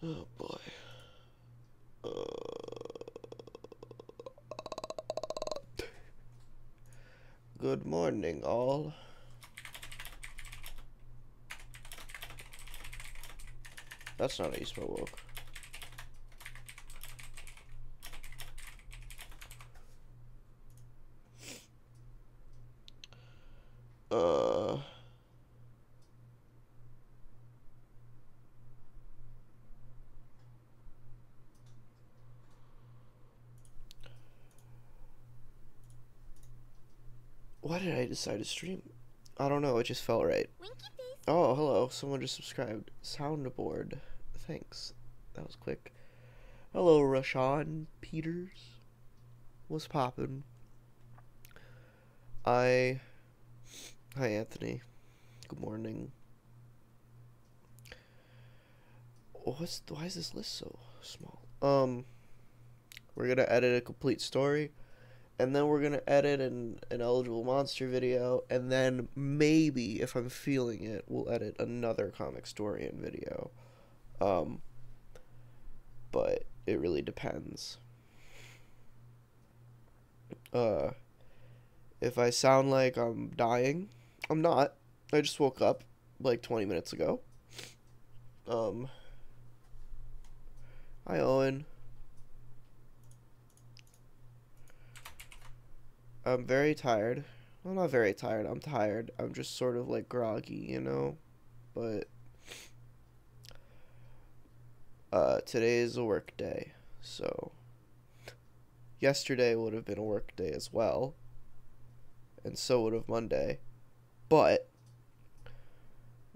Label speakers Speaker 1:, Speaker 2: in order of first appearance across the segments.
Speaker 1: Oh boy. Good morning, all. That's not how you spell woke. Why did I decide to stream? I don't know, it just felt right. Oh, hello, someone just subscribed. Soundboard. Thanks. That was quick. Hello, Rashawn Peters. What's poppin'? Hi, Anthony. Good morning. Why is this list so small? We're gonna edit a complete story, and then we're gonna edit an eligible monster video, and then maybe, if I'm feeling it, we'll edit another Comicstorian video. But it really depends. If I sound like I'm dying, I'm not. I just woke up like 20 minutes ago. Hi, Owen. I'm very tired. Well, not very tired. I'm tired. I'm just sort of like groggy, you know? But today is a work day, so yesterday would have been a work day as well, and so would have Monday, but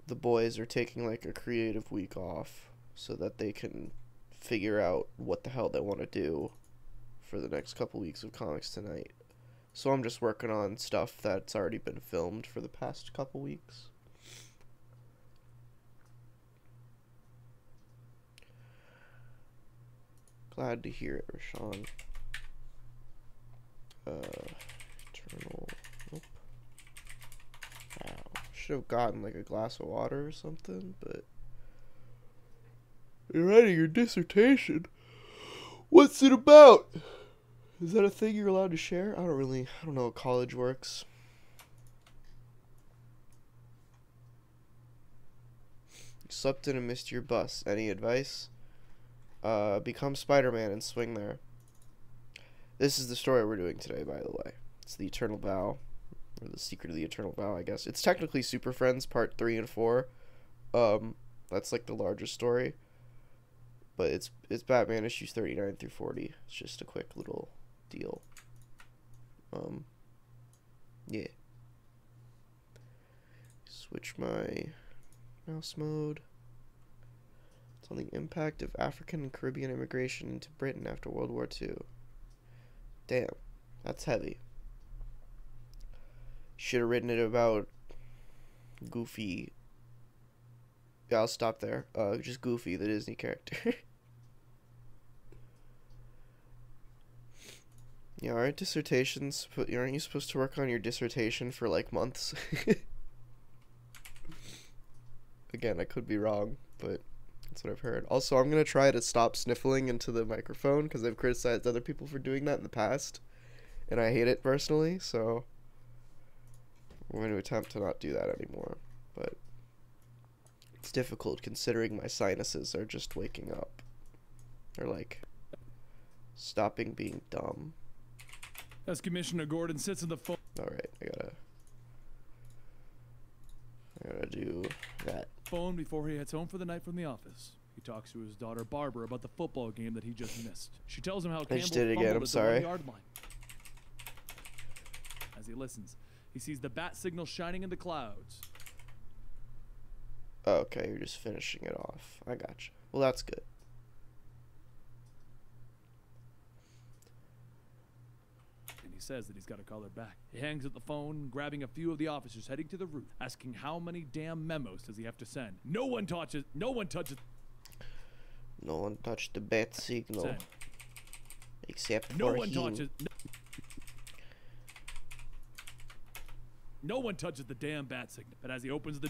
Speaker 1: the boys are taking like a creative week off so that they can figure out what the hell they want to do for the next couple weeks of Comics Tonight. So I'm just working on stuff that's already been filmed for the past couple weeks. Glad to hear it, Rashawn. Eternal. Nope. Wow. Should have gotten like a glass of water or something, but you're writing your dissertation. What's it about? Is that a thing you're allowed to share? I don't know how college works. You slept in and missed your bus. Any advice? Become Spider-Man and swing there. This is the story we're doing today, by the way. It's the Eternal Vow, or the Secret of the Eternal Vow, I guess. It's technically Super Friends Part 3 and 4. That's like the largest story. But it's Batman issues 39 through 40. It's just a quick little deal. Yeah. Switch my mouse mode. It's on the impact of African and Caribbean immigration into Britain after World War II. Damn, that's heavy. Should have written it about Goofy. Yeah, I'll stop there. Just Goofy, the Disney character. Yeah, aren't dissertations? Aren't you supposed to work on your dissertation for like months? Again, I could be wrong, but that's what I've heard. Also, I'm gonna try to stop sniffling into the microphone because I've criticized other people for doing that in the past, and I hate it personally. So I'm going to attempt to not do that anymore. But it's difficult considering my sinuses are just waking up. They're like stopping being dumb.
Speaker 2: As Commissioner Gordon sits in the phone.
Speaker 1: Alright, I gotta do that.
Speaker 2: Phone before he heads home for the night from the office. He talks to his daughter Barbara about the football game that he just missed. She tells him how Campbell
Speaker 1: just did it again,
Speaker 2: fumbled
Speaker 1: I'm
Speaker 2: at the
Speaker 1: sorry.
Speaker 2: 1-yard line. As he listens, he sees the bat signal shining in the clouds.
Speaker 1: Oh, okay, you're just finishing it off. I gotcha. Well, that's good.
Speaker 2: And he says that he's got to call her back. He hangs up the phone, grabbing a few of the officers heading to the roof, asking how many damn memos does he have to send. No one touches.
Speaker 1: No one touched the bat signal.
Speaker 2: Send.
Speaker 1: Except for
Speaker 2: No one
Speaker 1: him.
Speaker 2: touches. No one touches the damn bat signal. But as he opens the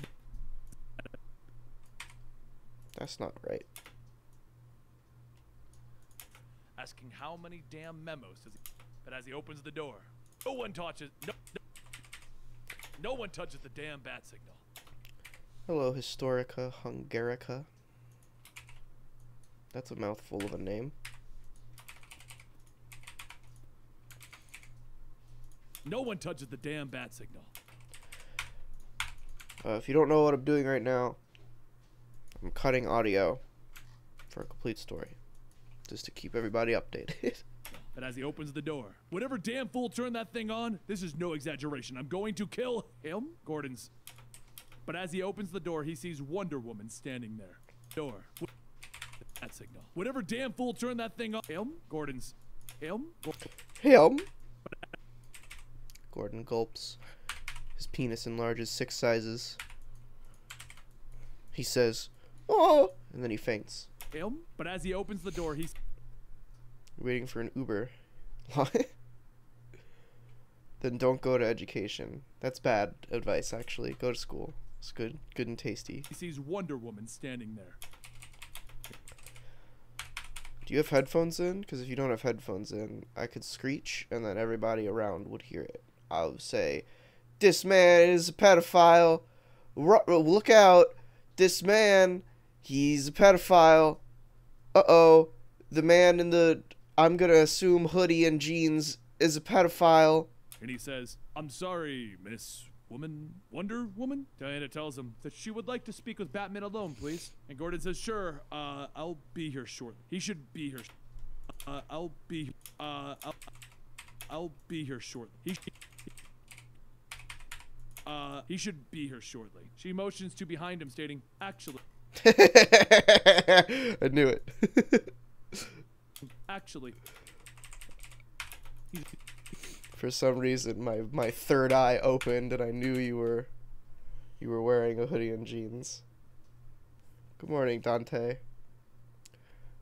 Speaker 1: That's not right.
Speaker 2: asking how many damn memos does he. But as he opens the door, no one touches the damn bat signal.
Speaker 1: Hello, Historica Hungarica. That's a mouthful of a name.
Speaker 2: No one touches the damn bat signal.
Speaker 1: If you don't know what I'm doing right now, I'm cutting audio for a complete story, just to keep everybody updated.
Speaker 2: But as he opens the door, whatever damn fool turned that thing on, this is no exaggeration, I'm going to kill him. Gordon's. But as he opens the door, he sees Wonder Woman standing there. Door. That signal. Whatever damn fool turned that thing on. Him. Gordon's. Him.
Speaker 1: Him. Gordon gulps. His penis enlarges 6 sizes. He says, "Oh," and then he faints.
Speaker 2: Him. But as he opens the door, he's
Speaker 1: Waiting for an Uber. Then don't go to education. That's bad advice, actually. Go to school. It's good and tasty.
Speaker 2: He sees Wonder Woman standing there.
Speaker 1: Do you have headphones in? Because if you don't have headphones in, I could screech, and then everybody around would hear it. I would say, "This man is a pedophile. Look out. This man, he's a pedophile. Uh-oh. The man in the, I'm gonna assume, hoodie and jeans is a pedophile."
Speaker 2: And he says, "I'm sorry, Miss Wonder Woman." Diana tells him that she would like to speak with Batman alone, please. And Gordon says, "Sure, I'll be here shortly." He should be here. I'll be here shortly. He should be here shortly. She motions to behind him, stating, "Actually."
Speaker 1: I knew it.
Speaker 2: Actually.
Speaker 1: For some reason, my third eye opened, and I knew you were wearing a hoodie and jeans. Good morning, Dante.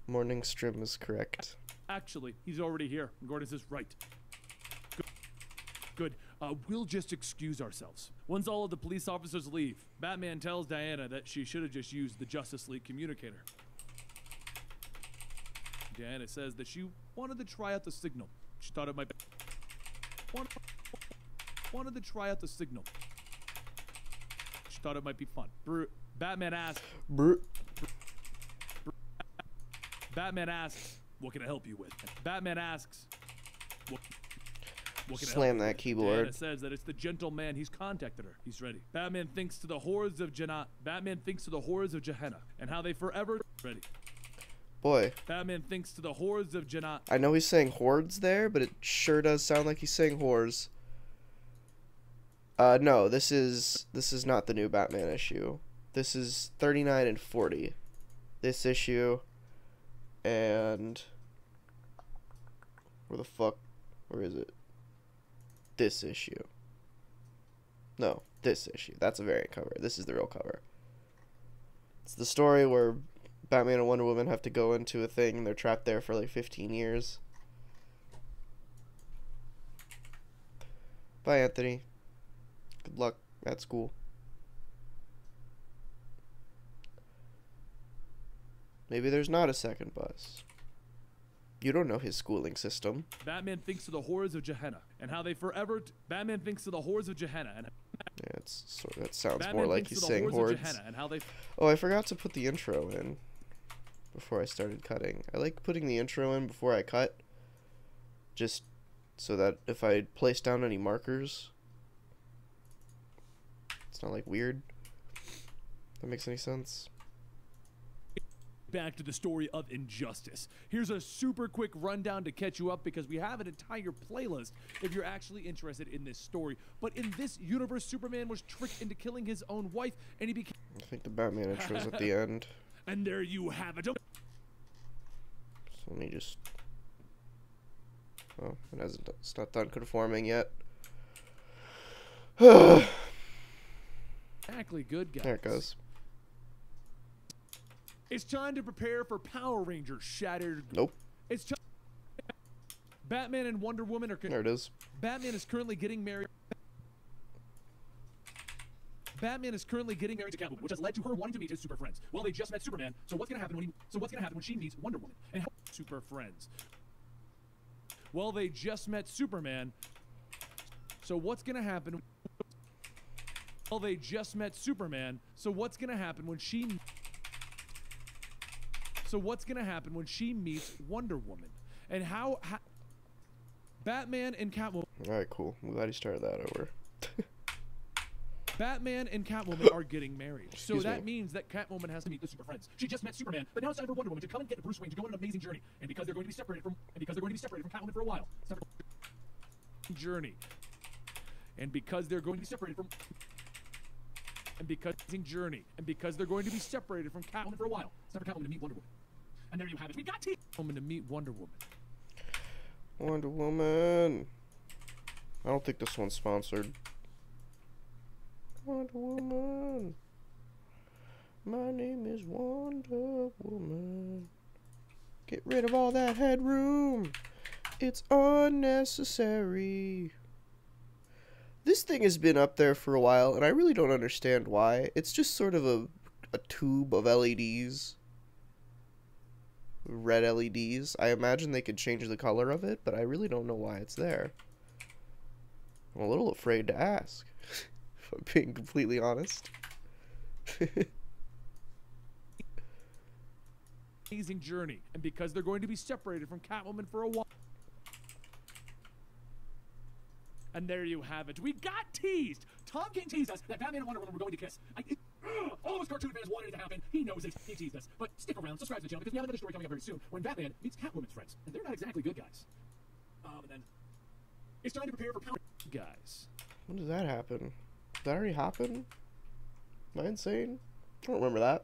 Speaker 1: Morning Strim is correct.
Speaker 2: Actually, he's already here. And Gordon says, "Right. Good. We'll just excuse ourselves." Once all of the police officers leave, Batman tells Diana that she should have just used the Justice League communicator. Diana says that she wanted to try out the signal. She thought it might be... Wanted to try out the signal. She thought it might be fun. Batman asks... Batman asks, "What can I help you with?" Batman asks... What can I
Speaker 1: Slam
Speaker 2: help you
Speaker 1: that
Speaker 2: with?
Speaker 1: keyboard.
Speaker 2: Diana says that it's the gentleman. He's contacted her. He's ready. Batman thinks to the horrors of Gehenna, and how they forever... Ready.
Speaker 1: Boy.
Speaker 2: Batman thinks to the horrors of Gehenna.
Speaker 1: I know he's saying hordes there, but it sure does sound like he's saying whores. No, this is not the new Batman issue. This is 39 and 40. This issue, and where is it? This issue. No, this issue. That's a variant cover. This is the real cover. It's the story where Batman and Wonder Woman have to go into a thing, and they're trapped there for like 15 years. Bye, Anthony. Good luck at school. Maybe there's not a second bus. You don't know his schooling system.
Speaker 2: Batman thinks to the horrors of Gehenna, and how they forever... Batman thinks to the horrors of Gehenna, and...
Speaker 1: Yeah, that sounds
Speaker 2: Batman
Speaker 1: more like
Speaker 2: thinks
Speaker 1: he's
Speaker 2: to the
Speaker 1: saying
Speaker 2: horrors of
Speaker 1: hordes.
Speaker 2: Gehenna, and how they...
Speaker 1: Oh, I forgot to put the intro in before I started cutting. I like putting the intro in before I cut, just so that if I place down any markers, it's not like weird. That makes any sense?
Speaker 2: Back to the story of Injustice. Here's a super quick rundown to catch you up, because we have an entire playlist if you're actually interested in this story. But in this universe, Superman was tricked into killing his own wife, and he became...
Speaker 1: I think the Batman intro's at the end.
Speaker 2: And there you have it.
Speaker 1: So let me just... Oh, it's not done conforming yet.
Speaker 2: Exactly, good guys.
Speaker 1: There it goes.
Speaker 2: It's time to prepare for Power Rangers Shattered.
Speaker 1: Nope.
Speaker 2: It's time. Batman and Wonder Woman are...
Speaker 1: There it is.
Speaker 2: Batman is currently getting married. Batman is currently getting married to Catwoman, which has led to her wanting to meet his super friends. Well, they just met Superman, so what's gonna happen when she meets Wonder Woman? And super friends. Well, they just met Superman. So what's gonna happen? Well, they just met Superman. So what's gonna happen when she? So what's gonna happen when she meets Wonder Woman? And how Batman and Catwoman.
Speaker 1: All right, cool. I'm glad you started that over.
Speaker 2: Batman and Catwoman are getting married. So
Speaker 1: Excuse
Speaker 2: that
Speaker 1: me.
Speaker 2: mean that Catwoman has to meet the Super Friends. She just met Superman, but now it's time for Wonder Woman to come and get Bruce Wayne to go on an amazing journey. And because they're going to be separated from Catwoman for a while. Journey. And because they're going to be separated from they're going to be separated from Catwoman for a while. It's time for Catwoman to meet Wonder Woman. And there you have it. We got Catwoman to meet Wonder Woman.
Speaker 1: Wonder Woman. I don't think this one's sponsored. Wonder Woman. My name is Wonder Woman. Get rid of all that headroom. It's unnecessary. This thing has been up there for a while, and I really don't understand why. It's just sort of a tube of LEDs. Red LEDs. I imagine they could change the color of it, but I really don't know why it's there. I'm a little afraid to ask, if I'm being completely honest.
Speaker 2: Amazing journey. And because they're going to be separated from Catwoman for a while. And there you have it. We got teased. Tom King teased us that Batman and Wonder Woman were going to kiss. All of us cartoon fans wanted it to happen. He knows it. He teased us. But stick around, subscribe to the channel, because we have another story coming up very soon when Batman meets Catwoman's friends. And they're not exactly good guys. And then it's time to prepare for power. Guys.
Speaker 1: When does that happen? Did that already happen? Am I insane? I don't remember that.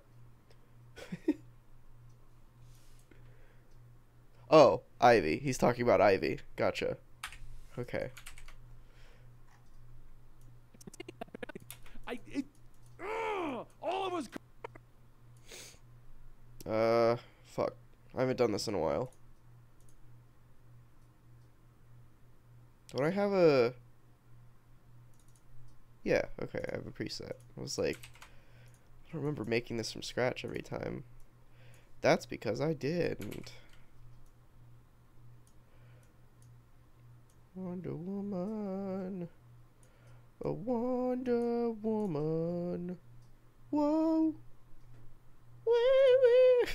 Speaker 1: Oh, Ivy. He's talking about Ivy. Gotcha. Okay.
Speaker 2: All of us.
Speaker 1: Fuck. I haven't done this in a while. Don't I have a... Yeah, okay, I have a preset. I was like, I don't remember making this from scratch every time. That's because I didn't. Wonder Woman. A Wonder Woman. Whoa. Wee wee.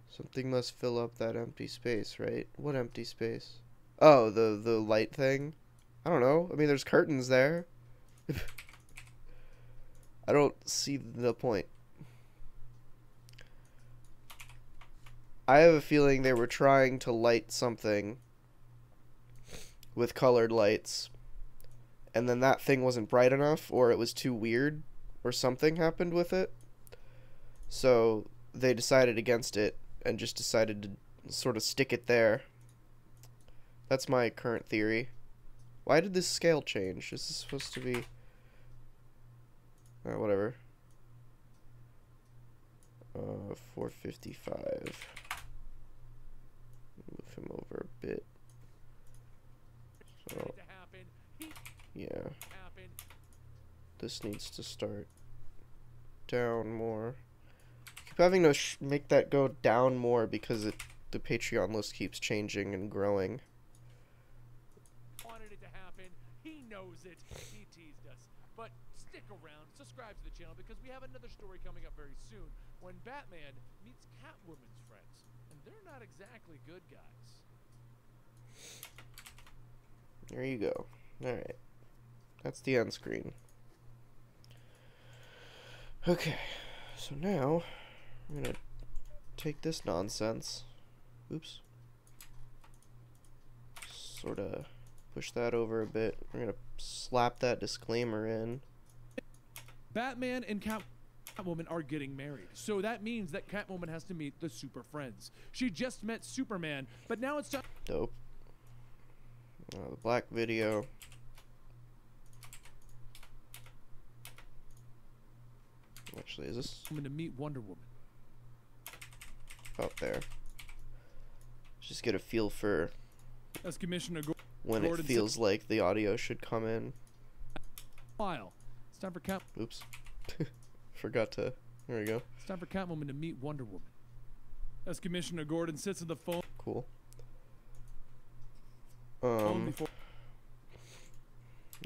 Speaker 1: Something must fill up that empty space, right? What empty space? Oh, the light thing? I don't know. I mean, there's curtains there. I don't see the point. I have a feeling they were trying to light something with colored lights, and then that thing wasn't bright enough, or it was too weird, or something happened with it. So they decided against it and just decided to sort of stick it there. That's my current theory. Why did this scale change? Is this supposed to be... whatever. 455. Move him over a bit. So, yeah. This needs to start down more. Keep having to make that go down more because the Patreon list keeps changing and growing.
Speaker 2: Wanted it to happen. He knows it. He teased us. But stick around, subscribe to the channel, because we have another story coming up very soon when Batman meets Catwoman's friends. And they're not exactly good guys.
Speaker 1: There you go. Alright. That's the end screen. Okay. So now, I'm gonna take this nonsense. Oops. Sorta push that over a bit. We're gonna slap that disclaimer in.
Speaker 2: Batman and Catwoman are getting married. So that means that Catwoman has to meet the Super Friends. She just met Superman, but now it's time.
Speaker 1: Dope. The black video. Actually, is this
Speaker 2: to meet Wonder Woman?
Speaker 1: Out there? Just get a feel for
Speaker 2: As Commissioner
Speaker 1: when it feels like the audio should come in.
Speaker 2: File. It's time for Cap.
Speaker 1: Oops. Forgot to. There we go.
Speaker 2: It's time for Catwoman to meet Wonder Woman. As Commissioner Gordon sits at the phone.
Speaker 1: Cool.
Speaker 2: Before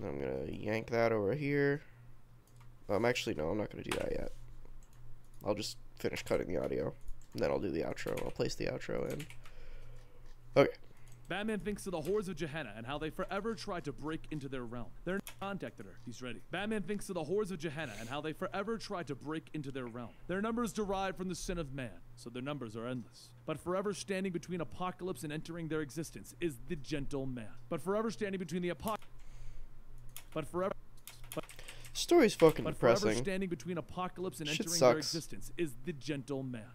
Speaker 1: I'm gonna yank that over here. Actually, no, I'm not gonna do that yet. I'll just finish cutting the audio, and then I'll do the outro. I'll place the outro in. Okay.
Speaker 2: Batman thinks of the hordes of Gehenna and how they forever tried to break into their realm. They're contacted her. He's ready. Batman thinks of the hordes of Gehenna and how they forever tried to break into their realm. Their numbers derived from the sin of man, so their numbers are endless. But forever standing between apocalypse and entering their existence is the gentle man. But forever standing between the apocalypse.
Speaker 1: Story's fucking
Speaker 2: But forever
Speaker 1: depressing.
Speaker 2: standing between apocalypse and
Speaker 1: Shit
Speaker 2: entering
Speaker 1: sucks.
Speaker 2: their existence is the gentle man.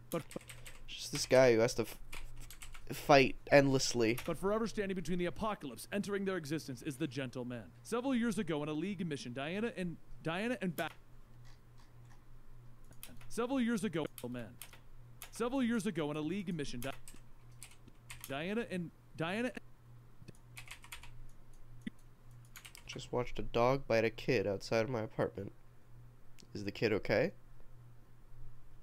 Speaker 1: Just this guy who has to fight endlessly.
Speaker 2: But forever standing between the apocalypse, entering their existence, is the gentle man. Several years ago, in a League mission, Diana and Batman. Several years ago, in a League mission, Diana.
Speaker 1: Just watched a dog bite a kid outside of my apartment. Is the kid okay?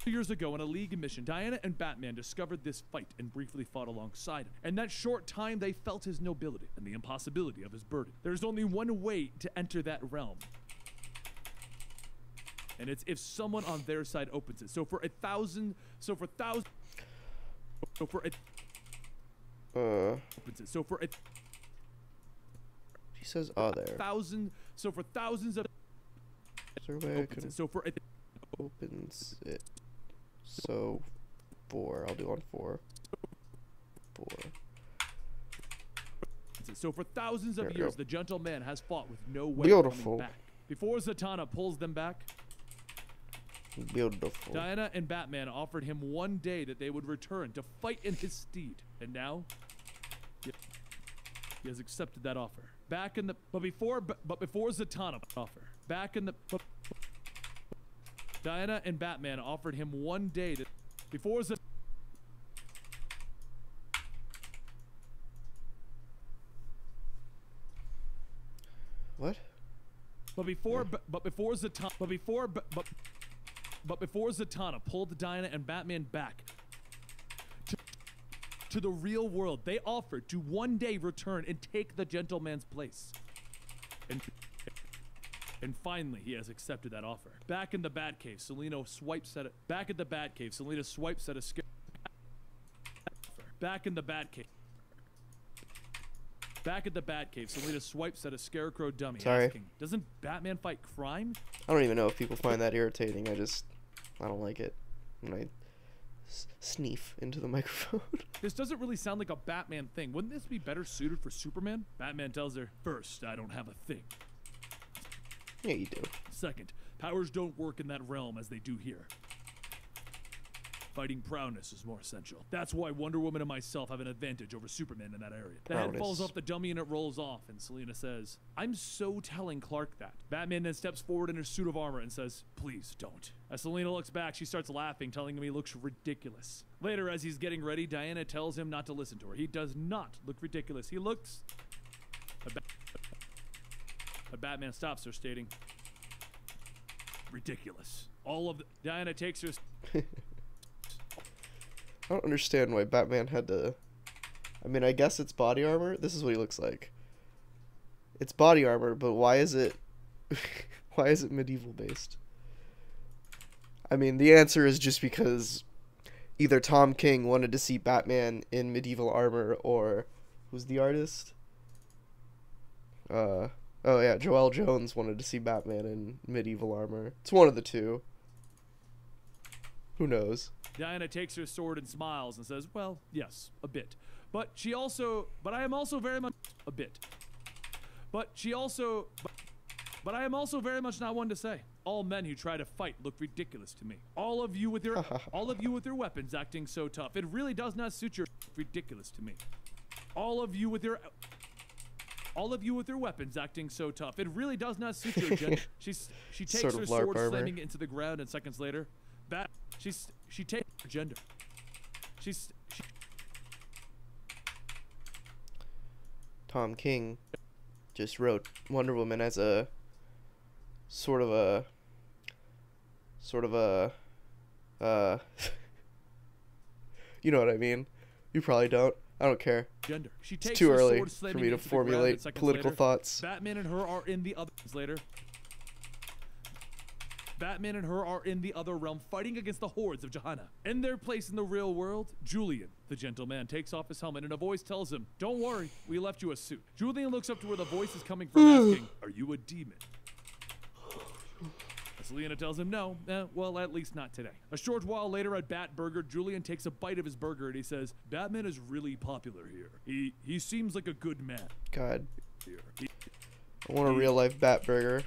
Speaker 2: Years ago, in a League mission, Diana and Batman discovered this fight and briefly fought alongside him. In that short time, they felt his nobility and the impossibility of his burden. There's only one way to enter that realm, and it's if someone on their side opens it.
Speaker 1: He says, "Oh, there."
Speaker 2: For thousands of.
Speaker 1: Is there a way I can opens it? So, 4. I'll do on 4. 4.
Speaker 2: So for thousands
Speaker 1: There
Speaker 2: of
Speaker 1: we
Speaker 2: years,
Speaker 1: go.
Speaker 2: the gentle man has fought with no way
Speaker 1: Beautiful.
Speaker 2: coming back. Before Zatanna pulls them back,
Speaker 1: Beautiful.
Speaker 2: Diana and Batman offered him one day that they would return to fight in his stead, and now he has accepted that offer. Before Zatanna offer. Diana and Batman offered him one day that before Zatanna.
Speaker 1: What?
Speaker 2: But before Zatanna pulled Diana and Batman back to the real world, they offered to one day return and take the gentleman's place. And finally, he has accepted that offer. Back in the Batcave, Selina swipes at a Selina swipes at a scarecrow dummy,
Speaker 1: Sorry.
Speaker 2: asking, "Doesn't Batman fight crime?"
Speaker 1: I don't even know if people find that irritating. I don't like it when I sneeze into the microphone.
Speaker 2: This doesn't really sound like a Batman thing. Wouldn't this be better suited for Superman? Batman tells her, "First, I don't have a thing.
Speaker 1: Yeah, you do.
Speaker 2: Second, powers don't work in that realm as they do here. Fighting prowess is more essential. That's why Wonder Woman and myself have an advantage over Superman in that area." The head falls off the dummy and it rolls off, and Selina says, "I'm so telling Clark that." Batman then steps forward in her suit of armor and says, "Please don't." As Selina looks back, she starts laughing, telling him he looks ridiculous. Later, as he's getting ready, Diana tells him not to listen to her. He does not look ridiculous. He looks... But Batman stops her, stating, "Ridiculous." Diana takes her...
Speaker 1: I don't understand why Batman had to... I mean, I guess it's body armor. This is what he looks like. It's body armor, but why is it... why is it medieval based? I mean, the answer is just because either Tom King wanted to see Batman in medieval armor, or... Who's the artist? Oh yeah, Joel Jones wanted to see Batman in medieval armor. It's one of the two. Who knows?
Speaker 2: Diana takes her sword and smiles and says, "Well, yes, a bit. But I am also very much a bit. But I am also very much not one to say. All men who try to fight look ridiculous to me. All of you with your weapons acting so tough. It really does not suit your ridiculous to me. All of you with your weapons acting so tough. It really does not suit your gender." She takes
Speaker 1: Sort of
Speaker 2: her
Speaker 1: LARP
Speaker 2: sword,
Speaker 1: armor.
Speaker 2: slamming it into the ground, and seconds later, she takes her gender.
Speaker 1: Tom King just wrote Wonder Woman as a sort of sort of a, you know what I mean. You probably don't. I don't care.
Speaker 2: Gender. She
Speaker 1: It's
Speaker 2: takes
Speaker 1: too
Speaker 2: her
Speaker 1: early
Speaker 2: sword,
Speaker 1: for
Speaker 2: slamming
Speaker 1: me to
Speaker 2: into the ground,
Speaker 1: formulate
Speaker 2: and seconds
Speaker 1: political
Speaker 2: later,
Speaker 1: thoughts.
Speaker 2: Batman and her are in the other later. Batman and her are in the other realm fighting against the hordes of Johanna. In their place in the real world, Julian, the gentleman, takes off his helmet and a voice tells him, "Don't worry, we left you a suit." Julian looks up to where the voice is coming from asking, "Are you a demon?" Selena tells him no, well, at least not today. A short while later at Bat Burger, Julian takes a bite of his burger and he says, "Batman is really popular here. He seems like a good man."
Speaker 1: God.
Speaker 2: Here.
Speaker 1: I want a real life Bat Burger.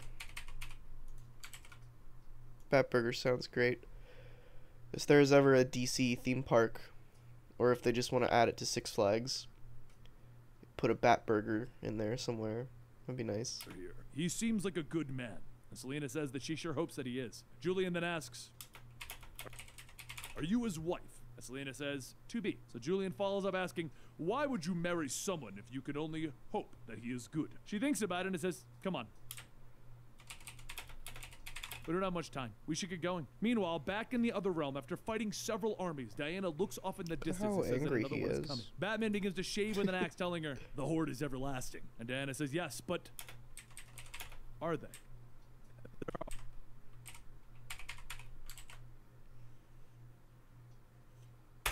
Speaker 1: Bat Burger sounds great. If there's ever a DC theme park, or if they just want to add it to Six Flags, put a Bat Burger in there somewhere. That'd be nice.
Speaker 2: Here. He seems like a good man. And Selena says that she sure hopes that he is. Julian then asks, "Are you his wife?" And Selena says, "To be." So Julian follows up asking, "Why would you marry someone if you could only hope that he is good?" She thinks about it and says, "Come on. We don't have much time. We should get going." Meanwhile, back in the other realm, after fighting several armies, Diana looks off in the distance and says that another one is coming. Batman begins to shave with an axe, telling her, "The horde is everlasting." And Diana says, "Yes, but are they?"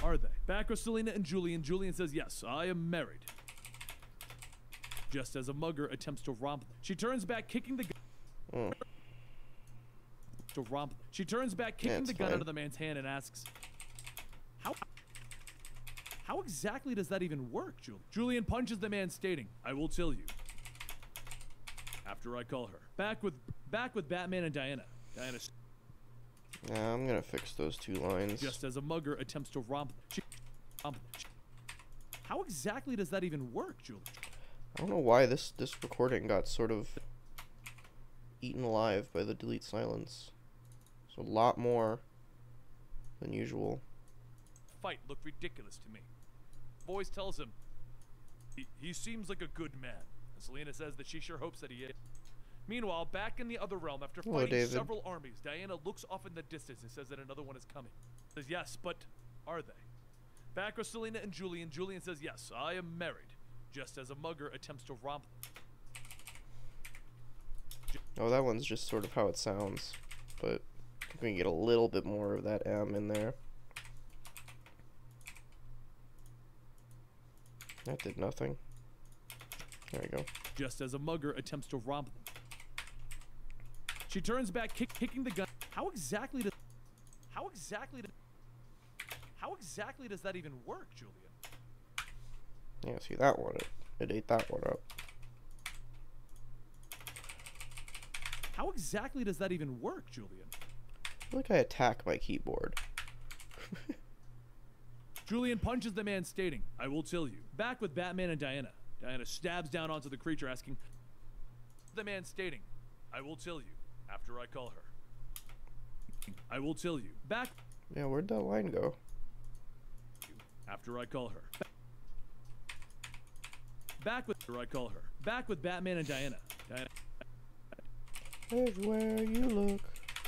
Speaker 2: Are they? Back with Selena and Julian. Julian says, "Yes, I am married." Just as a mugger attempts to romp them. She turns back, kicking the gun. To romp them. She turns back, kicking the gun out of the man's hand and asks, How exactly does that even work, Julian? Julian punches the man, stating, "I will tell you after I call her." Back with Batman and Diana. Diana.
Speaker 1: Yeah, I'm gonna fix those two lines.
Speaker 2: Just as a mugger attempts to romp them. How exactly does that even work, Julian?
Speaker 1: I don't know why this recording got sort of eaten alive by the delete silence. It's a lot more than usual.
Speaker 2: Fight looked ridiculous to me. Voice tells him, he seems like a good man. And Selena says that she sure hopes that he is. Meanwhile, back in the other realm, after fighting several armies, Diana looks off in the distance and says that another one is coming. Says, "Yes, but are they?" Back with Selena and Julian. Julian says, "Yes, I am married." Just as a mugger attempts to romp them.
Speaker 1: Oh, that one's just sort of how it sounds, but I think we can get a little bit more of that M in there. That did nothing. There we go.
Speaker 2: Just as a mugger attempts to romp them. She turns back, kicking the gun. How exactly does that even work, Julian?
Speaker 1: Yeah, see that one? It ate that one up.
Speaker 2: How exactly does that even work, Julian?
Speaker 1: I feel like I attack my keyboard.
Speaker 2: Julian punches the man, stating, "I will tell you." Back with Batman and Diana. Diana stabs down onto the creature, asking, the man stating, "I will tell you after I call her." I will tell you. Back.
Speaker 1: Yeah, where'd that line go?
Speaker 2: After I call her. Back with her, I call her. Back with Batman and Diana.
Speaker 1: Everywhere you look.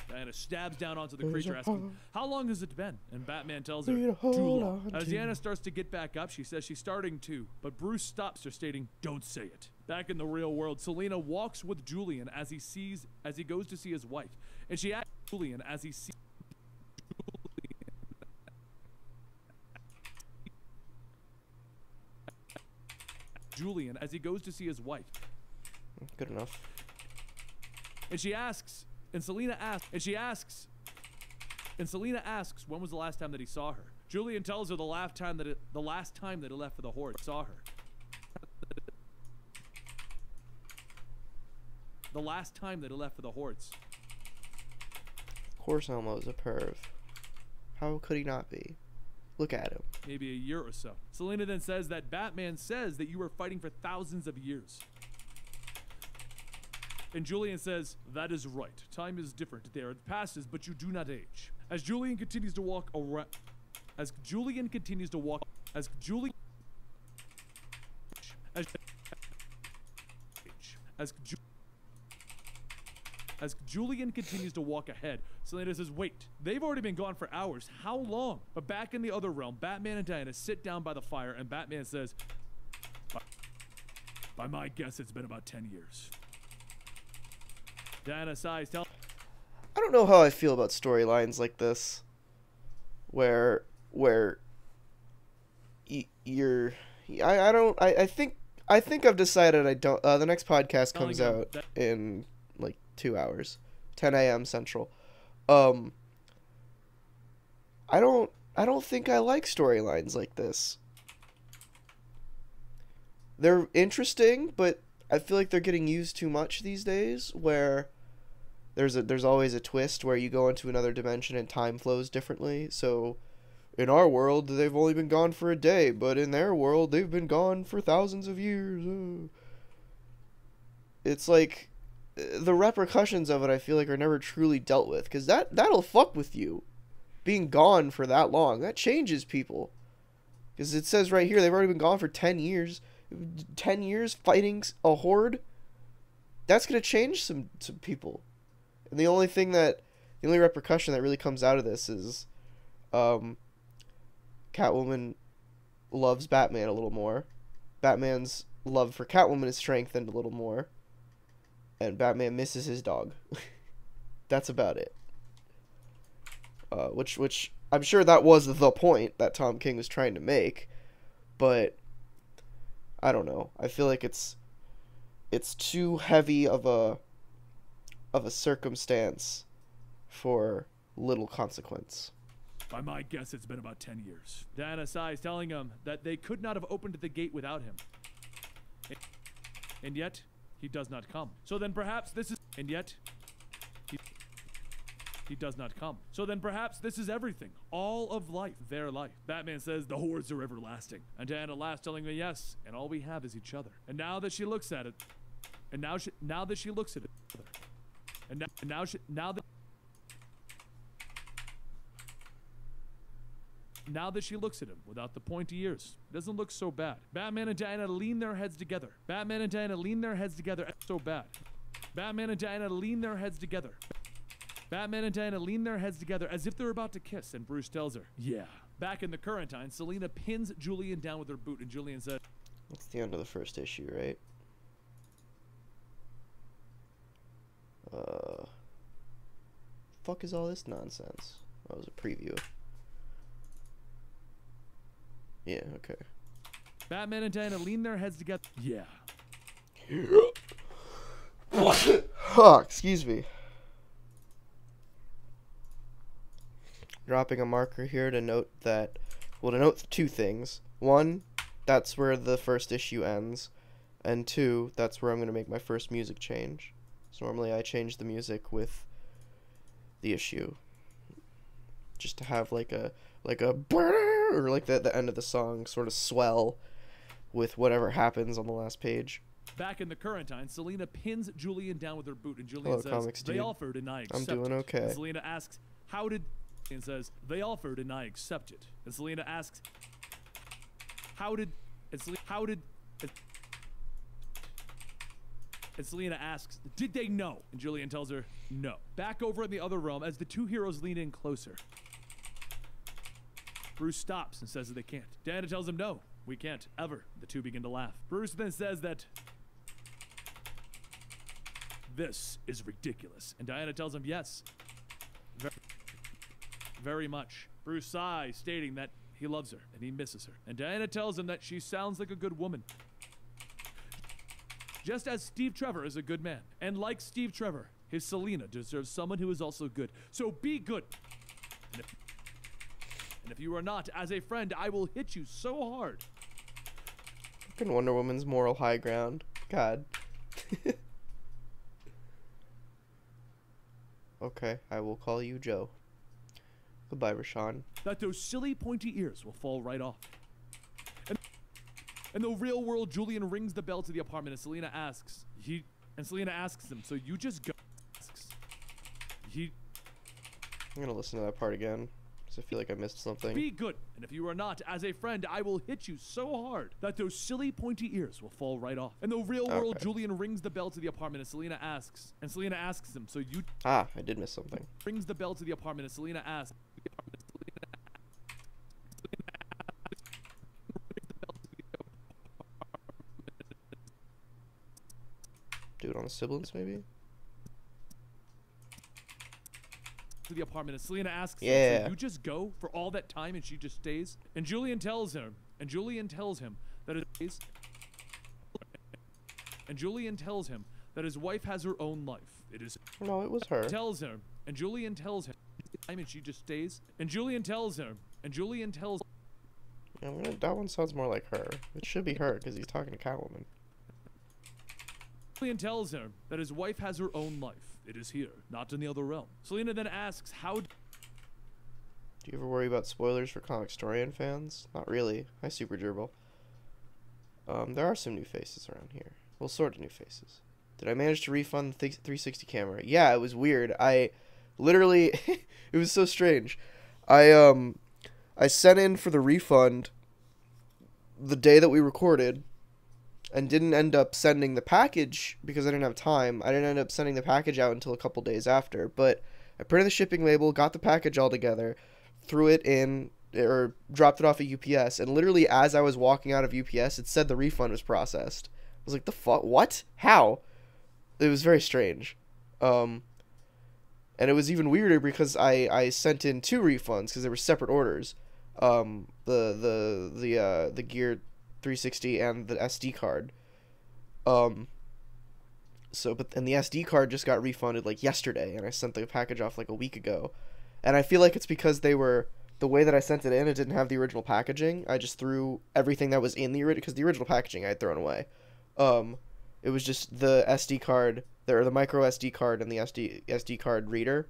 Speaker 2: Diana stabs down onto the creature, asking, "How long has it been?" And Batman tells her,
Speaker 1: "Too
Speaker 2: "Too long." As
Speaker 1: to."
Speaker 2: Diana starts to get back up, she says she's starting to, but Bruce stops her, stating, "Don't say it." Back in the real world, Selena walks with Julian as he goes to see his wife, and she asks Julian as he sees Julian as he goes to see his wife.
Speaker 1: Good enough.
Speaker 2: And she asks, and Selena asks, when was the last time that he saw her? Julian tells her the last time that he left for the horde saw her. The last time that he left for the hordes.
Speaker 1: Of course Elmo's a perv. How could he not be? Look at him.
Speaker 2: Maybe a year or so. Selena then says that Batman says that you were fighting for thousands of years. And Julian says, "That is right. Time is different there. It passes, but you do not age." As Julian continues to walk around, as Julian continues to walk ahead, Selena says, wait, they've already been gone for hours. How long? But back in the other realm, Batman and Diana sit down by the fire, and Batman says, by my guess, it's been about 10 years. Diana sighs,
Speaker 1: I don't know how I feel about storylines like this, where you're. I think I've decided I don't. The next podcast comes out in like 2 hours, 10 a.m. Central. I don't think I like storylines like this. They're interesting, but I feel like they're getting used too much these days, where there's always a twist where you go into another dimension and time flows differently. So in our world, they've only been gone for a day, but in their world, they've been gone for thousands of years. It's like the repercussions of it, I feel like, are never truly dealt with, because that'll fuck with you. Being gone for that long, that changes people. Because it says right here, they've already been gone for 10 years. 10 years fighting a horde? That's going to change some people. And the only repercussion that really comes out of this is Catwoman loves Batman a little more. Batman's love for Catwoman is strengthened a little more. And Batman misses his dog. That's about it. Which I'm sure that was the point that Tom King was trying to make, but I don't know. I feel like it's too heavy of a circumstance for little consequence.
Speaker 2: By my guess, it's been about 10 years. Diana sighs, telling him that they could not have opened the gate without him. And yet, he does not come. So then perhaps this is... And yet, he does not come. So then perhaps this is everything. All of life. Their life. Batman says the hordes are everlasting. And Diana laughs, telling me yes, and all we have is each other. And now that she looks at it... And now that she looks at it... And now that she looks at him without the pointy ears, it doesn't look so bad. Batman and Diana lean their heads together. Batman and Diana lean their heads together. So bad. Batman and Diana lean their heads together. Batman and Diana lean their heads together as if they're about to kiss, and Bruce tells her, yeah. Back in the current time, Selena pins Julian down with her boot, and Julian says,
Speaker 1: that's the end of the first issue, right? Fuck is all this nonsense? That was a preview. Yeah, okay.
Speaker 2: Batman and Diana lean their heads together. Yeah.
Speaker 1: Oh, excuse me. Dropping a marker here to note that, well, to note two things. One, that's where the first issue ends. And two, that's where I'm going to make my first music change. So normally I change the music with the issue. Just to have like a or like the end of the song sort of swell with whatever happens on the last page.
Speaker 2: Back in the current time, Selena pins Julian down with her boot, and Julian
Speaker 1: Hello,
Speaker 2: says,
Speaker 1: they
Speaker 2: offered and I accept.
Speaker 1: I'm doing okay.
Speaker 2: And Selena asks, how did... And says, they offered and I accept it. And Selena asks, how did... And Selena asks, did they know? And Julian tells her, no. Back over in the other realm, as the two heroes lean in closer, Bruce stops and says that they can't. Diana tells him, no, we can't, ever. The two begin to laugh. Bruce then says that this is ridiculous. And Diana tells him, yes, very much. Bruce sighs, stating that he loves her and he misses her. And Diana tells him that she sounds like a good woman. Just as Steve Trevor is a good man. And like Steve Trevor, his Selena deserves someone who is also good. So be good. And if you are not, as a friend, I will hit you so hard.
Speaker 1: Fucking Wonder Woman's moral high ground. God. Okay, I will call you Joe. Goodbye, Rashawn.
Speaker 2: That those silly pointy ears will fall right off. In the real world, Julian rings the bell to the apartment, and Selena asks, Selena asks him, so you just go.
Speaker 1: I'm gonna listen to that part again. because I feel like I missed something.
Speaker 2: Be good, and if you are not, as a friend, I will hit you so hard that those silly pointy ears will fall right off. In the real world,
Speaker 1: Okay.
Speaker 2: Julian rings the bell to the apartment, and Selena asks him, so you
Speaker 1: Ah, I did miss something.
Speaker 2: rings the bell to the apartment, and Selena asks.
Speaker 1: Do it on the siblings, maybe?
Speaker 2: To the apartment, and Selena asks him,
Speaker 1: Yeah.
Speaker 2: so you just go for all that time and she just stays? And Julian tells him that his wife has her own life. It is
Speaker 1: No, it was her.
Speaker 2: tells her, and Julian tells him time and she just stays. And Julian tells
Speaker 1: Yeah, that one sounds more like her. It should be her, because he's talking to Catwoman.
Speaker 2: her that his wife has her own life. It is here, not in the other realm. Selena then asks,
Speaker 1: Do you ever worry about spoilers for Comicstorian fans? Not really. Hi, Super Gerbil. There are some new faces around here. Well, sort of new faces. Did I manage to refund the 360 camera? Yeah, it was weird. I literally, it was so strange. I sent in for the refund the day that we recorded, and didn't end up sending the package because I didn't have time. I didn't end up sending the package out until a couple days after, but I printed the shipping label, got the package all together, threw it in, or dropped it off at UPS, and literally as I was walking out of UPS, it said the refund was processed. I was like, the fuck? What? How? It was very strange. And it was even weirder because I sent in 2 refunds because they were separate orders. The Gear 360 and the SD card. And the SD card just got refunded like yesterday, and I sent the package off like a week ago. And I feel like it's because the way that I sent it in, it didn't have the original packaging. I just threw everything that was in the original, because the original packaging I had thrown away. It was just the SD card, or the micro SD card and the SD card reader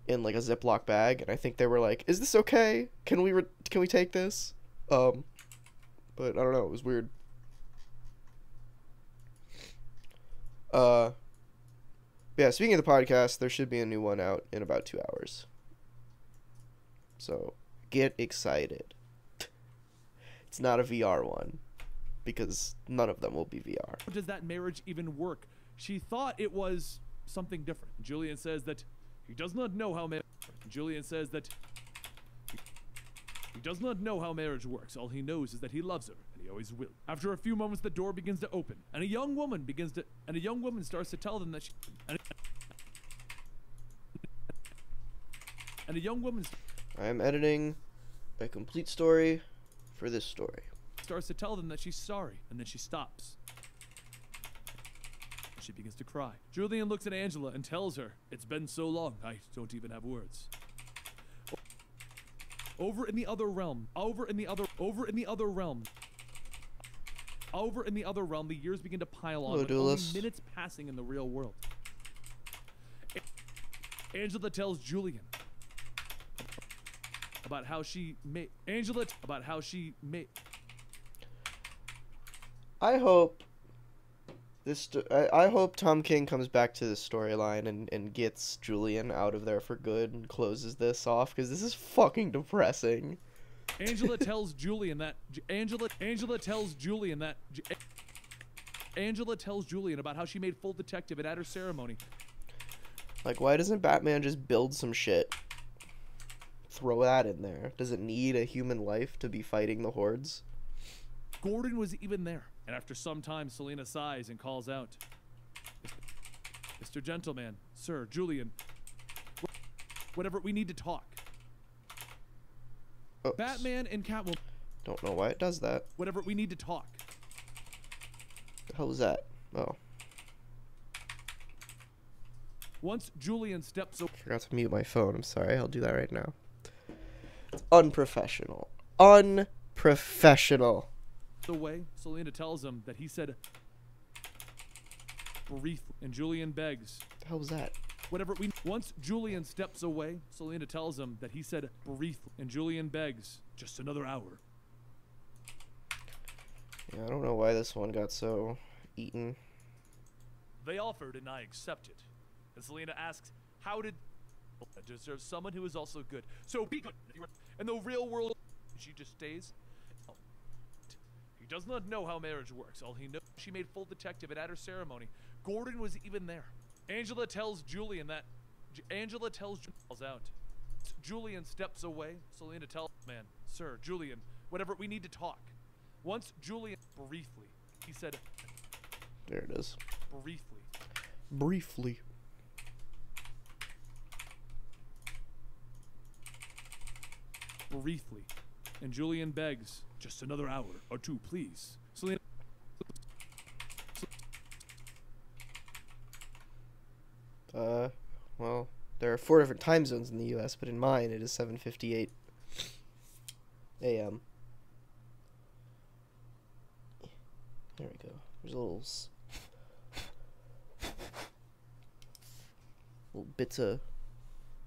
Speaker 1: in like a Ziploc bag, and I think they were like, "Is this okay? Can we take this?" But I don't know, it was weird. Yeah, speaking of the podcast, there should be a new one out in about 2 hours. So, get excited. It's not a VR one, because none of them will be VR.
Speaker 2: How does that marriage even work? She thought it was something different. Julian says that he does not know how marriage works. All he knows is that he loves her, and he always will. After a few moments, the door begins to open, and a young woman starts to tell them that
Speaker 1: I am editing a complete story for this story.
Speaker 2: starts to tell them that she's sorry, and then she stops. She begins to cry. Julian looks at Angela and tells her, "It's been so long, I don't even have words." Over in the other realm, the years begin to pile on,
Speaker 1: Hello,
Speaker 2: with only
Speaker 1: Duelist.
Speaker 2: minutes passing in the real world. Angela tells Julian about how she made
Speaker 1: I hope I hope Tom King comes back to this storyline and gets Julian out of there for good and closes this off, because this is fucking depressing.
Speaker 2: Angela tells Julian about how she made full detective at her ceremony.
Speaker 1: Like, why doesn't Batman just build some shit? Throw that in there. Does it need a human life to be fighting the hordes?
Speaker 2: Gordon was even there, and after some time, Selena sighs and calls out, "Mr. Gentleman, Sir, Julian, whatever, we need to talk."
Speaker 1: Oops.
Speaker 2: Batman and Catwoman,
Speaker 1: Don't know why it does that.
Speaker 2: whatever, we need to talk.
Speaker 1: The hell is that? Oh,
Speaker 2: Once Julian steps
Speaker 1: forgot to mute my phone. I'm sorry. I'll do that right now. It's unprofessional. Unprofessional.
Speaker 2: away, Selena tells him that he said brief, and Julian begs,
Speaker 1: The hell was that?
Speaker 2: "Whatever we." Once Julian steps away, Selena tells him that he said brief, and Julian begs, "Just another hour."
Speaker 1: Yeah, I don't know why this one got so eaten.
Speaker 2: They offered, and I accepted. And Selena asks, "How did deserves someone who is also good. So be good. In the real world, she just stays. He does not know how marriage works. All he knows, she made full detective, and at her ceremony, Gordon was even there. Angela tells Julian out. Julian steps away. Selena tells man, sir, Julian, whatever, we need to talk. Once Julian briefly, he said,
Speaker 1: there it is.
Speaker 2: Briefly. Briefly. And Julian begs, just another hour or two, please. Selena.
Speaker 1: Well, there are 4 different time zones in the U.S., but in mine it is 7:58 a.m. There we go. There's little bits of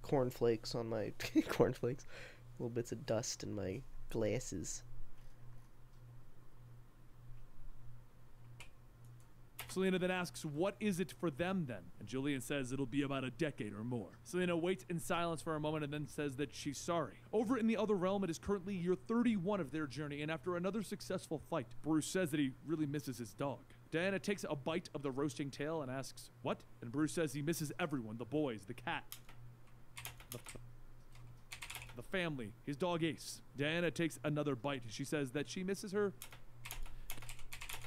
Speaker 1: cornflakes on my cornflakes. Little bits of dust in my glasses.
Speaker 2: Selena then asks, what is it for them then? And Julian says it'll be about a decade or more. Selena waits in silence for a moment and then says that she's sorry. Over in the other realm, it is currently year 31 of their journey, and after another successful fight, Bruce says that he really misses his dog. Diana takes a bite of the roasting tail and asks, what? And Bruce says he misses everyone, the boys, the cat, the family, his dog Ace. Diana takes another bite and she says that she misses her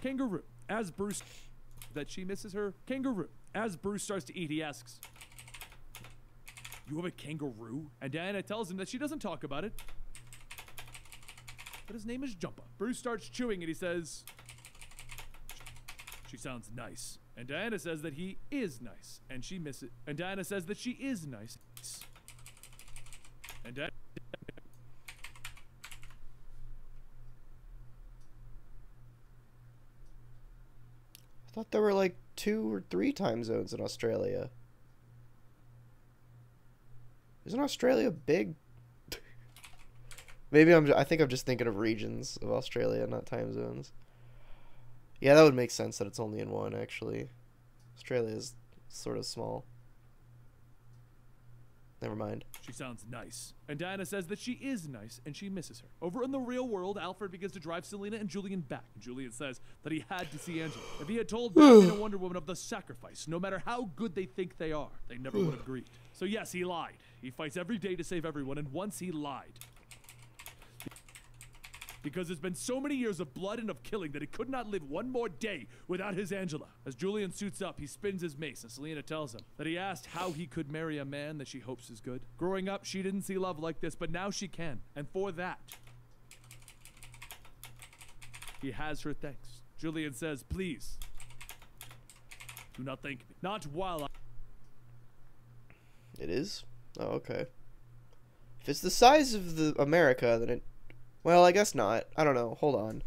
Speaker 2: kangaroo. As Bruce starts to eat, he asks, you have a kangaroo? And Diana tells him that she doesn't talk about it, but his name is Jumpa. Bruce starts chewing and he says, she sounds nice. And Diana says that he is nice, and she misses. And Diana says that she is nice. And I
Speaker 1: thought there were like 2 or 3 time zones in Australia. Isn't Australia big? Maybe I think I'm just thinking of regions of Australia, not time zones. Yeah, that would make sense that it's only in one, actually. Australia is sort of small. Never mind.
Speaker 2: She sounds nice. And Diana says that she is nice and she misses her. Over in the real world, Alfred begins to drive Selena and Julian back. And Julian says that he had to see Angela. If he had told Batman and Wonder Woman of the sacrifice, no matter how good they think they are, they never would have agreed. So yes, he lied. He fights every day to save everyone, and once he lied. Because there's been so many years of blood and of killing that he could not live one more day without his Angela. As Julian suits up, he spins his mace, and Selena tells him that he asked how he could marry a man that she hopes is good. Growing up, she didn't see love like this, but now she can. And for that, he has her thanks. Julian says, please, do not thank me. Not while I...
Speaker 1: It is? Oh, okay. If it's the size of the America, then it... Well, I guess not. I don't know. Hold on.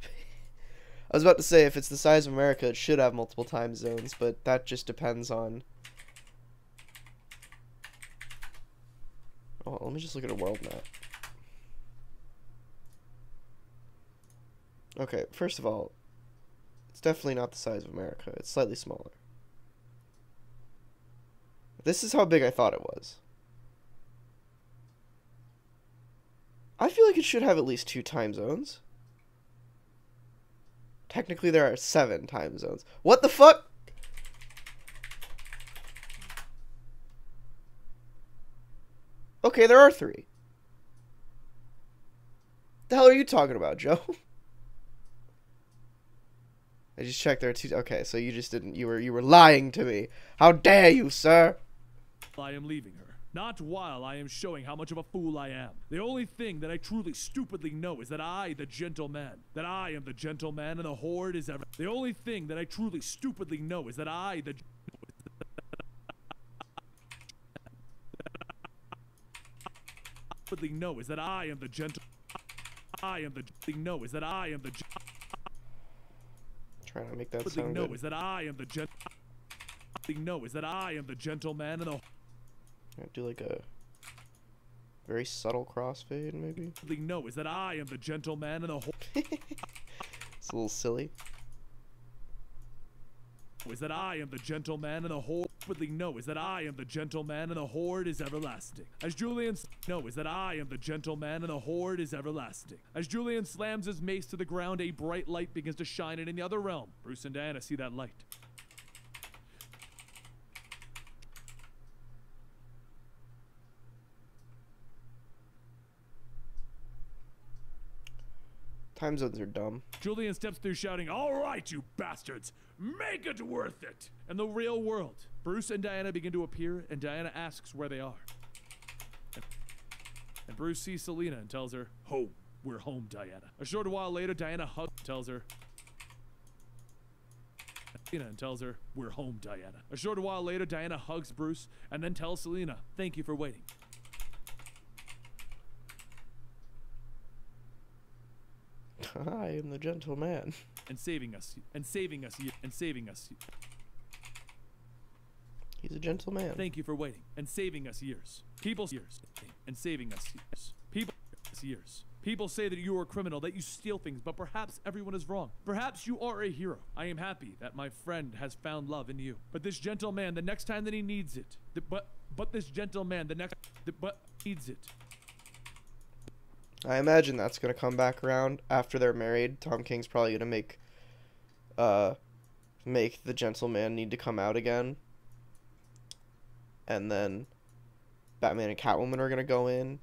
Speaker 1: I was about to say, if it's the size of America, it should have multiple time zones, but that just depends on... Oh, let me just look at a world map. Okay, first of all, it's definitely not the size of America. It's slightly smaller. This is how big I thought it was. I feel like it should have at least 2 time zones. Technically, there are 7 time zones. What the fuck? Okay, there are 3. The hell are you talking about, Joe? I just checked, there are 2. Okay, so you just didn't. You were lying to me. How dare you, sir?
Speaker 2: I am leaving her. Not while I am showing how much of a fool I am. The only thing that I truly stupidly know is that I, the gentleman, that I am the gentleman and the horde is ever. The only thing that I truly stupidly know is that I, the stupidly know is that I am the gentle. I am the know is that I am the.
Speaker 1: Trying to make that sound
Speaker 2: know
Speaker 1: good.
Speaker 2: is that I am the gent. Know is that I am the gentleman and the.
Speaker 1: Do like a very subtle crossfade, maybe.
Speaker 2: Know is that I am the gentleman and the whole.
Speaker 1: It's a little silly.
Speaker 2: is that I am the gentleman and the horde openly know is that I am the gentleman and the horde is everlasting. As Julian know is that I am the gentleman and the horde is everlasting. As Julian slams his mace to the ground, a bright light begins to shine in the other realm. Bruce and Diana see that light.
Speaker 1: Time zones are dumb.
Speaker 2: Julian steps through shouting, "All right, you bastards, make it worth it!" In the real world, Bruce and Diana begin to appear, and Diana asks where they are. And Bruce sees Selena and tells her, "Home, we're home, Diana." A short while later, Diana hugs, tells her, and tells her, "We're home, Diana." A short while later, Diana hugs Bruce and then tells Selena, "Thank you for waiting."
Speaker 1: I am the gentleman.
Speaker 2: And saving us, and saving us, and saving us.
Speaker 1: He's a gentleman.
Speaker 2: Thank you for waiting and saving us years. People's years and saving us years. People's years. People say that you are a criminal, that you steal things, but perhaps everyone is wrong. Perhaps you are a hero. I am happy that my friend has found love in you. But this gentleman, the next time that he needs it, but this gentleman, the next, needs it.
Speaker 1: I imagine that's gonna come back around after they're married. Tom King's probably gonna make the gentleman need to come out again, and then Batman and Catwoman are gonna go in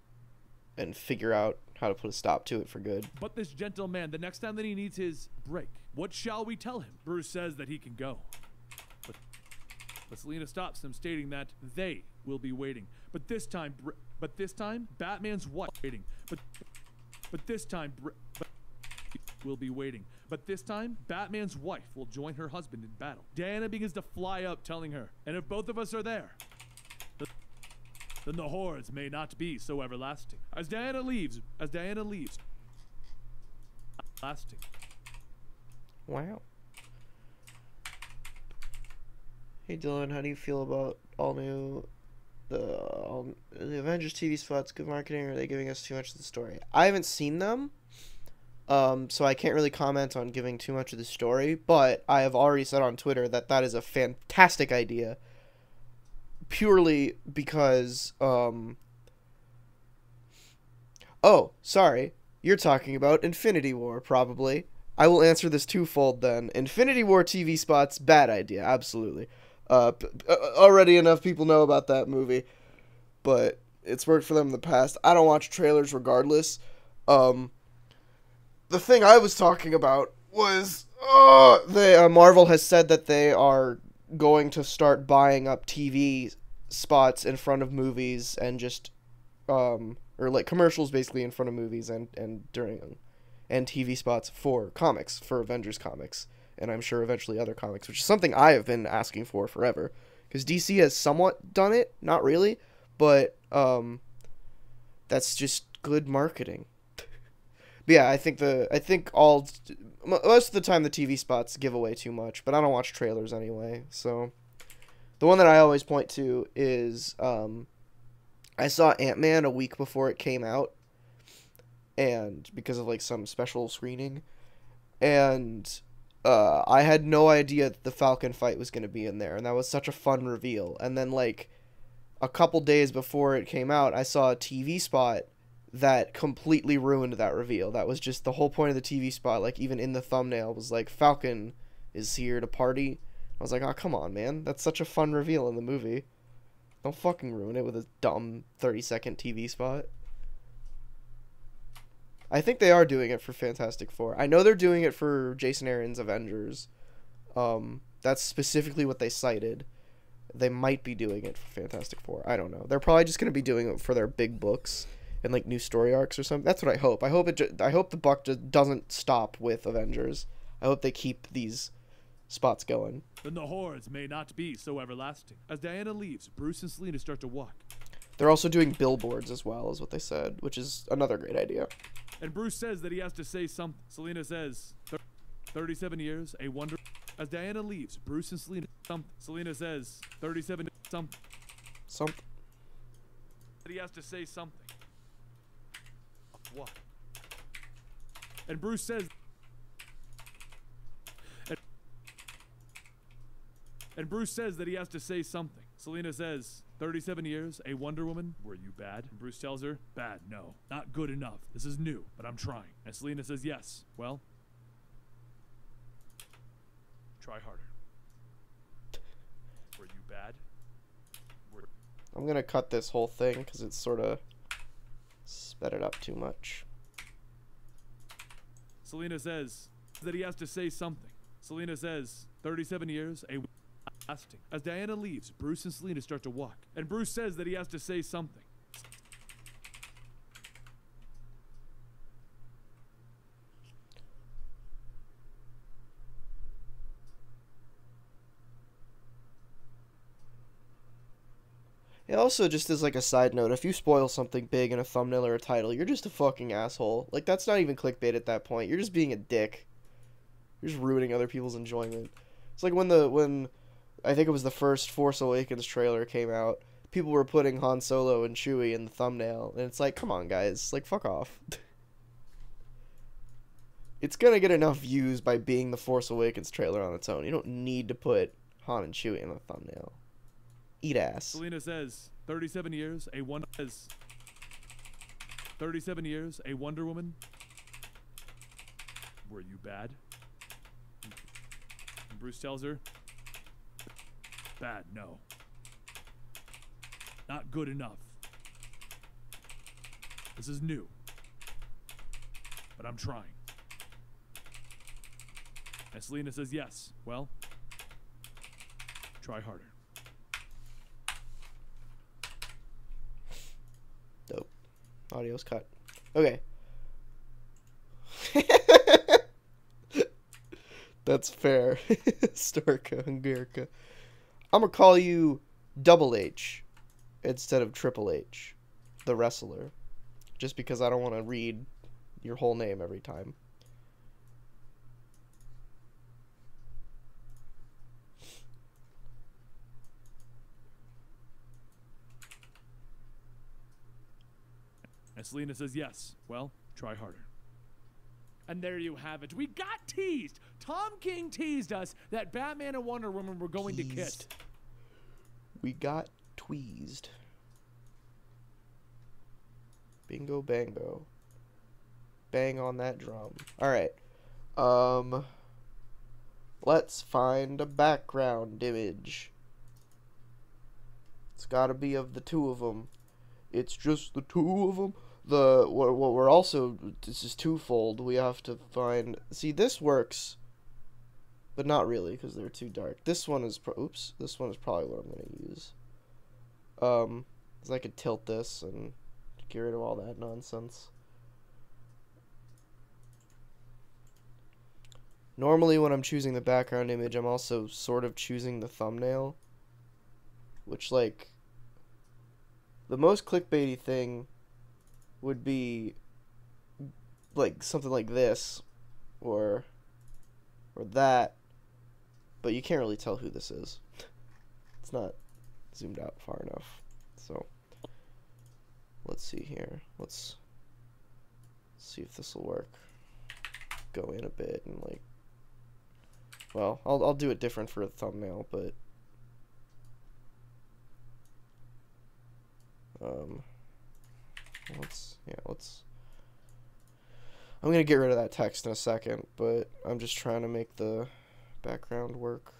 Speaker 1: and figure out how to put a stop to it for good.
Speaker 2: But this gentleman, the next time that he needs his break, what shall we tell him? Bruce says that he can go. But Selena stops him, stating that they will be waiting. But this time, Batman's wife waiting. But this time, will be waiting. But this time, Batman's wife will join her husband in battle. Diana begins to fly up, telling her, "And if both of us are there, then the hordes may not be so everlasting." As Diana leaves, lasting.
Speaker 1: Wow. Hey Dylan, how do you feel about the Avengers TV spots? Good marketing, or are they giving us too much of the story? I haven't seen them, so I can't really comment on giving too much of the story, but I have already said on Twitter that that is a fantastic idea, purely because, oh, sorry, you're talking about Infinity War, probably. I will answer this twofold then. Infinity War TV spots, bad idea, absolutely. Already enough people know about that movie, but it's worked for them in the past. I don't watch trailers regardless. The thing I was talking about was, Marvel has said that they are going to start buying up TV spots in front of movies and just, or like commercials basically in front of movies and during, and TV spots for comics, for Avengers comics. And I'm sure eventually other comics, which is something I have been asking for forever. Because DC has somewhat done it, not really, but that's just good marketing. But yeah, I think most of the time the TV spots give away too much, but I don't watch trailers anyway. So the one that I always point to is I saw Ant-Man a week before it came out, and because of like some special screening, and I had no idea that the Falcon fight was going to be in there, and that was such a fun reveal. And then, like, a couple days before it came out, I saw a TV spot that completely ruined that reveal. That was just the whole point of the TV spot, like, even in the thumbnail, was like, Falcon is here to party. I was like, oh, come on, man. That's such a fun reveal in the movie. Don't fucking ruin it with a dumb 30-second TV spot. I think they are doing it for Fantastic Four. I know they're doing it for Jason Aaron's Avengers. That's specifically what they cited. They might be doing it for Fantastic Four. I don't know. They're probably just going to be doing it for their big books and like new story arcs or something. That's what I hope. I hope the buck just doesn't stop with Avengers. I hope they keep these spots going.
Speaker 2: Then the hordes may not be so everlasting. As Diana leaves, Bruce and Selena start to walk.
Speaker 1: They're also doing billboards as well, is what they said, which is another great idea.
Speaker 2: And Bruce says that he has to say something. Selena says, 37 years, a wonder. As Diana leaves, Bruce and Selena says, 37 something. That he has to say something. What? And Bruce says, And Bruce says that he has to say something. Selena says, 37 years, a Wonder Woman, were you bad? And Bruce tells her, bad, no. Not good enough. This is new, but I'm trying. And Selena says, yes. Well, try harder. Were you bad?
Speaker 1: I'm gonna cut this whole thing because it's sort of sped it up too much.
Speaker 2: Selena says that he has to say something. Selena says, 37 years, a lasting. As Diana leaves, Bruce and Selena start to walk. And Bruce says that he has to say something.
Speaker 1: It also, just as like a side note, if you spoil something big in a thumbnail or a title, you're just a fucking asshole. Like, that's not even clickbait at that point. You're just being a dick. You're just ruining other people's enjoyment. It's like when I think it was the first Force Awakens trailer came out, people were putting Han Solo and Chewie in the thumbnail, and it's like, come on, guys, like, fuck off. It's gonna get enough views by being the Force Awakens trailer on its own. You don't need to put Han and Chewie in the thumbnail. Eat ass.
Speaker 2: Selena says, 37 years, a Wonder 37 years, a Wonder Woman. Were you bad? And Bruce tells her, bad, no. Not good enough. This is new, but I'm trying. And Selena says, yes. Well, try harder.
Speaker 1: Dope. Audio's cut. Okay. That's fair. Storka Hungarica. I'm gonna call you Double H instead of Triple H, the wrestler. Just because I don't want to read your whole name every time.
Speaker 2: And Selena says, yes. Well, try harder. And there you have it. We got teased. Tom King teased us that Batman and Wonder Woman were going to kiss.
Speaker 1: We got tweezed. Bingo bango. Bang on that drum. Alright. Let's find a background image. It's gotta be of the two of them. It's just the two of them. What we're also, this is twofold. We have to find, see, this works, but not really because they're too dark. This one is this one is probably what I'm gonna use. Cause I could tilt this and get rid of all that nonsense. Normally when I'm choosing the background image, I'm also sort of choosing the thumbnail, which, like, the most clickbaity thing would be like something like this or that, but you can't really tell who this is. It's not zoomed out far enough. So let's see here. Let's see if this will work. Go in a bit and, like, well, I'll do it different for a thumbnail, but let's I'm gonna get rid of that text in a second, but I'm just trying to make the background work.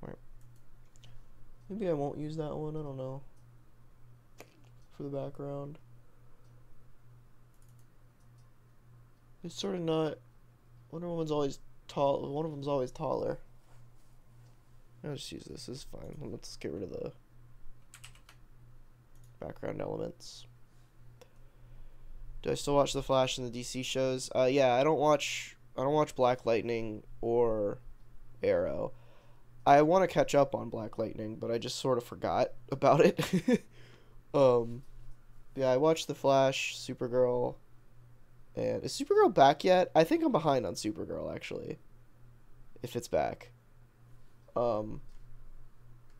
Speaker 1: Right. Maybe I won't use that one, I don't know, for the background. It's sort of not, Wonder Woman's always tall, one of them's always taller. I'll just use this, it's fine. Let's get rid of the background elements. Do I still watch The Flash and the DC shows? Yeah, I don't watch Black Lightning or Arrow. I want to catch up on Black Lightning, but I just sort of forgot about it. Yeah, I watched The Flash, Supergirl, and is Supergirl back yet? I think I'm behind on Supergirl, actually, if it's back. Yeah,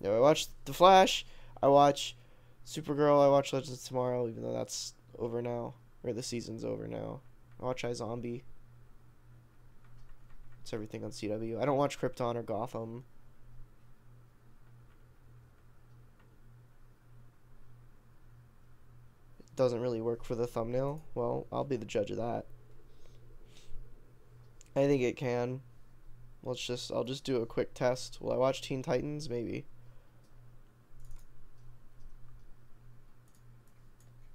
Speaker 1: I watched The Flash, I watch Supergirl, I watch Legends of Tomorrow, even though that's over now, or the season's over now. I watch iZombie. It's everything on CW. I don't watch Krypton or Gotham. It doesn't really work for the thumbnail. Well, I'll be the judge of that. I think it can. I'll just do a quick test. Will I watch Teen Titans? Maybe.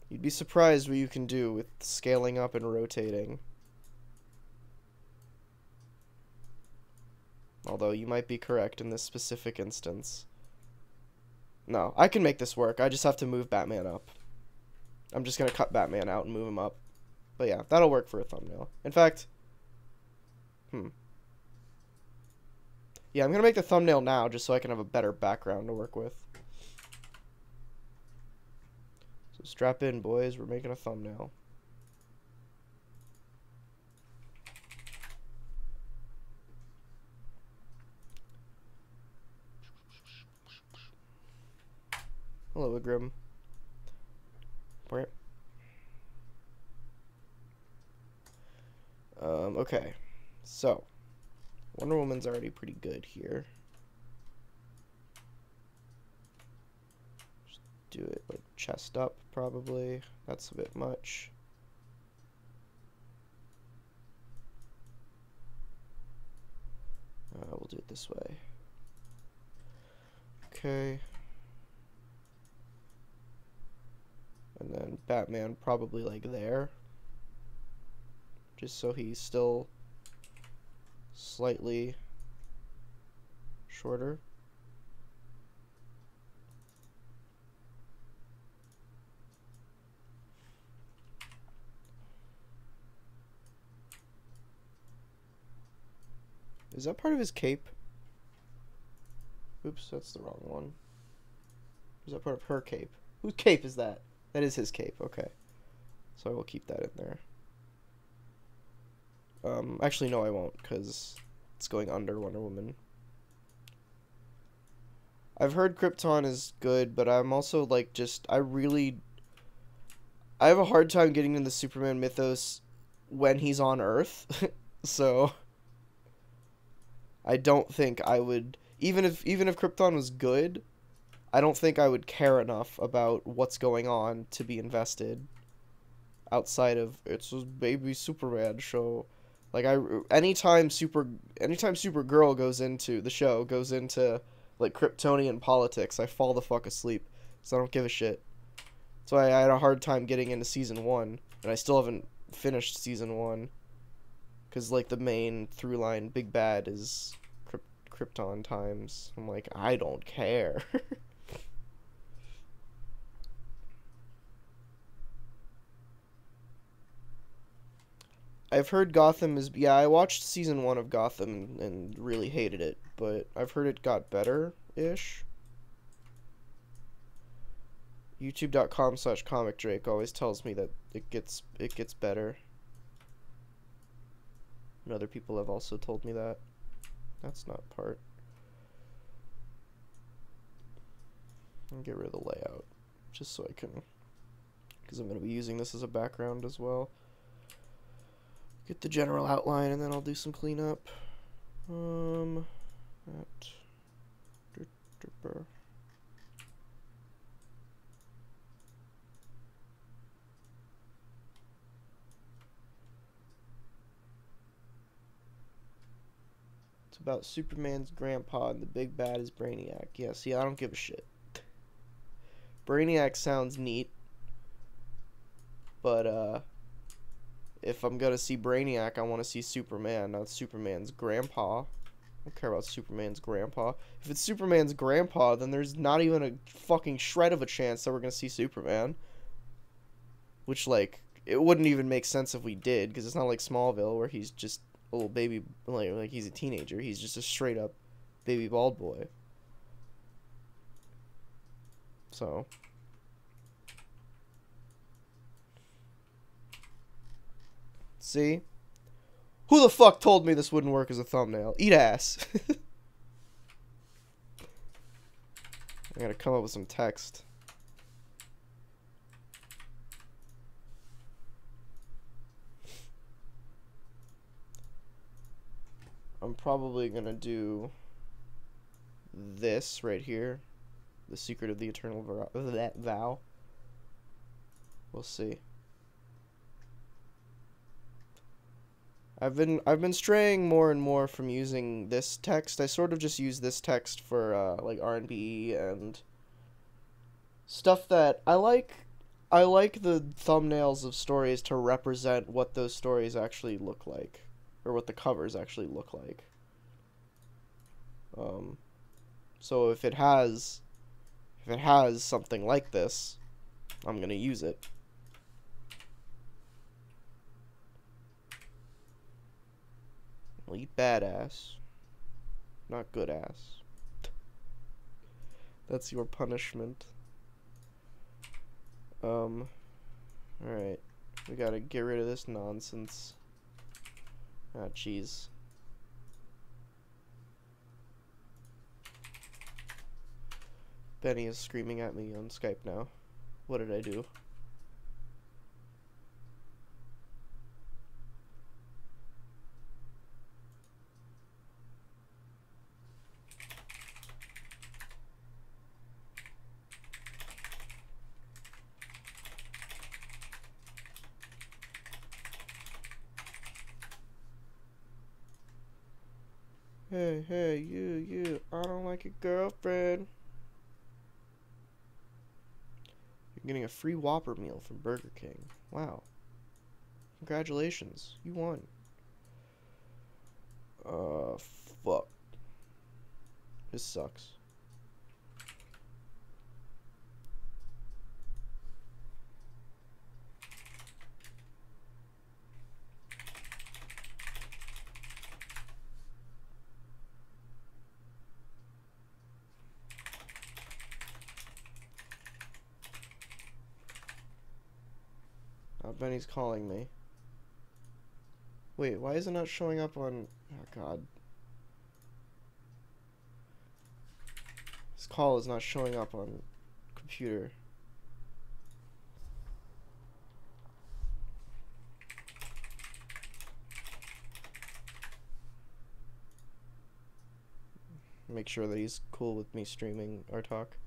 Speaker 1: You'd be surprised what you can do with scaling up and rotating. Although you might be correct in this specific instance. No, I can make this work. I just have to move Batman up. I'm just going to cut Batman out and move him up. But yeah, that'll work for a thumbnail. In fact, yeah, I'm going to make the thumbnail now just so I can have a better background to work with. So strap in, boys. We're making a thumbnail. Hello, Grim. Okay. So, Wonder Woman's already pretty good here. Just do it like chest up, probably. That's a bit much. We'll do it this way. Okay. And then Batman probably like there. Just so he's still slightly shorter. Is that part of his cape? Oops, that's the wrong one. Is that part of her cape? Whose cape is that? That is his cape, okay. So I will keep that in there. Actually, no, I won't, because it's going under Wonder Woman. I've heard Krypton is good, but I'm also, like, I have a hard time getting into the Superman mythos when he's on Earth, so I don't think I would, even if Krypton was good, I don't think I would care enough about what's going on to be invested outside of it's a baby Superman show. Like anytime Supergirl goes into the show, goes into like Kryptonian politics, I fall the fuck asleep. So I don't give a shit. So I had a hard time getting into season 1, and I still haven't finished season 1. Cause like the main through line, big bad is Krypton times. I'm like, I don't care. I've heard Gotham is... Yeah, I watched season 1 of Gotham and really hated it, but I've heard it got better-ish. YouTube.com/ComicDrake always tells me that it gets better. And other people have also told me that. That's not part. I'll get rid of the layout, just so I can... Because I'm going to be using this as a background as well. Get the general outline, and then I'll do some cleanup. It's about Superman's grandpa, and the big bad is Brainiac. Yeah, see, I don't give a shit. Brainiac sounds neat, but, if I'm gonna see Brainiac, I want to see Superman, not Superman's grandpa. I don't care about Superman's grandpa. If it's Superman's grandpa, then there's not even a fucking shred of a chance that we're gonna see Superman. Which, like, it wouldn't even make sense if we did, because it's not like Smallville, where he's just a little baby, like he's a teenager. He's just a straight-up baby bald boy. So... See? Who the fuck told me this wouldn't work as a thumbnail? Eat ass. I gotta come up with some text. I'm probably gonna do this right here, the secret of the eternal vow. We'll see. I've been straying more and more from using this text. I sort of just use this text for like R&B and stuff that I like. I like the thumbnails of stories to represent what those stories actually look like, or what the covers actually look like. So if it has something like this, I'm gonna use it. Eat badass, not good ass. That's your punishment. Alright. We gotta get rid of this nonsense. Ah, jeez. Benny is screaming at me on Skype now. What did I do? Hey, you, I don't like your girlfriend. You're getting a free Whopper meal from Burger King. Wow. Congratulations, you won. Fuck. This sucks. Benny's calling me. Wait, why is it not showing up on... Oh, God. This call is not showing up on computer. Make sure that he's cool with me streaming our talk.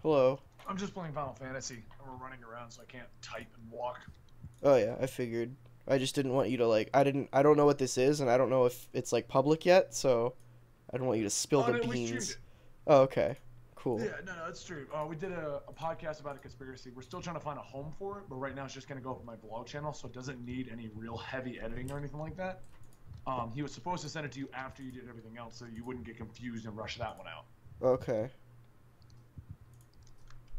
Speaker 1: Hello.
Speaker 3: I'm just playing Final Fantasy, and we're running around, so I can't type and walk.
Speaker 1: Oh yeah, I figured. I just didn't want you to like. I don't know what this is, and I don't know if it's like public yet, so I don't want you to spill the
Speaker 3: no, we streamed
Speaker 1: beans.
Speaker 3: it.
Speaker 1: Oh, okay. Cool.
Speaker 3: Yeah, no, it's true. We did a podcast about a conspiracy. We're still trying to find a home for it, but right now it's just going to go up on my blog channel, so it doesn't need any real heavy editing or anything like that. He was supposed to send it to you after you did everything else, so you wouldn't get confused and rush that one out.
Speaker 1: Okay.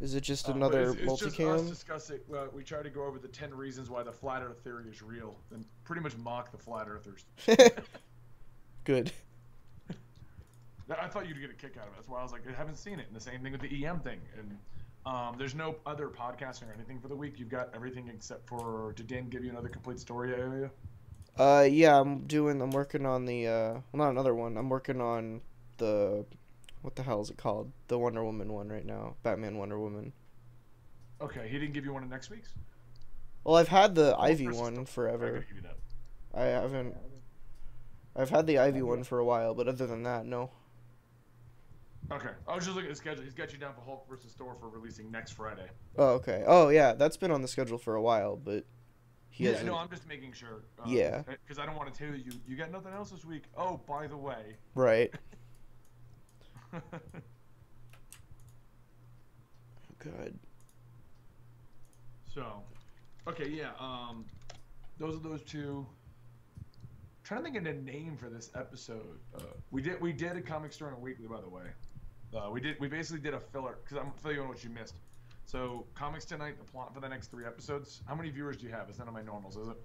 Speaker 1: Is it just another
Speaker 3: it's
Speaker 1: multicam?
Speaker 3: just us discussing. We try to go over the 10 reasons why the flat Earth theory is real, and pretty much mock the flat earthers.
Speaker 1: Good.
Speaker 3: I thought you'd get a kick out of it. That's why I was like, I haven't seen it. And the same thing with the EM thing. And there's no other podcasting or anything for the week. You've got everything except for. Did Dan give you another complete story area?
Speaker 1: Yeah, I'm working on the well, not another one. I'm working on the, what the hell is it called? The Wonder Woman one right now. Batman Wonder Woman.
Speaker 3: Okay, he didn't give you one of next week's?
Speaker 1: Well, I've had the Ivy one forever.
Speaker 3: I gotta give you that.
Speaker 1: I haven't. I've had the Ivy one for a while, but other than that, no.
Speaker 3: Okay, I was just looking at the schedule. He's got you down for Hulk vs. Thor for releasing next Friday.
Speaker 1: Oh, okay. Oh, yeah, that's been on the schedule for a while, but he hasn't.
Speaker 3: No, I'm just making sure.
Speaker 1: Yeah.
Speaker 3: Because I don't want to tell you, you got nothing else this week. Oh, by the way.
Speaker 1: Right. Good.
Speaker 3: So, okay, yeah. Those are those two. Trying to think of a name for this episode. We did a Comicstorian Weekly, by the way. We basically did a filler because I'm filling you on what you missed. So Comics Tonight, the plot for the next 3 episodes. How many viewers do you have? It's none of my normals, is it?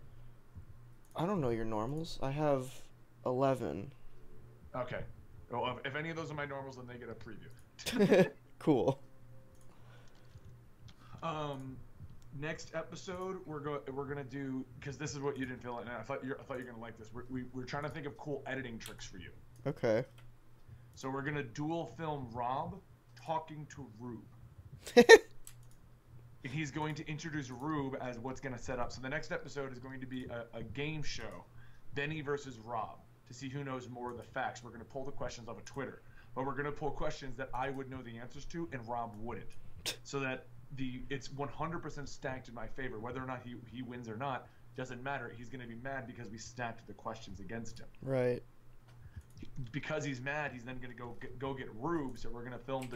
Speaker 1: I don't know your normals. I have 11.
Speaker 3: Okay. Well, if any of those are my normals, then they get a preview.
Speaker 1: Cool.
Speaker 3: Next episode we're gonna do, because this is what you didn't feel like, and I thought you're gonna like this. We're trying to think of cool editing tricks for you.
Speaker 1: Okay.
Speaker 3: So we're gonna dual film Rob talking to Rube. and he's going to introduce Rube as what's going to set up. So the next episode is going to be a game show, Benny versus Rob, to see who knows more of the facts. We're going to pull the questions off of Twitter, but we're going to pull questions that I would know the answers to and Rob wouldn't, so that it's 100% stacked in my favor. Whether or not he wins or not doesn't matter. He's going to be mad because we stacked the questions against him.
Speaker 1: Right.
Speaker 3: Because he's mad, he's then going to go get Rube. So we're going to film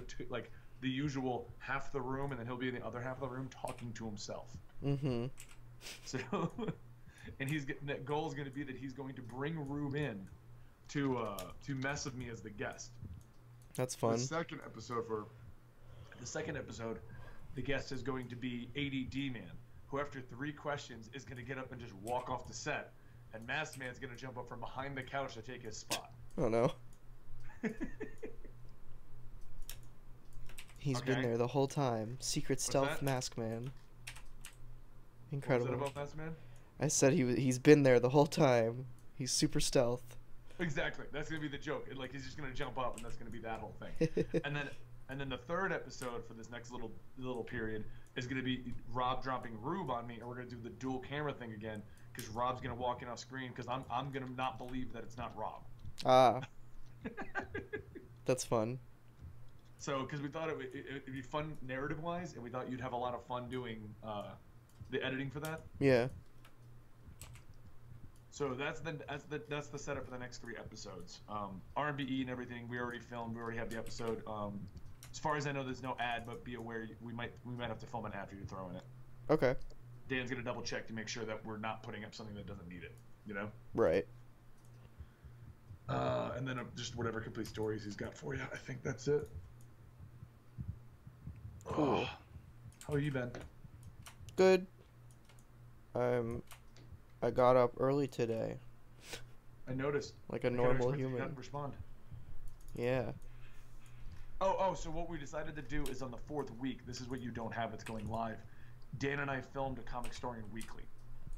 Speaker 3: the usual half the room, and then he'll be in the other half of the room talking to himself.
Speaker 1: Mm-hmm.
Speaker 3: So, and the goal is going to be that he's going to bring Rube in to mess with me as the guest.
Speaker 1: That's fun.
Speaker 3: The second episode, the guest is going to be ADD Man, who after 3 questions is going to get up and just walk off the set, and Masked Man's going to jump up from behind the couch to take his spot.
Speaker 1: Oh no. He's
Speaker 3: Okay.
Speaker 1: been there the whole time. Secret stealth
Speaker 3: that?
Speaker 1: Mask Man.
Speaker 3: What
Speaker 1: Incredible.
Speaker 3: was it about Masked Man?
Speaker 1: I said he's been there the whole time. He's super stealth.
Speaker 3: Exactly. That's gonna be the joke. Like he's just gonna jump up, and that's gonna be that whole thing. and then the third episode for this next little period is gonna be Rob dropping Rube on me, and we're gonna do the dual camera thing again because Rob's gonna walk in off screen because I'm gonna not believe that it's not Rob.
Speaker 1: Ah. That's fun.
Speaker 3: So because we thought it'd be fun narrative wise, and we thought you'd have a lot of fun doing the editing for that.
Speaker 1: Yeah.
Speaker 3: So that's the setup for the next 3 episodes. R&BE and everything we already filmed. We already have the episode. As far as I know, there's no ad, but be aware we might have to film an ad for you to throw in it.
Speaker 1: Okay.
Speaker 3: Dan's gonna double check to make sure that we're not putting up something that doesn't need it. You know.
Speaker 1: Right.
Speaker 3: And then just whatever complete stories he's got for you. I think that's it.
Speaker 1: Cool.
Speaker 3: How have you been?
Speaker 1: Good. I got up early today.
Speaker 3: I noticed.
Speaker 1: Like a
Speaker 3: I kinda
Speaker 1: normal
Speaker 3: expected you
Speaker 1: human.
Speaker 3: not to respond.
Speaker 1: Yeah.
Speaker 3: Oh, so what we decided to do is on the 4th week, this is what you don't have that's going live. Dan and I filmed a Comicstorian Weekly,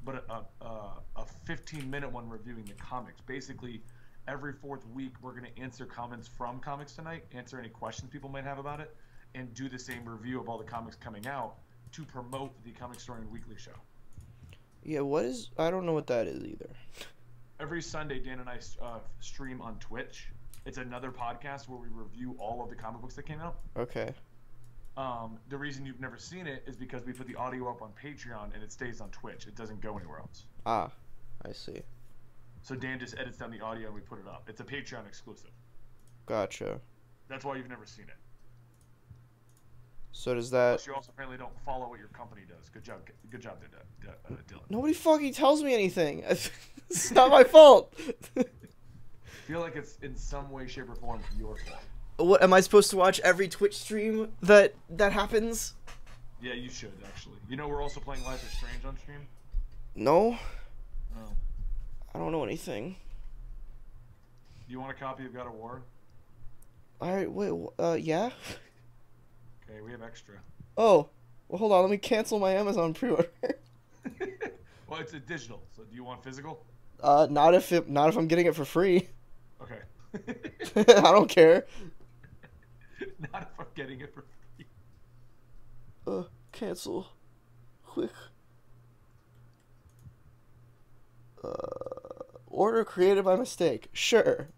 Speaker 3: but a 15-minute one reviewing the comics. Basically, every 4th week, we're going to answer comments from Comics Tonight, answer any questions people might have about it, and do the same review of all the comics coming out to promote the Comicstorian Weekly show.
Speaker 1: Yeah, I don't know what that is either.
Speaker 3: Every Sunday, Dan and I stream on Twitch. It's another podcast where we review all of the comic books that came out.
Speaker 1: Okay.
Speaker 3: The reason you've never seen it is because we put the audio up on Patreon and it stays on Twitch. It doesn't go anywhere else.
Speaker 1: Ah, I see.
Speaker 3: So Dan just edits down the audio and we put it up. It's a Patreon exclusive.
Speaker 1: Gotcha.
Speaker 3: That's why you've never seen it.
Speaker 1: So does that...
Speaker 3: Plus you also apparently don't follow what your company does. Good job there, Dylan.
Speaker 1: Nobody fucking tells me anything. It's not my fault.
Speaker 3: I feel like it's in some way, shape, or form your fault.
Speaker 1: What, am I supposed to watch every Twitch stream that happens?
Speaker 3: Yeah, you should, actually. You know we're also playing Life is Strange on stream?
Speaker 1: No.
Speaker 3: Oh.
Speaker 1: I don't know anything.
Speaker 3: You want a copy of God of War?
Speaker 1: Alright, wait, yeah?
Speaker 3: Okay, we have extra.
Speaker 1: Oh, well hold on, let me cancel my Amazon pre-order.
Speaker 3: Well, it's a digital, so do you want physical?
Speaker 1: Not if I'm getting it for free.
Speaker 3: Okay.
Speaker 1: I don't care.
Speaker 3: Not if I'm getting it for free.
Speaker 1: Cancel. Quick. Order created by mistake. Sure.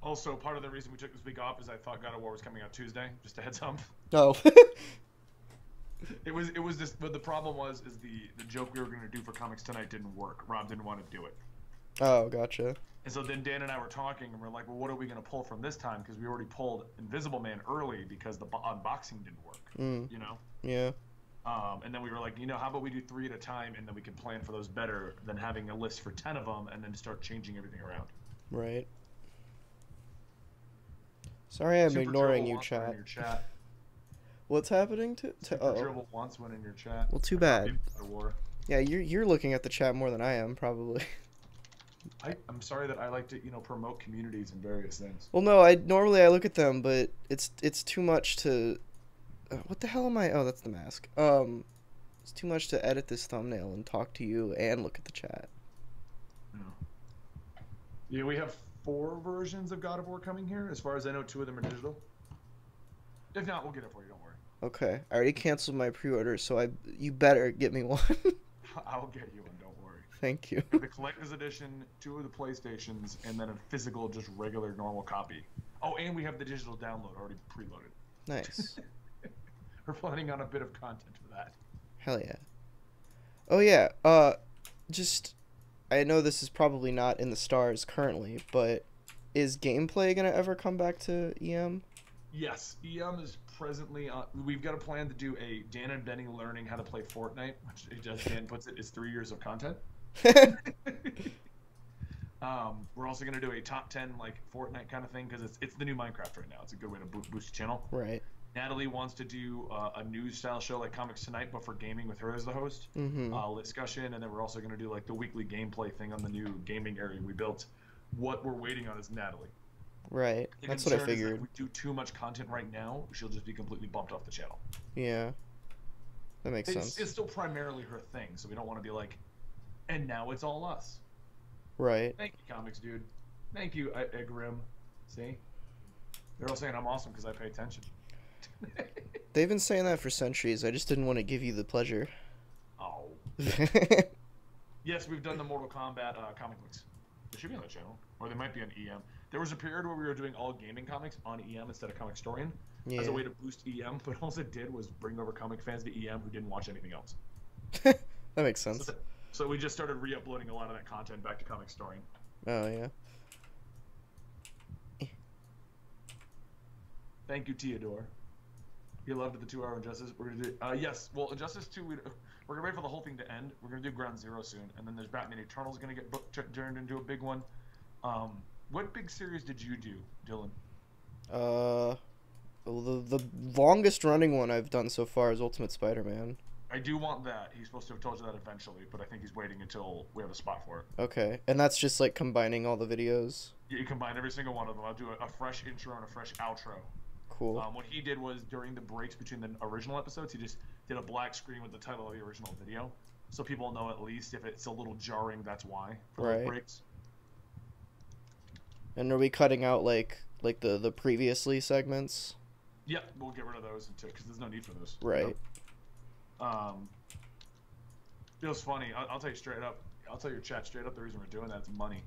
Speaker 3: Also, part of the reason we took this week off is I thought God of War was coming out Tuesday. Just a heads up.
Speaker 1: Oh.
Speaker 3: It was this, but the problem was the joke we were going to do for Comics Tonight didn't work. Rob didn't want to do it.
Speaker 1: Oh, gotcha.
Speaker 3: And so then Dan and I were talking, and we're like, well, what are we going to pull from this time? Because we already pulled Invisible Man early because the unboxing didn't work. You know?
Speaker 1: Yeah.
Speaker 3: And then we were like, how about we do 3 at a time, and then we can plan for those better than having a list for 10 of them and then start changing everything around.
Speaker 1: Right. Sorry, I'm
Speaker 3: Super
Speaker 1: ignoring
Speaker 3: Dribble
Speaker 1: you,
Speaker 3: wants one in
Speaker 1: chat.
Speaker 3: your chat.
Speaker 1: What's happening to?
Speaker 3: Super Dribble wants one in your chat.
Speaker 1: Well, too bad.
Speaker 3: God of War.
Speaker 1: Yeah, you're looking at the chat more than I am, probably.
Speaker 3: I'm sorry that I like to promote communities and various things.
Speaker 1: Well, no, I normally look at them, but it's too much to. What the hell am I? Oh, that's the mask. It's too much to edit this thumbnail and talk to you and look at the chat.
Speaker 3: Yeah, we have 4 versions of God of War coming here. As far as I know, 2 of them are digital. If not, we'll get it for you. Don't worry.
Speaker 1: Okay. I already canceled my pre-order, so you better get me one.
Speaker 3: I'll get you one, don't worry.
Speaker 1: Thank you.
Speaker 3: The collector's edition, 2 of the PlayStations, and then a physical, just regular, normal copy. Oh, and we have the digital download already preloaded.
Speaker 1: Nice.
Speaker 3: We're planning on a bit of content for that.
Speaker 1: Hell yeah. Oh yeah. Just I know this is probably not in the stars currently, but is gameplay gonna ever come back to EM?
Speaker 3: Yes, EM is presently on. We've got a plan to do a Dan and Benny learning how to play Fortnite, which, as Dan puts it, is 3 years of content. We're also going to do a top 10 like Fortnite kind of thing because it's the new Minecraft right now. It's a good way to boost the channel.
Speaker 1: Right.
Speaker 3: Natalie wants to do a news style show like Comics Tonight, but for gaming with her as the host. Discussion, and then we're also going to do like the weekly gameplay thing on the new gaming area we built. What we're waiting on is Natalie.
Speaker 1: Right.
Speaker 3: The
Speaker 1: That's what I
Speaker 3: concern is that
Speaker 1: figured.
Speaker 3: if we do too much content right now, she'll just be completely bumped off the channel.
Speaker 1: Yeah. That makes sense.
Speaker 3: It's still primarily her thing, so we don't want to be like, and now it's all us.
Speaker 1: Right.
Speaker 3: Thank you, Comics Dude. Thank you, Grim. See? They're all saying I'm awesome because I pay attention.
Speaker 1: They've been saying that for centuries. I just didn't want to give you the pleasure.
Speaker 3: Oh. Yes, we've done the Mortal Kombat comic books. They should be on the channel. Or they might be on EM. There was a period where we were doing all gaming comics on EM instead of Comicstorian as a way to boost EM, but all it did was bring over comic fans to EM who didn't watch anything else.
Speaker 1: That makes sense.
Speaker 3: So we just started re-uploading a lot of that content back to Comicstorian.
Speaker 1: Oh, yeah.
Speaker 3: Thank you, Theodore. You loved the 2-hour Injustice. We're gonna do yes. Well, Injustice 2. We're gonna wait for the whole thing to end. We're gonna do Ground Zero soon, and then there's Batman Eternal's gonna get turned into a big one. What big series did you do, Dylan?
Speaker 1: The longest running one I've done so far is Ultimate Spider-Man.
Speaker 3: I do want that. He's supposed to have told you that eventually, but I think he's waiting until we have a spot for it.
Speaker 1: Okay, and that's just like combining all the videos.
Speaker 3: Yeah, you combine every single one of them. I'll do a fresh intro and a fresh outro.
Speaker 1: Cool.
Speaker 3: What he did was during the breaks between the original episodes, he just did a black screen with the title of the original video, so people know at least if it's a little jarring, that's why for the breaks. And
Speaker 1: are we cutting out like the previously segments?
Speaker 3: Yeah, we'll get rid of those because there's no need for those.
Speaker 1: Right.
Speaker 3: You know? It was funny. I'll tell you straight up. I'll tell your chat straight up. The reason we're doing that is money.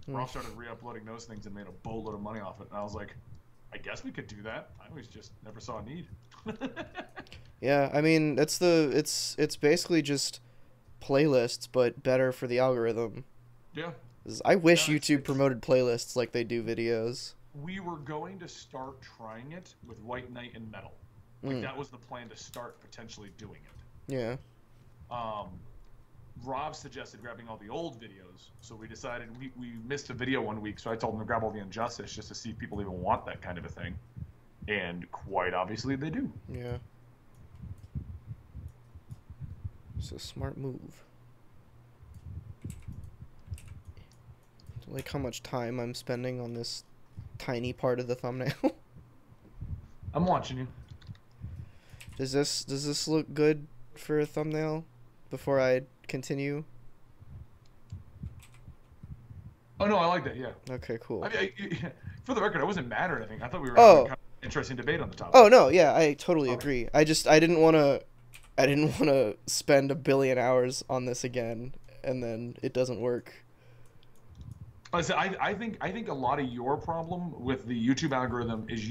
Speaker 3: Ross started re-uploading those things and made a boatload of money off it, and I was like, I guess we could do that. I always just never saw a need.
Speaker 1: Yeah, I mean it's basically just playlists, but better for the algorithm.
Speaker 3: Yeah.
Speaker 1: I wish YouTube promoted playlists like they do videos.
Speaker 3: We were going to start trying it with White Knight and Metal. Like that was the plan to start potentially doing it.
Speaker 1: Yeah.
Speaker 3: Rob suggested grabbing all the old videos, so we decided we missed a video one week, so I told him to grab all the Injustice just to see if people even want that kind of a thing. And quite obviously they do.
Speaker 1: Yeah. It's a smart move. Like how much time I'm spending on this tiny part of the thumbnail.
Speaker 3: I'm watching you.
Speaker 1: Does this look good for a thumbnail before I continue?
Speaker 3: Oh no, I like that. Yeah.
Speaker 1: Okay, cool.
Speaker 3: I mean, for the record, I wasn't mad or anything. I thought we were having kind of interesting debate on the topic.
Speaker 1: Oh no, yeah, I totally agree. I didn't want to spend 1 billion hours on this again and then it doesn't work.
Speaker 3: I think a lot of your problem with the YouTube algorithm is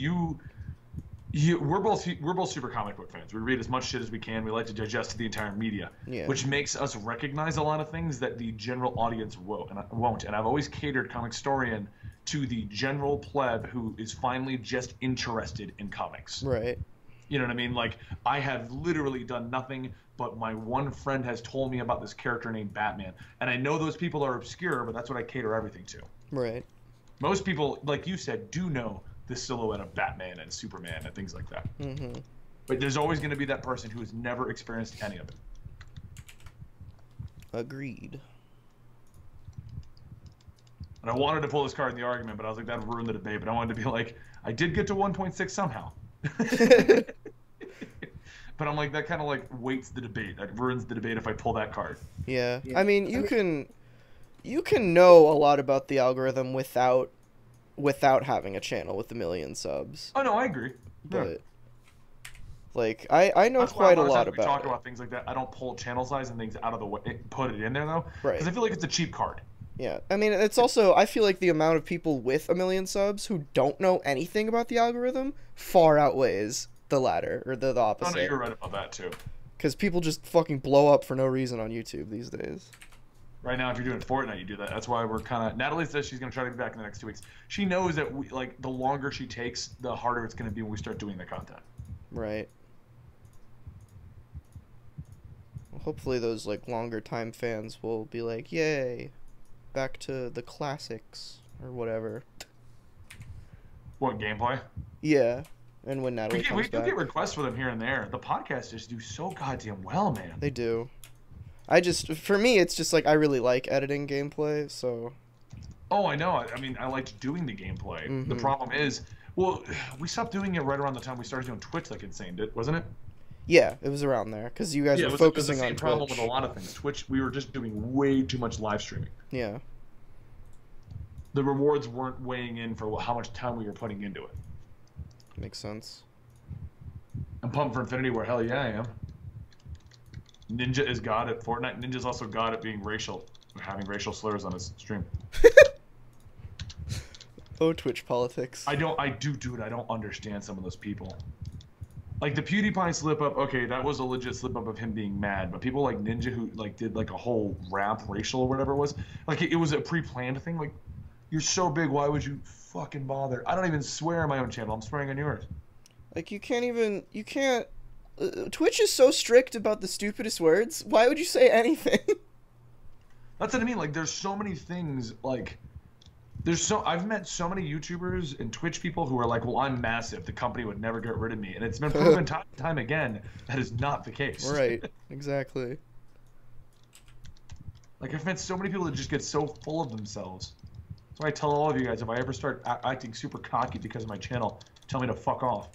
Speaker 3: we're both super comic book fans. We read as much shit as we can. We like to digest the entire media, which makes us recognize a lot of things that the general audience won't. And I've always catered Comicstorian to the general pleb who is finally just interested in comics.
Speaker 1: Right.
Speaker 3: You know what I mean? Like, I have literally done nothing, but my one friend has told me about this character named Batman. And I know those people are obscure, but that's what I cater everything to.
Speaker 1: Right.
Speaker 3: Most people, like you said, do know the silhouette of Batman and Superman and things like that. Mm-hmm. But there's always going to be that person who has never experienced any of it.
Speaker 1: Agreed.
Speaker 3: And I wanted to pull this card in the argument, but I was like, that would ruin the debate. But I wanted to be like, I did get to 1.6 somehow. But I'm like, that kind of like weights the debate. That ruins the debate if I pull that card.
Speaker 1: Yeah. I mean, you can know a lot about the algorithm without having a channel with 1 million subs.
Speaker 3: Oh no, I agree.
Speaker 1: But Like, I know
Speaker 3: That's why
Speaker 1: quite a lot
Speaker 3: we talk
Speaker 1: about it.
Speaker 3: about things like that. I don't pull channel size and things out of the way, put it in there though,
Speaker 1: Right.
Speaker 3: because I feel like it's a cheap card.
Speaker 1: Yeah. I mean, it's also, I feel like the amount of people with 1 million subs who don't know anything about the algorithm far outweighs the latter, or the
Speaker 3: Oh
Speaker 1: opposite.
Speaker 3: no, you're right about that too.
Speaker 1: Because people just fucking blow up for no reason on YouTube these days.
Speaker 3: Right now, if you're doing Fortnite, you do that. That's why we're kind of. Natalie says she's gonna try to be back in the next 2 weeks. She knows that the longer she takes, the harder it's gonna be when we start doing the content.
Speaker 1: Right. Well, hopefully those like longer time fans will be like, yay, back to the classics or whatever.
Speaker 3: What, gameplay?
Speaker 1: Yeah. And when Natalie comes
Speaker 3: We do
Speaker 1: back.
Speaker 3: get requests for them here and there. The podcasters do so goddamn well, man.
Speaker 1: They do. For me, it's just like I really like editing gameplay, so.
Speaker 3: Oh, I know. I mean, I liked doing the gameplay. The problem is, well, we stopped doing it right around the time we started doing Twitch like insane, wasn't it?
Speaker 1: Yeah, it was around there because you guys were
Speaker 3: it was
Speaker 1: focusing
Speaker 3: the same
Speaker 1: on
Speaker 3: problem
Speaker 1: Twitch.
Speaker 3: with a lot of things. Twitch, we were just doing way too much live streaming.
Speaker 1: Yeah.
Speaker 3: The rewards weren't weighing in for how much time we were putting into it.
Speaker 1: Makes sense.
Speaker 3: I'm pumped for Infinity War. Hell yeah, I am. Ninja is god at Fortnite. Ninja's also god at being racial, having racial slurs on his stream.
Speaker 1: Oh, Twitch politics.
Speaker 3: I don't understand some of those people. Like the PewDiePie slip up, okay, that was a legit slip up of him being mad. But people like Ninja who like did like a whole rap racial or whatever it was, like it was a pre-planned thing. Like, you're so big, why would you fucking bother? I don't even swear on my own channel. I'm swearing on yours.
Speaker 1: Like you can't. Twitch is so strict about the stupidest words. Why would you say anything?
Speaker 3: That's what I mean. Like, there's so many things. Like, I've met so many YouTubers and Twitch people who are like, well, I'm massive. The company would never get rid of me. And it's been proven time and time again that is not the case.
Speaker 1: Right. Exactly.
Speaker 3: Like, I've met so many people that just get so full of themselves. So I tell all of you guys, if I ever start acting super cocky because of my channel, tell me to fuck off.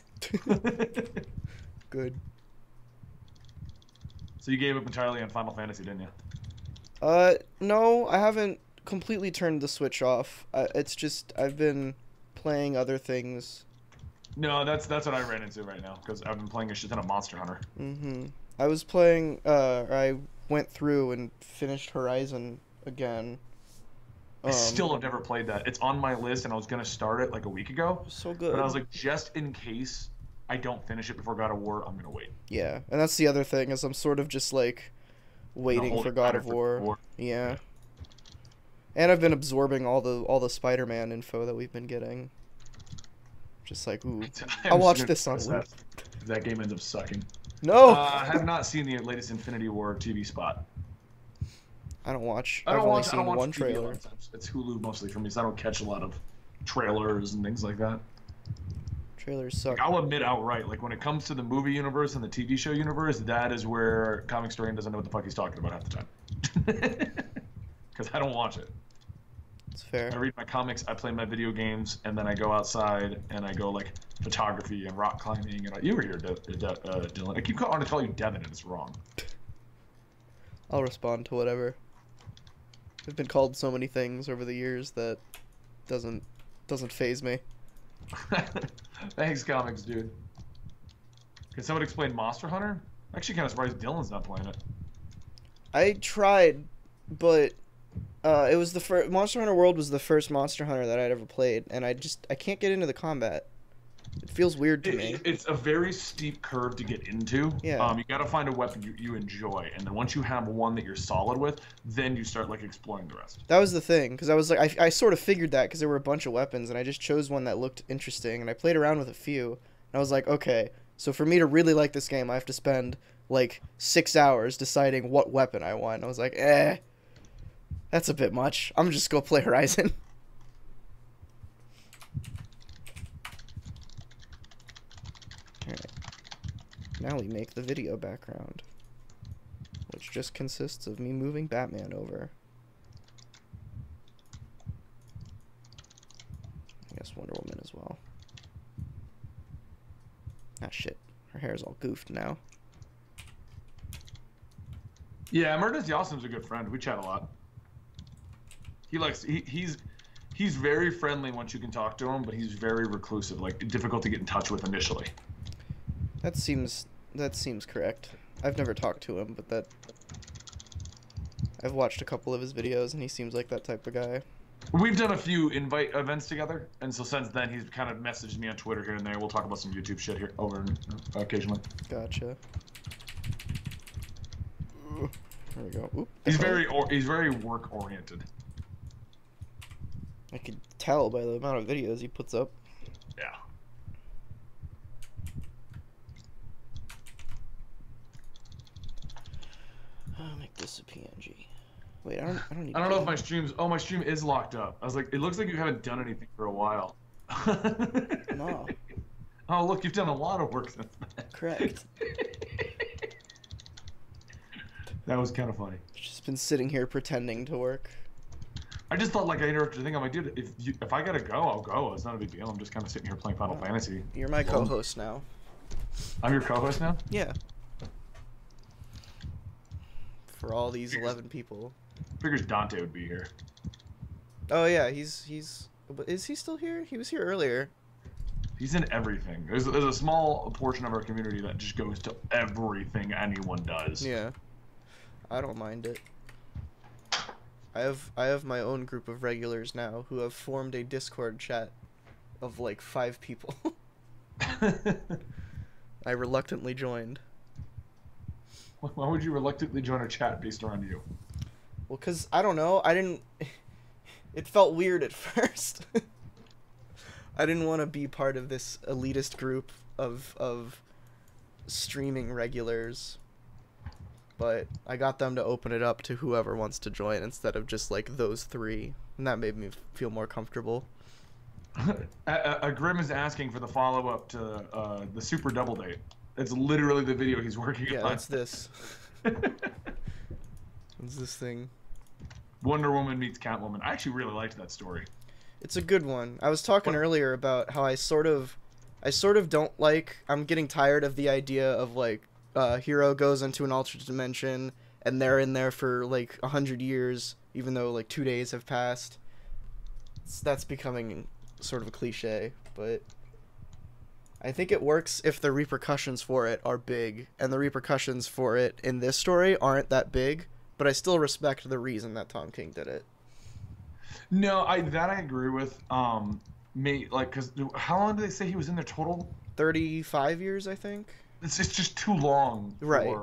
Speaker 1: Good.
Speaker 3: So you gave up entirely on Final Fantasy, didn't you?
Speaker 1: No, I haven't completely turned the Switch off. It's just I've been playing other things.
Speaker 3: No, that's what I ran into right now because I've been playing a shit ton of Monster Hunter.
Speaker 1: I was playing. I went through and finished Horizon again.
Speaker 3: I still have never played that. It's on my list, and I was gonna start it like a week ago.
Speaker 1: So good.
Speaker 3: But I was like, just in case I don't finish it before God of War, I'm gonna wait.
Speaker 1: Yeah, and that's the other thing is I'm sort of just like waiting for God of War. Yeah. And I've been absorbing all the Spider-Man info that we've been getting. Just like, ooh, I'll watch this on loop.
Speaker 3: That game ends up sucking.
Speaker 1: No.
Speaker 3: I have not seen the latest Infinity War TV spot.
Speaker 1: I've only
Speaker 3: watch
Speaker 1: seen one
Speaker 3: TV
Speaker 1: trailer.
Speaker 3: a lot of times. It's Hulu mostly for me, so I don't catch a lot of trailers and things like that.
Speaker 1: Trailers suck.
Speaker 3: Like, I'll admit outright, like when it comes to the movie universe and the TV show universe, that is where Comicstorian doesn't know what the fuck he's talking about half the time. Because I don't watch it.
Speaker 1: It's fair.
Speaker 3: I read my comics, I play my video games, and then I go outside and I go like photography and rock climbing. And you were here, Dylan. I keep wanting to call you Devin, and it's wrong.
Speaker 1: I'll respond to whatever. I've been called so many things over the years that doesn't faze me.
Speaker 3: Thanks, comics, dude. Can someone explain Monster Hunter? I'm actually kind of surprised Dylan's not playing it.
Speaker 1: I tried, but it was the first Monster Hunter World was the first Monster Hunter that I'd ever played, and I can't get into the combat. It feels weird to me.
Speaker 3: It's a very steep curve to get into.
Speaker 1: Yeah.
Speaker 3: You got to find a weapon you enjoy, and then once you have one that you're solid with, then you start like exploring the rest.
Speaker 1: That was the thing, because I was like, I sort of figured that because there were a bunch of weapons, and I just chose one that looked interesting, and I played around with a few, and I was like, okay, so for me to really like this game, I have to spend like 6 hours deciding what weapon I want. And I was like, that's a bit much. I'm just go play Horizon. Alright. Now we make the video background, which just consists of me moving Batman over. I guess Wonder Woman as well. Ah, shit. Her hair's all goofed now.
Speaker 3: Yeah, Murder's the Awesome's a good friend. We chat a lot. He's very friendly once you can talk to him, but he's very reclusive, like difficult to get in touch with initially.
Speaker 1: That seems correct. I've never talked to him, but I've watched a couple of his videos, and he seems like that type of guy.
Speaker 3: We've done a few invite events together, and so since then he's kind of messaged me on Twitter here and there. We'll talk about some YouTube shit here occasionally.
Speaker 1: Gotcha. There we go. Oop,
Speaker 3: he's very work oriented.
Speaker 1: I could tell by the amount of videos he puts up.
Speaker 3: Yeah.
Speaker 1: I'll make this a PNG. Wait, I don't need.
Speaker 3: I don't know if my stream's. Oh, my stream is locked up. I was like, it looks like you haven't done anything for a while.
Speaker 1: No.
Speaker 3: Oh, look, you've done a lot of work since then.
Speaker 1: Correct.
Speaker 3: That was kind of funny.
Speaker 1: Just been sitting here pretending to work.
Speaker 3: I just thought, like, I interrupted the thing. I'm like, dude, if I gotta go, I'll go. It's not a big deal. I'm just kind of sitting here playing Final Fantasy.
Speaker 1: You're my co-host now.
Speaker 3: I'm your co-host now?
Speaker 1: Yeah. For all these 11 people.
Speaker 3: Figures Dante would be here.
Speaker 1: Oh yeah, he's. Is he still here? He was here earlier.
Speaker 3: He's in everything. There's a small portion of our community that just goes to everything anyone does.
Speaker 1: Yeah. I don't mind it. I have my own group of regulars now who have formed a Discord chat of like 5 people. I reluctantly joined.
Speaker 3: Why would you reluctantly join a chat based around you?
Speaker 1: Well, cause I don't know. I didn't. It felt weird at first. I didn't want to be part of this elitist group of streaming regulars. But I got them to open it up to whoever wants to join instead of just like those 3, and that made me feel more comfortable.
Speaker 3: Grim is asking for the follow-up to the Super Double Date. It's literally the video he's working on.
Speaker 1: Yeah, it's this. It's this thing.
Speaker 3: Wonder Woman meets Catwoman. I actually really liked that story.
Speaker 1: It's a good one. I was talking earlier about how I sort of don't like. I'm getting tired of the idea of like. Hero goes into an alternate dimension and they're in there for like 100 years, even though like 2 days have passed. That's becoming sort of a cliche, but I think it works if the repercussions for it are big, and the repercussions for it in this story aren't that big, but I still respect the reason that Tom King did it.
Speaker 3: No, I agree with. Cause how long did they say he was in there total?
Speaker 1: 35 years, I think.
Speaker 3: It's just too long,
Speaker 1: right?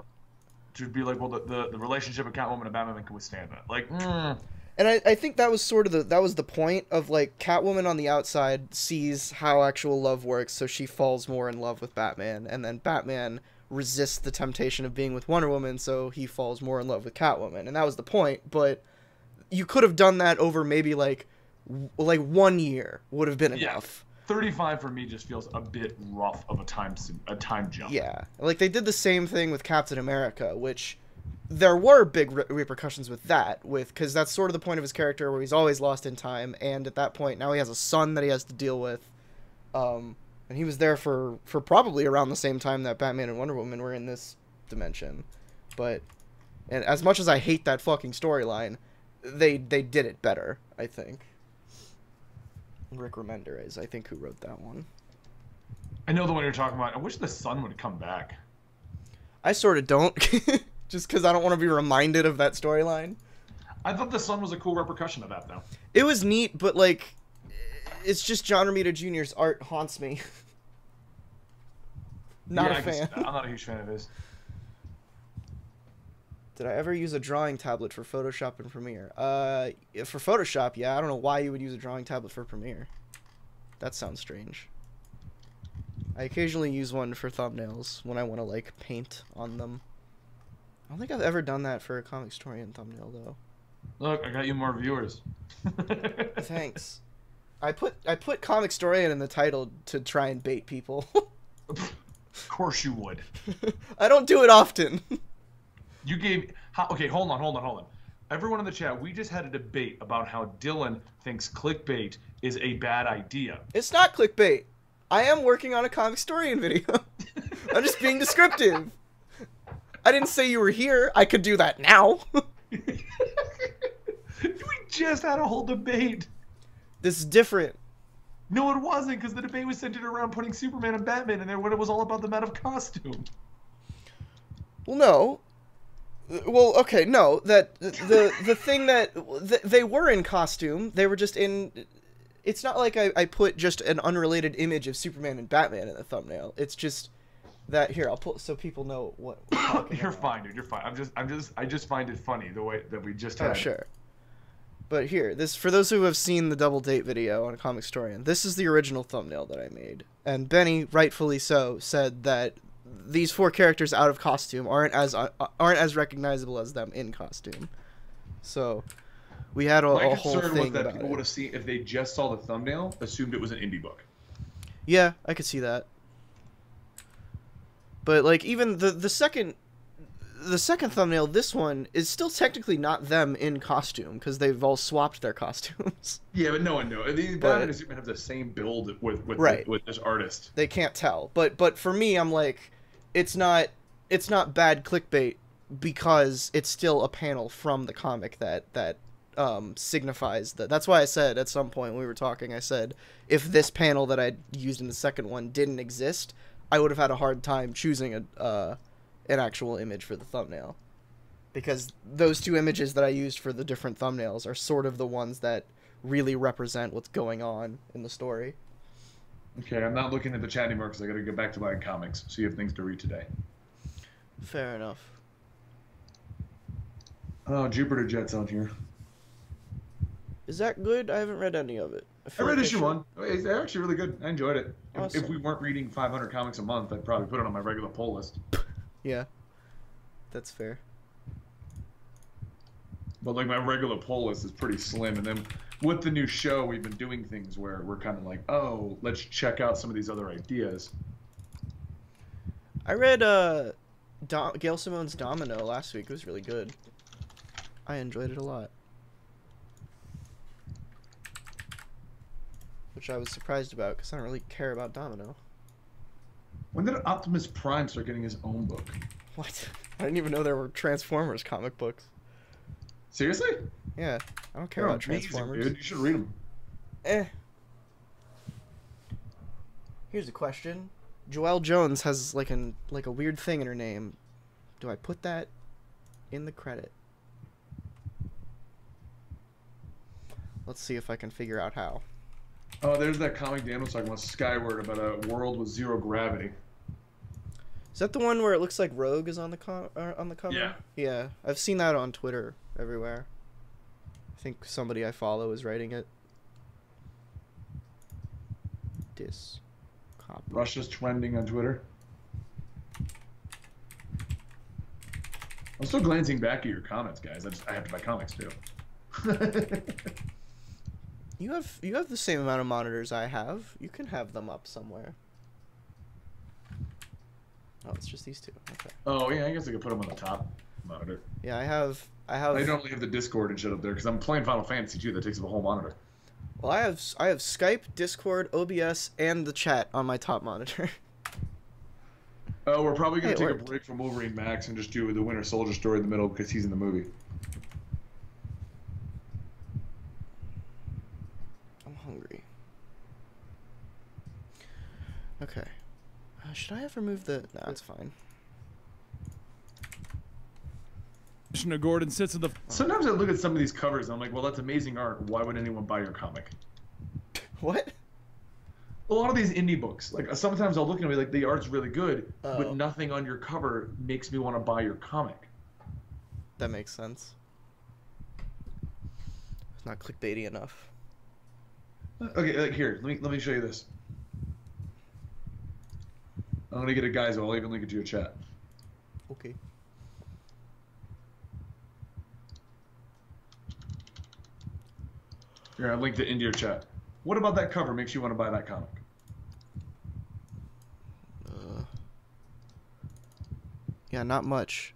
Speaker 3: To be like, well, the relationship of Catwoman and Batman can withstand that. Like,
Speaker 1: And I think that was sort of the point of like Catwoman on the outside sees how actual love works, so she falls more in love with Batman, and then Batman resists the temptation of being with Wonder Woman, so he falls more in love with Catwoman, and that was the point. But you could have done that over maybe like 1 year would have been enough.
Speaker 3: 35 for me just feels a bit rough of a time jump.
Speaker 1: Yeah, like they did the same thing with Captain America, which there were big repercussions with that, because that's sort of the point of his character, where he's always lost in time, and at that point now he has a son that he has to deal with, and he was there for probably around the same time that Batman and Wonder Woman were in this dimension. But, and as much as I hate that fucking storyline, they did it better, I think. Rick Remender is, I think, who wrote that one.
Speaker 3: I know the one you're talking about. I wish the sun would come back.
Speaker 1: I sort of don't, just because I don't want to be reminded of that storyline.
Speaker 3: I thought the sun was a cool repercussion of that, though.
Speaker 1: It was neat, but, like, it's just John Romita Jr.'s art haunts me. Not a fan.
Speaker 3: I'm not a huge fan of his.
Speaker 1: Did I ever use a drawing tablet for Photoshop and Premiere? For Photoshop, yeah. I don't know why you would use a drawing tablet for Premiere. That sounds strange. I occasionally use one for thumbnails when I want to, like, paint on them. I don't think I've ever done that for a Comicstorian thumbnail, though.
Speaker 3: Look, I got you more viewers.
Speaker 1: Thanks. I put Comicstorian in the title to try and bait people.
Speaker 3: Of course you would.
Speaker 1: I don't do it often.
Speaker 3: You gave... Okay, hold on. Everyone in the chat, we just had a debate about how Dylan thinks clickbait is a bad idea.
Speaker 1: It's not clickbait. I am working on a Comicstorian video. I'm just being descriptive. I didn't say you were here. I could do that now.
Speaker 3: We just had a whole debate.
Speaker 1: This is different.
Speaker 3: No, it wasn't, because the debate was centered around putting Superman and Batman in there when it was all about them out of costume.
Speaker 1: Well, no. Well, okay, no. That the thing that they were in costume, they were just in. It's not like I put just an unrelated image of Superman and Batman in the thumbnail. It's just that here I'll put so people know what.
Speaker 3: You're fine, dude. You're fine. I just find it funny the way that we just had.
Speaker 1: Oh, sure. But here, this for those who have seen the double date video on Comicstorian, this is the original thumbnail that I made. And Benny, rightfully so, said that these 4 characters out of costume aren't as recognizable as them in costume. So we had a whole thing
Speaker 3: was that
Speaker 1: about
Speaker 3: people
Speaker 1: it.
Speaker 3: would have seen, if they just saw the thumbnail, assumed it was an indie book.
Speaker 1: Yeah, I could see that. But like even the second thumbnail, this one is still technically not them in costume because they've all swapped their costumes.
Speaker 3: Yeah, but no one knows. The Batman and Superman have the same build with this artist.
Speaker 1: They can't tell. But for me, I'm like, it's not bad clickbait because it's still a panel from the comic that signifies that. That's why I said at some point when we were talking, I said if this panel that I used in the second one didn't exist, I would have had a hard time choosing an actual image for the thumbnail, because those 2 images that I used for the different thumbnails are sort of the ones that really represent what's going on in the story.
Speaker 3: Okay, I'm not looking at the chat anymore because I got to get back to my comics, so you have things to read today.
Speaker 1: Fair enough.
Speaker 3: Oh, Jupiter Jet's on here.
Speaker 1: Is that good? I haven't read any of it.
Speaker 3: I read issue 1. It's actually really good. I enjoyed it.
Speaker 1: Awesome.
Speaker 3: If we weren't reading 500 comics a month, I'd probably put it on my regular pull list.
Speaker 1: Yeah, that's fair.
Speaker 3: But like my regular pull list is pretty slim, and then with the new show, we've been doing things where we're kind of like, oh, let's check out some of these other ideas.
Speaker 1: I read Gail Simone's Domino last week. It was really good. I enjoyed it a lot. Which I was surprised about because I don't really care about Domino.
Speaker 3: When did Optimus Prime start getting his own book?
Speaker 1: What? I didn't even know there were Transformers comic books.
Speaker 3: Seriously?
Speaker 1: Yeah, I don't care
Speaker 3: They're
Speaker 1: about
Speaker 3: amazing,
Speaker 1: Transformers.
Speaker 3: dude. You should read them.
Speaker 1: Eh. Here's a question. Joelle Jones has like a weird thing in her name. Do I put that in the credit? Let's see if I can figure out how.
Speaker 3: Oh, there's that comic Dan was talking about, Skyward, about a world with 0 gravity.
Speaker 1: Is that the one where it looks like Rogue is on the cover?
Speaker 3: Yeah.
Speaker 1: Yeah, I've seen that on Twitter everywhere. I think somebody I follow is writing it. Copy.
Speaker 3: Russia's trending on Twitter. I'm still glancing back at your comments, guys. I have to buy comics too.
Speaker 1: You have the same amount of monitors I have. You can have them up somewhere. Oh, it's just these 2. Okay.
Speaker 3: Oh yeah, I guess I could put them on the top monitor.
Speaker 1: Yeah, I have.
Speaker 3: I normally have the Discord and shit up there because I'm playing Final Fantasy too. That takes up a whole monitor.
Speaker 1: Well, I have Skype, Discord, OBS, and the chat on my top monitor.
Speaker 3: Oh, we're probably gonna
Speaker 1: Hey,
Speaker 3: take a break from Wolverine Max and just do the Winter Soldier story in the middle because he's in the movie.
Speaker 1: I'm hungry. Okay. Should I have removed the... No, it's fine.
Speaker 2: Commissioner Gordon sits in the...
Speaker 3: Sometimes I look at some of these covers and I'm like, well, that's amazing art. Why would anyone buy your comic?
Speaker 1: What?
Speaker 3: A lot of these indie books, like sometimes I'll look and be like, the art's really good,
Speaker 1: Oh.
Speaker 3: but nothing on your cover makes me want to buy your comic.
Speaker 1: That makes sense. It's not clickbaity enough.
Speaker 3: Okay, like here, let me show you this. I'm gonna get a guys. I'll even link it to your chat.
Speaker 1: Okay.
Speaker 3: Here, I linked it into your chat. What about that cover makes you want to buy that comic?
Speaker 1: Yeah, not much.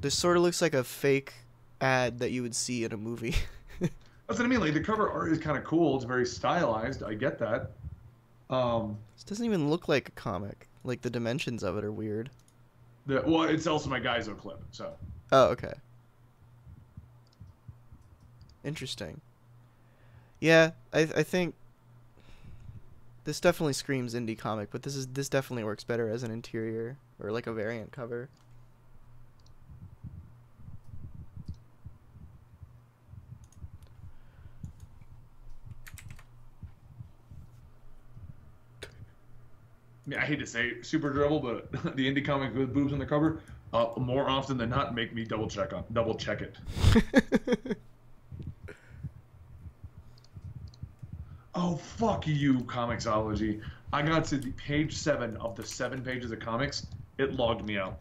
Speaker 1: This sort of looks like a fake ad that you would see in a movie.
Speaker 3: That's what I mean. Like the cover art is kind of cool. It's very stylized. I get that.
Speaker 1: This doesn't even look like a comic. Like the dimensions of it are weird.
Speaker 3: Well, it's also my Guyzo clip. So.
Speaker 1: Oh, okay. Interesting. Yeah, I think This definitely screams indie comic, but this definitely works better as an interior or like a variant cover.
Speaker 3: Yeah, I hate to say super dribble, but the indie comic with boobs on the cover, more often than not, make me double check it. Oh, fuck you, Comicsology. I got to page 7 of the 7 pages of comics. It logged me out.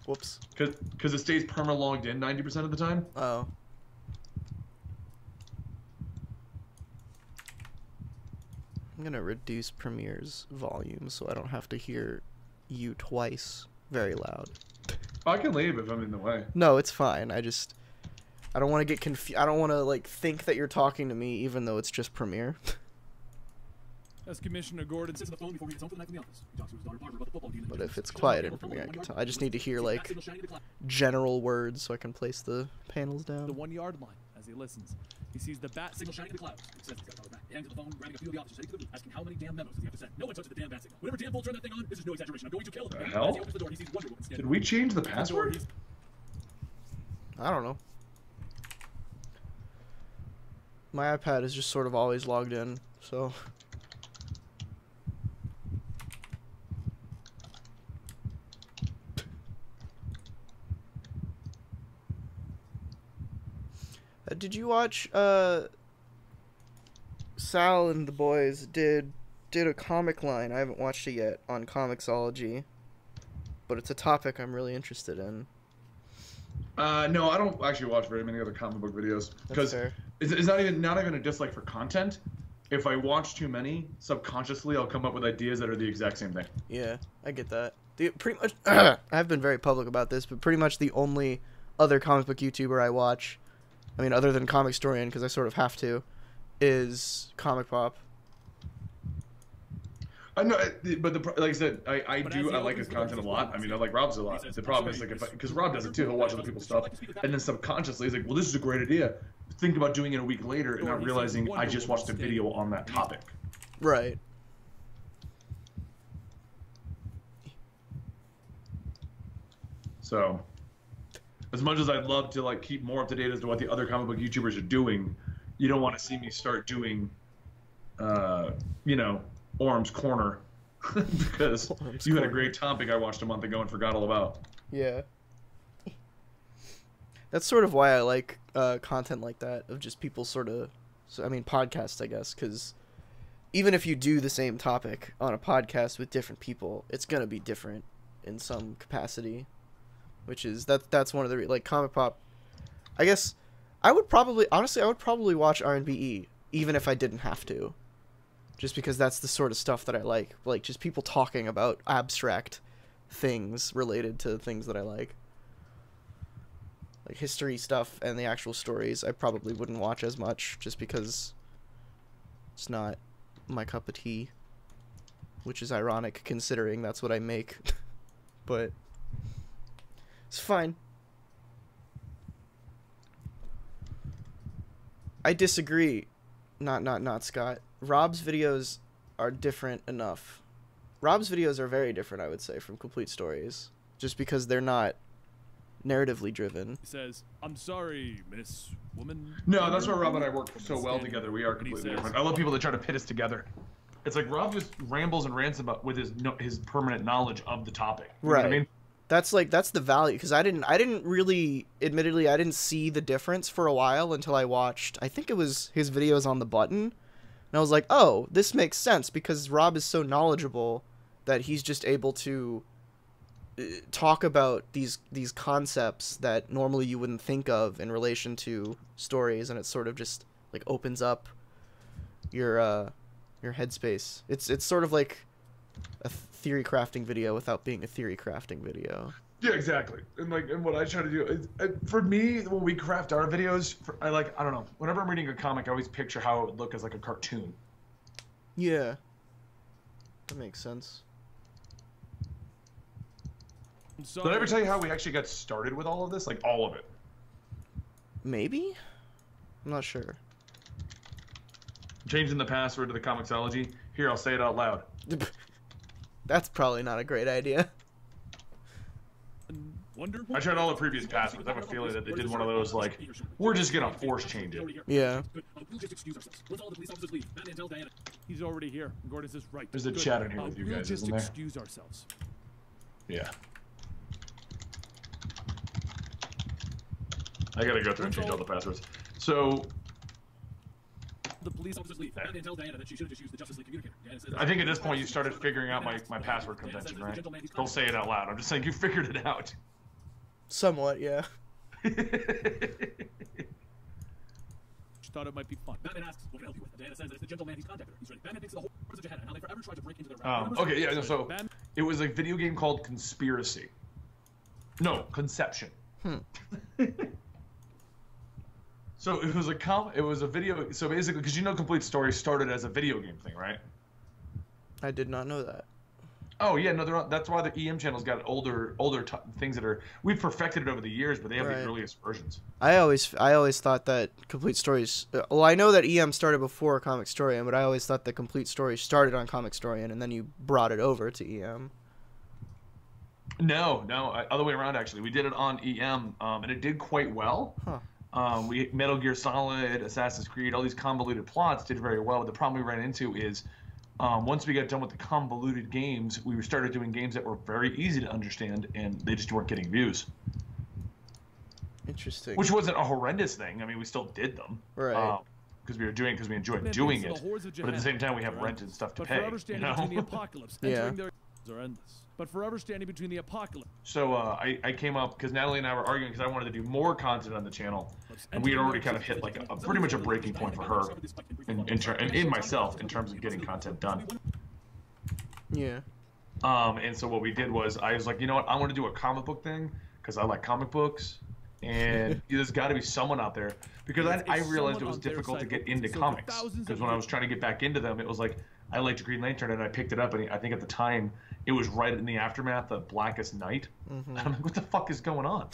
Speaker 1: Whoops.
Speaker 3: Because it stays perma-logged in 90% of the time.
Speaker 1: Oh. I'm gonna reduce Premiere's volume so I don't have to hear you twice very loud.
Speaker 3: I can leave if I'm in the way.
Speaker 1: No, it's fine. I don't want to get confused. I don't want to like think that you're talking to me even though it's just Premiere.
Speaker 2: As Commissioner Gordon sits on the phone before he gets home for the night from the office. He talks to his daughter Barbara about the football team.
Speaker 1: But if it's quiet in Premiere, I can tell. I just need to hear like general words so I can place the panels down.
Speaker 2: The 1-yard line as he listens. He sees the bat signal shining in the clouds. He says he's got to back. He hangs up the phone, grabbing a few of the officers, heading to the booth, asking how many damn memos does he have to send. No one touches the damn bat signal. Whenever damn fool turn that thing on, this is no exaggeration. I'm going to kill him.
Speaker 3: The hell?
Speaker 2: As he opens the door, he sees Wonder Woman standing.
Speaker 3: Did we change the password?
Speaker 1: I don't know. My iPad is just sort of always logged in, so. Did you watch, Sal and the boys did a comic line, I haven't watched it yet, on Comicsology, but it's a topic I'm really interested in.
Speaker 3: No, I don't actually watch very many other comic book videos because it's not even a dislike for content. If I watch too many, subconsciously I'll come up with ideas that are the exact same thing.
Speaker 1: Yeah, I get that. Pretty much, I've been very public about this, but pretty much the only other comic book YouTuber I watch, I mean, other than Comicstorian, because I sort of have to, is Comic Pop.
Speaker 3: I know, but like I said, I like his content a lot. I mean, I like Rob's a lot. The problem is, like, because Rob does it too, he'll watch other people's stuff, and then subconsciously he's like, well, this is a great idea. Think about doing it a week later and not realizing I just watched a video on that topic.
Speaker 1: Right.
Speaker 3: So, as much as I'd love to like keep more up to date as to what the other comic book YouTubers are doing, you don't want to see me start doing, you know, Orm's Corner because you had a great topic I watched a month ago and forgot all about.
Speaker 1: Yeah. That's sort of why I like content like that, of just people sort of, I mean, podcasts, I guess, because even if you do the same topic on a podcast with different people, it's going to be different in some capacity, which is, that's one of the, like, Comic Pop, I guess, honestly, I would probably watch R&BE, even if I didn't have to, just because that's the sort of stuff that I like just people talking about abstract things related to things that I like history stuff and the actual stories. I probably wouldn't watch as much just because it's not my cup of tea, which is ironic considering that's what I make. But it's fine. I disagree. Not Scott. Rob's videos are different enough. Rob's videos are very different, I would say, from Complete Stories, just because they're not narratively driven.
Speaker 2: He says, "I'm sorry, Miss Woman."
Speaker 3: No, that's why Rob and I work so well together. We are completely different. I love people that try to pit us together. It's like Rob just rambles and rants about with his permanent knowledge of the topic. You know what I mean?
Speaker 1: That's the value, because I didn't really, admittedly, I didn't see the difference for a while until I watched, I think it was his videos on The Button, and I was like, oh, this makes sense, because Rob is so knowledgeable that he's just able to talk about these concepts that normally you wouldn't think of in relation to stories, and it sort of just like opens up your headspace. It's sort of like a theory crafting video without being a theory crafting video.
Speaker 3: Yeah, exactly. And what I try to do is, for me, when we craft our videos, I don't know. Whenever I'm reading a comic, I always picture how it would look as like a cartoon.
Speaker 1: Yeah, that makes sense.
Speaker 3: Did I ever tell you how we actually got started with all of this? Like, all of it.
Speaker 1: Maybe? I'm not sure.
Speaker 3: Changing the password to the Comicsology. Here, I'll say it out loud.
Speaker 1: That's probably not a great idea.
Speaker 3: I tried all the previous passwords. I have a feeling that they did one of those, like, we're just gonna force change it.
Speaker 1: Yeah.
Speaker 2: He's already here. Gordon says, right.
Speaker 3: There's a chat in here with you
Speaker 2: We'll
Speaker 3: guys,
Speaker 2: just
Speaker 3: isn't there?
Speaker 2: excuse ourselves.
Speaker 3: Yeah. I gotta go through and change all the passwords. So,
Speaker 2: The police officers leave. Batman tells Diana that she should have just used the Justice League communicator. Diana says,
Speaker 3: I think at this point you started figuring out my password convention, right? Don't say it out loud. I'm just saying you figured it out.
Speaker 1: Somewhat, yeah.
Speaker 2: she thought it might be fun. Batman asks, what can I help you with? Diana says that it's the gentleman he's contacted her. He's ready. Batman thinks the whole was a head and how they forever tried to break into their
Speaker 3: Okay, yeah, so it was a video game called Conspiracy. No, Conception. So it was a video. So basically, because you know, Complete Story started as a video game thing, right?
Speaker 1: I did not know that.
Speaker 3: Oh yeah, no, they're not, that's why the EM channel's got older things that are we've perfected it over the years, but they have the earliest versions.
Speaker 1: I always thought that Complete Stories. Well, I know that EM started before Comicstorian, but I always thought that Complete Stories started on Comicstorian and then you brought it over to EM.
Speaker 3: No, other way around actually. We did it on EM, and it did quite well.
Speaker 1: Huh.
Speaker 3: We Metal Gear Solid, Assassin's Creed, all these convoluted plots did very well. But the problem we ran into is once we got done with the convoluted games, we started doing games that were very easy to understand, and they just weren't getting views.
Speaker 1: Interesting.
Speaker 3: Which wasn't a horrendous thing. I mean, we still did them,
Speaker 1: Right.
Speaker 3: Because we enjoyed doing it. But at the same time, we have rent and stuff to pay.
Speaker 2: Forever standing between the apocalypse,
Speaker 1: Yeah.
Speaker 2: entering their are endless. But forever standing between the apocalypse.
Speaker 3: So I came up because Natalie and I were arguing because I wanted to do more content on the channel, and we had already kind of hit like a pretty much a breaking point for her, and in myself in terms of getting content done.
Speaker 1: Yeah.
Speaker 3: And so what we did was I was like, you know what, I want to do a comic book thing because I like comic books, and there's got to be someone out there because I realized it was difficult to get into comics because when I was trying to get back into them, it was like I liked Green Lantern and I picked it up, and I think at the time it was right in the aftermath of Blackest Night. And I'm like, what the fuck is going on?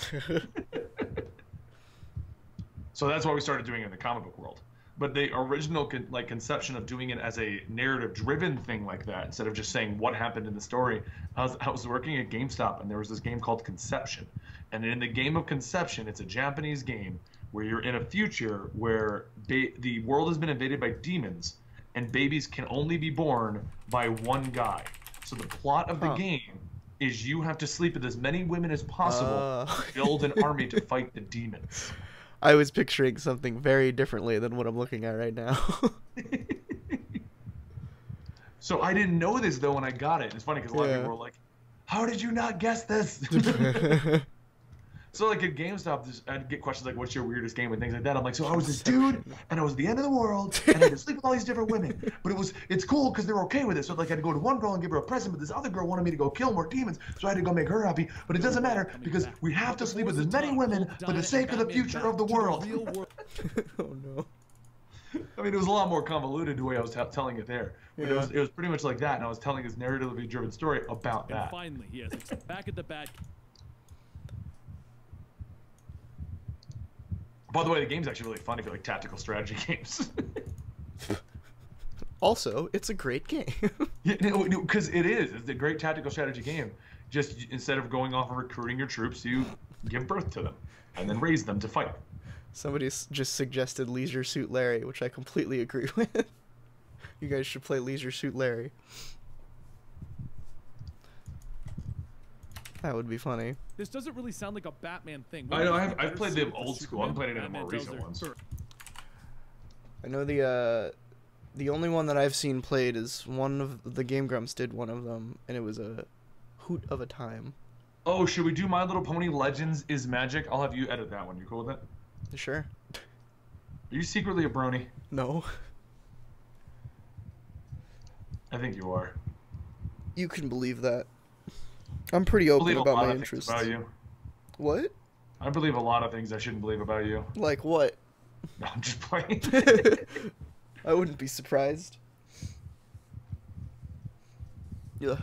Speaker 3: So that's why we started doing it in the comic book world. But the original conception of doing it as a narrative-driven thing like that, instead of just saying what happened in the story, I was working at GameStop, and there was this game called Conception. And in the game of Conception, it's a Japanese game where you're in a future where the world has been invaded by demons, and babies can only be born by one guy. So the plot of the game is you have to sleep with as many women as possible to build an army to fight the demons.
Speaker 1: I was picturing something very differently than what I'm looking at right now.
Speaker 3: So I didn't know this though when I got it. It's funny because a lot of people were like, "How did you not guess this?" So like at GameStop, I'd get questions like, "What's your weirdest game?" and things like that. I'm like, "So I was this dude, and I was at the end of the world, and I had to sleep with all these different women. But it's cool because they were okay with it. So like I had to go to one girl and give her a present, but this other girl wanted me to go kill more demons, so I had to go make her happy. But it doesn't matter because we have to sleep with as many women for the sake of the future of the world."
Speaker 1: Oh no.
Speaker 3: I mean, it was a lot more convoluted the way I was telling it there. But
Speaker 1: Yeah.
Speaker 3: it was pretty much like that, and I was telling his narratively driven story about
Speaker 2: And
Speaker 3: that.
Speaker 2: finally, he has back at the bat.
Speaker 3: By the way, the game's actually really fun if you like tactical strategy games.
Speaker 1: Also, it's a great game.
Speaker 3: Because it is. It's a great tactical strategy game. Just instead of going off and recruiting your troops, you give birth to them and then raise them to fight.
Speaker 1: Somebody just suggested Leisure Suit Larry, which I completely agree with. You guys should play Leisure Suit Larry. That would be funny.
Speaker 2: This doesn't really sound like a Batman thing.
Speaker 3: I know. I've played the old school. I'm playing it in the more recent ones.
Speaker 1: I know the only one that I've seen played is one of the Game Grumps did one of them, and it was a hoot of a time.
Speaker 3: Oh, should we do My Little Pony Legends is Magic? I'll have you edit that one. You cool with that?
Speaker 1: Sure.
Speaker 3: Are you secretly a brony?
Speaker 1: No.
Speaker 3: I think you are.
Speaker 1: You can believe that. I'm pretty open about my interests.
Speaker 3: About you.
Speaker 1: What?
Speaker 3: I believe a lot of things I shouldn't believe about you.
Speaker 1: Like what?
Speaker 3: No, I'm just playing.
Speaker 1: I wouldn't be surprised. Yeah.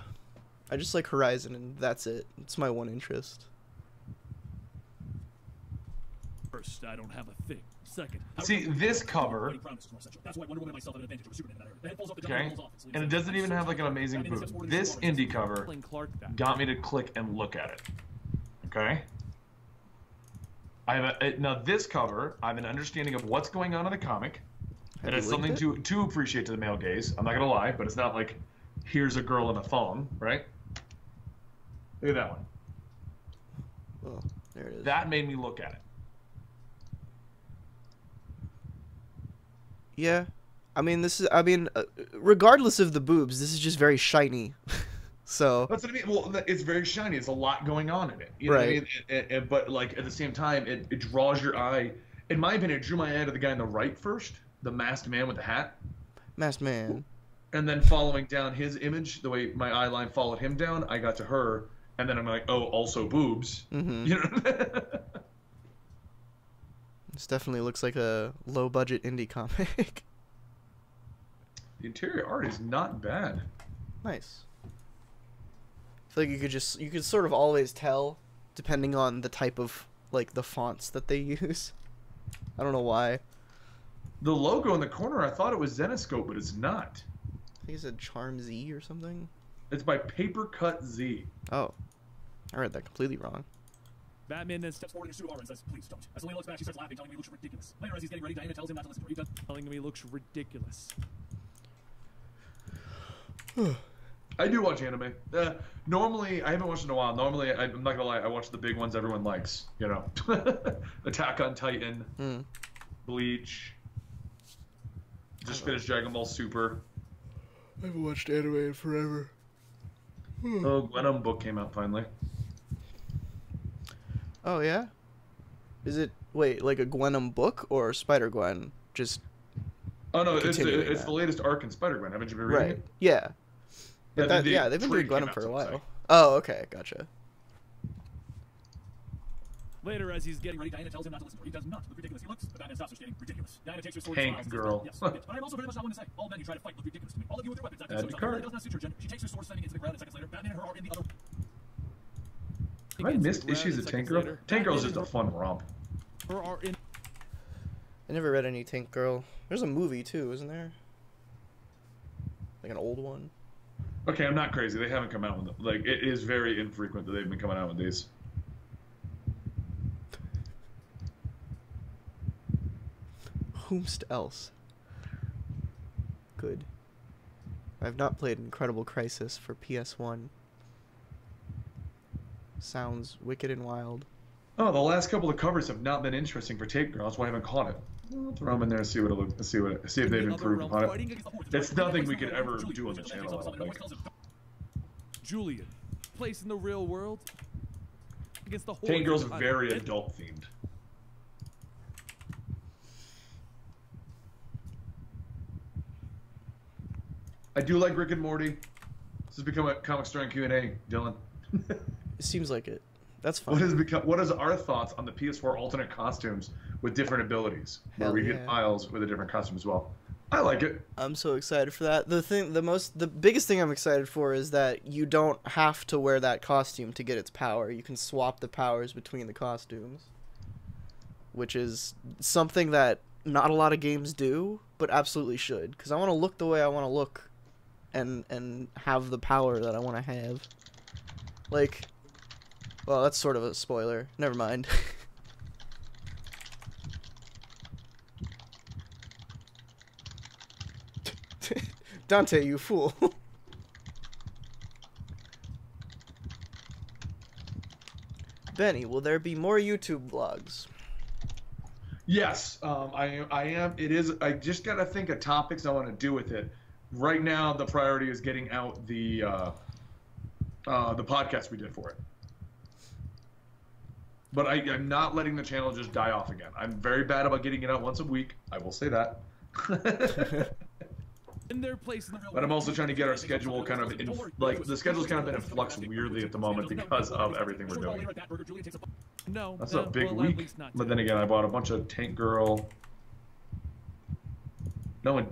Speaker 1: I just like Horizon, and that's it. It's my one interest.
Speaker 2: First, I don't have a thing. Second,
Speaker 3: See, this cover,
Speaker 2: that's why Wonder Woman myself have an advantage over Superman in that area. The head falls off the
Speaker 3: okay,
Speaker 2: jump, falls off,
Speaker 3: and it doesn't even have like an amazing boot. This indie cover got me to click and look at it. Okay. Now this cover, I have an understanding of what's going on in the comic. It has something to appreciate to the male gaze. I'm not gonna lie, but it's not like here's a girl in a thong, right? Look at that one.
Speaker 1: Oh, there it is.
Speaker 3: That made me look at it.
Speaker 1: Yeah, I mean regardless of the boobs, this is just very shiny. So
Speaker 3: that's what I mean. Well, it's very shiny. There's a lot going on in it. You know
Speaker 1: right.
Speaker 3: what I mean? But like at the same time, it draws your eye. In my opinion, it drew my eye to the guy on the right first, the masked man with the hat.
Speaker 1: Masked man.
Speaker 3: And then following down his image, the way my eye line followed him down, I got to her, and then I'm like, oh, also boobs.
Speaker 1: Mm-hmm.
Speaker 3: You know.
Speaker 1: This definitely looks like a low-budget indie comic.
Speaker 3: The interior art is not bad.
Speaker 1: Nice. I feel like you could sort of always tell, depending on the type of, like, the fonts that they use. I don't know why.
Speaker 3: The logo in the corner, I thought it was Zenescope, but it's not.
Speaker 1: I think it said Charm Z or something.
Speaker 3: It's by Paper Cut Z.
Speaker 1: Oh. I read that completely wrong.
Speaker 2: Batman then steps forward in a suit of armor and says, please don't. As Selena looks back, she starts laughing, telling me he looks ridiculous. Later, as he's getting ready, Diana tells him not to listen to her. He does, telling him he looks ridiculous.
Speaker 3: I do watch anime. Normally, I haven't watched in a while. Normally, I'm not gonna lie, I watch the big ones everyone likes. You know, Attack on Titan, Bleach. Just finished Dragon Ball Super.
Speaker 1: I haven't watched anime in forever.
Speaker 3: Oh, Gwenum book came out finally.
Speaker 1: Oh yeah? Is it like a Gwenum book or Spider-Gwen? Just
Speaker 3: oh no, it's
Speaker 1: the
Speaker 3: latest arc in Spider-Gwen. Haven't you been reading it?
Speaker 1: Yeah. But
Speaker 3: Yeah,
Speaker 1: they've been doing Gwenum for a while.
Speaker 3: Say.
Speaker 1: Oh, okay, gotcha.
Speaker 2: Later, as he's getting ready, Diana tells him not to listen to her. He does not look ridiculous. He looks, but Batman stops her, stating, ridiculous. Diana takes her sword
Speaker 3: Hank
Speaker 2: and smiles.
Speaker 3: girl.
Speaker 2: Yes, but I'm also very much not one to say. All men who try to fight look ridiculous to me. All of you with your weapons. That does not suit her gender. She takes her sword, slamming into the ground, and seconds later, Batman and her are in the other.
Speaker 3: Have I missed issues of Tank Girl? Tank Girl is just a fun romp.
Speaker 1: I never read any Tank Girl. There's a movie too, isn't there? Like an old one.
Speaker 3: Okay, I'm not crazy. They haven't come out with them. Like, it is very infrequent that they've been coming out with these.
Speaker 1: Whomst else? Good. I've not played Incredible Crisis for PS1. Sounds wicked and wild.
Speaker 3: Oh, the last couple of covers have not been interesting for Tape Girl. That's why I haven't caught it. I'll throw them in there and see what it looks. See if they've improved upon it. It's nothing we could ever do on the channel, I don't think.
Speaker 2: Julian, place in the real world against the
Speaker 3: Tank Girl's very adult themed. I do like Rick and Morty. This has become a Comicstorian Q&A, Dylan.
Speaker 1: It seems like it. That's fun.
Speaker 3: What is our thoughts on the PS4 alternate costumes with different abilities? Where we get files with a different costume as well. I like it.
Speaker 1: I'm so excited for that. The biggest thing I'm excited for is that you don't have to wear that costume to get its power. You can swap the powers between the costumes, which is something that not a lot of games do, but absolutely should. Because I want to look the way I want to look, and have the power that I want to have. Like, well, that's sort of a spoiler. Never mind. Dante, you fool. Benny, will there be more YouTube vlogs?
Speaker 3: Yes, I am. It is. I just gotta think of topics I want to do with it. Right now, the priority is getting out the podcast we did for it. But I'm not letting the channel just die off again. I'm very bad about getting it out once a week. I will say that.
Speaker 2: In their place in the real
Speaker 3: But I'm also trying to get our schedule kind of in, like, the schedule's kind of been in flux weirdly at the moment because of everything we're doing.
Speaker 2: No,
Speaker 3: That's a big
Speaker 2: well,
Speaker 3: week. But then again, I bought a bunch of Tank Girl. No, in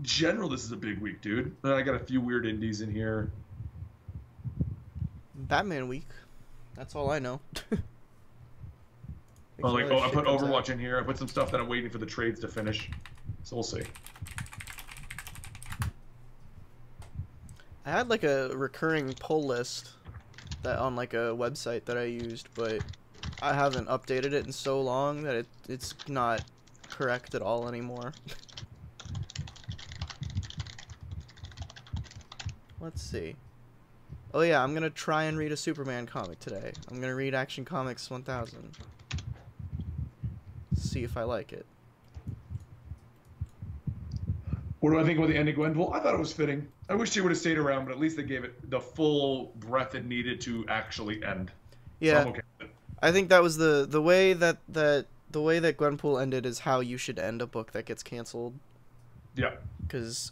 Speaker 3: general, this is a big week, dude. And I got a few weird indies in here.
Speaker 1: Batman week. That's all I know.
Speaker 3: Oh, like,
Speaker 1: Other
Speaker 3: I
Speaker 1: shit
Speaker 3: put
Speaker 1: comes
Speaker 3: Overwatch
Speaker 1: out.
Speaker 3: in here. I put some stuff that I'm waiting for the trades to finish. So we'll see.
Speaker 1: I had like a recurring pull list that on like a website that I used, but I haven't updated it in so long that it's not correct at all anymore. Let's see. Oh yeah, I'm gonna try and read a Superman comic today. I'm gonna read Action Comics 1000. See if I like it.
Speaker 3: What do I think about the end of Gwenpool? I thought it was fitting. I wish she would have stayed around, but at least they gave it the full breath it needed to actually end.
Speaker 1: Yeah,
Speaker 3: So I'm okay with it.
Speaker 1: I think that was the way that the way that Gwenpool ended is how you should end a book that gets canceled.
Speaker 3: Yeah.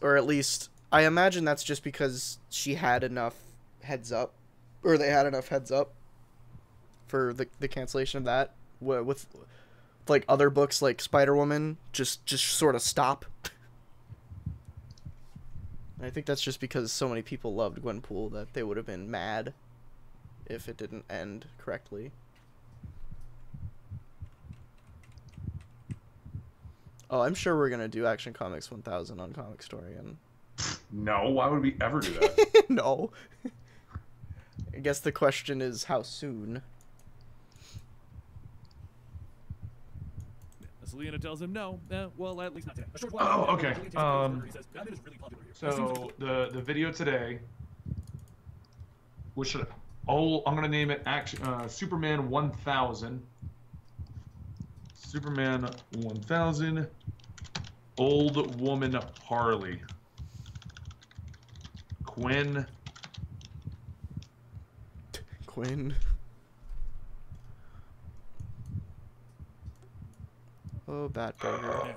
Speaker 1: Or at least I imagine that's just because she had enough heads up, or they had enough heads up for the cancellation of that. With like other books like Spider-Woman, just sort of stop. I think that's just because so many people loved Gwenpool that they would have been mad if it didn't end correctly. Oh, I'm sure we're gonna do Action Comics 1000 on Comicstorian.
Speaker 3: No, why would we ever do that?
Speaker 1: No. I guess the question is how soon.
Speaker 2: Selena tells him no. Well, at least not today.
Speaker 3: Oh, okay. So the video today. What should I? Oh, I'm gonna name it Superman 1000. Superman 1000. Old Woman Harley. Quinn.
Speaker 1: Oh, Batburger.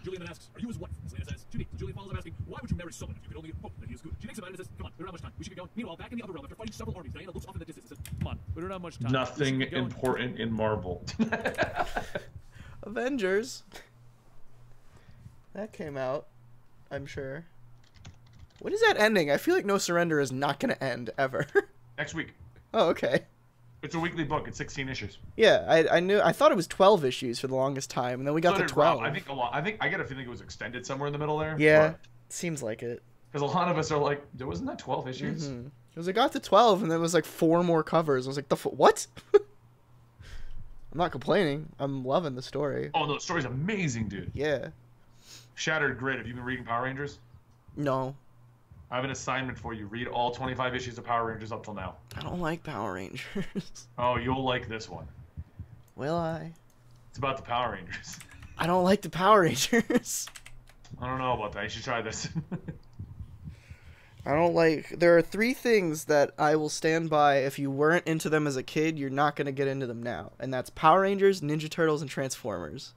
Speaker 2: Julian asks, "Are you his wife?" Selena says, "To me." Julian follows up asking, "Why would you marry someone if you could only hope that he is good?" She thinks about it and says, "Come on, we don't have much time. We should get going." Meanwhile, back in the other realm, after fighting several armies, Diana looks off in the distance and says, "Come on, we don't have much time."
Speaker 3: Nothing important in Marvel.
Speaker 1: Avengers. That came out, I'm sure. When is that ending? I feel like No Surrender is not going to end ever.
Speaker 3: Next week.
Speaker 1: Oh, okay.
Speaker 3: It's a weekly book. It's 16 issues.
Speaker 1: Yeah, I thought it was 12 issues for the longest time, and then we got to 12.
Speaker 3: Rob. I get a feeling it was extended somewhere in the middle there.
Speaker 1: Yeah, seems like it.
Speaker 3: Because a lot of us are like, there wasn't that 12 issues.
Speaker 1: Mm-hmm. Because I got to 12, and then it was like 4 more covers. I was like, what? I'm not complaining. I'm loving the story.
Speaker 3: Oh, no, the story's amazing, dude.
Speaker 1: Yeah.
Speaker 3: Shattered Grid. Have you been reading Power Rangers?
Speaker 1: No.
Speaker 3: I have an assignment for you. Read all 25 issues of Power Rangers up till now.
Speaker 1: I don't like Power Rangers.
Speaker 3: Oh, you'll like this one.
Speaker 1: Will I?
Speaker 3: It's about the Power Rangers.
Speaker 1: I don't like the Power Rangers.
Speaker 3: I don't know about that. You should try this.
Speaker 1: I don't like... There are 3 things that I will stand by. If you weren't into them as a kid, you're not going to get into them now. And that's Power Rangers, Ninja Turtles, and Transformers.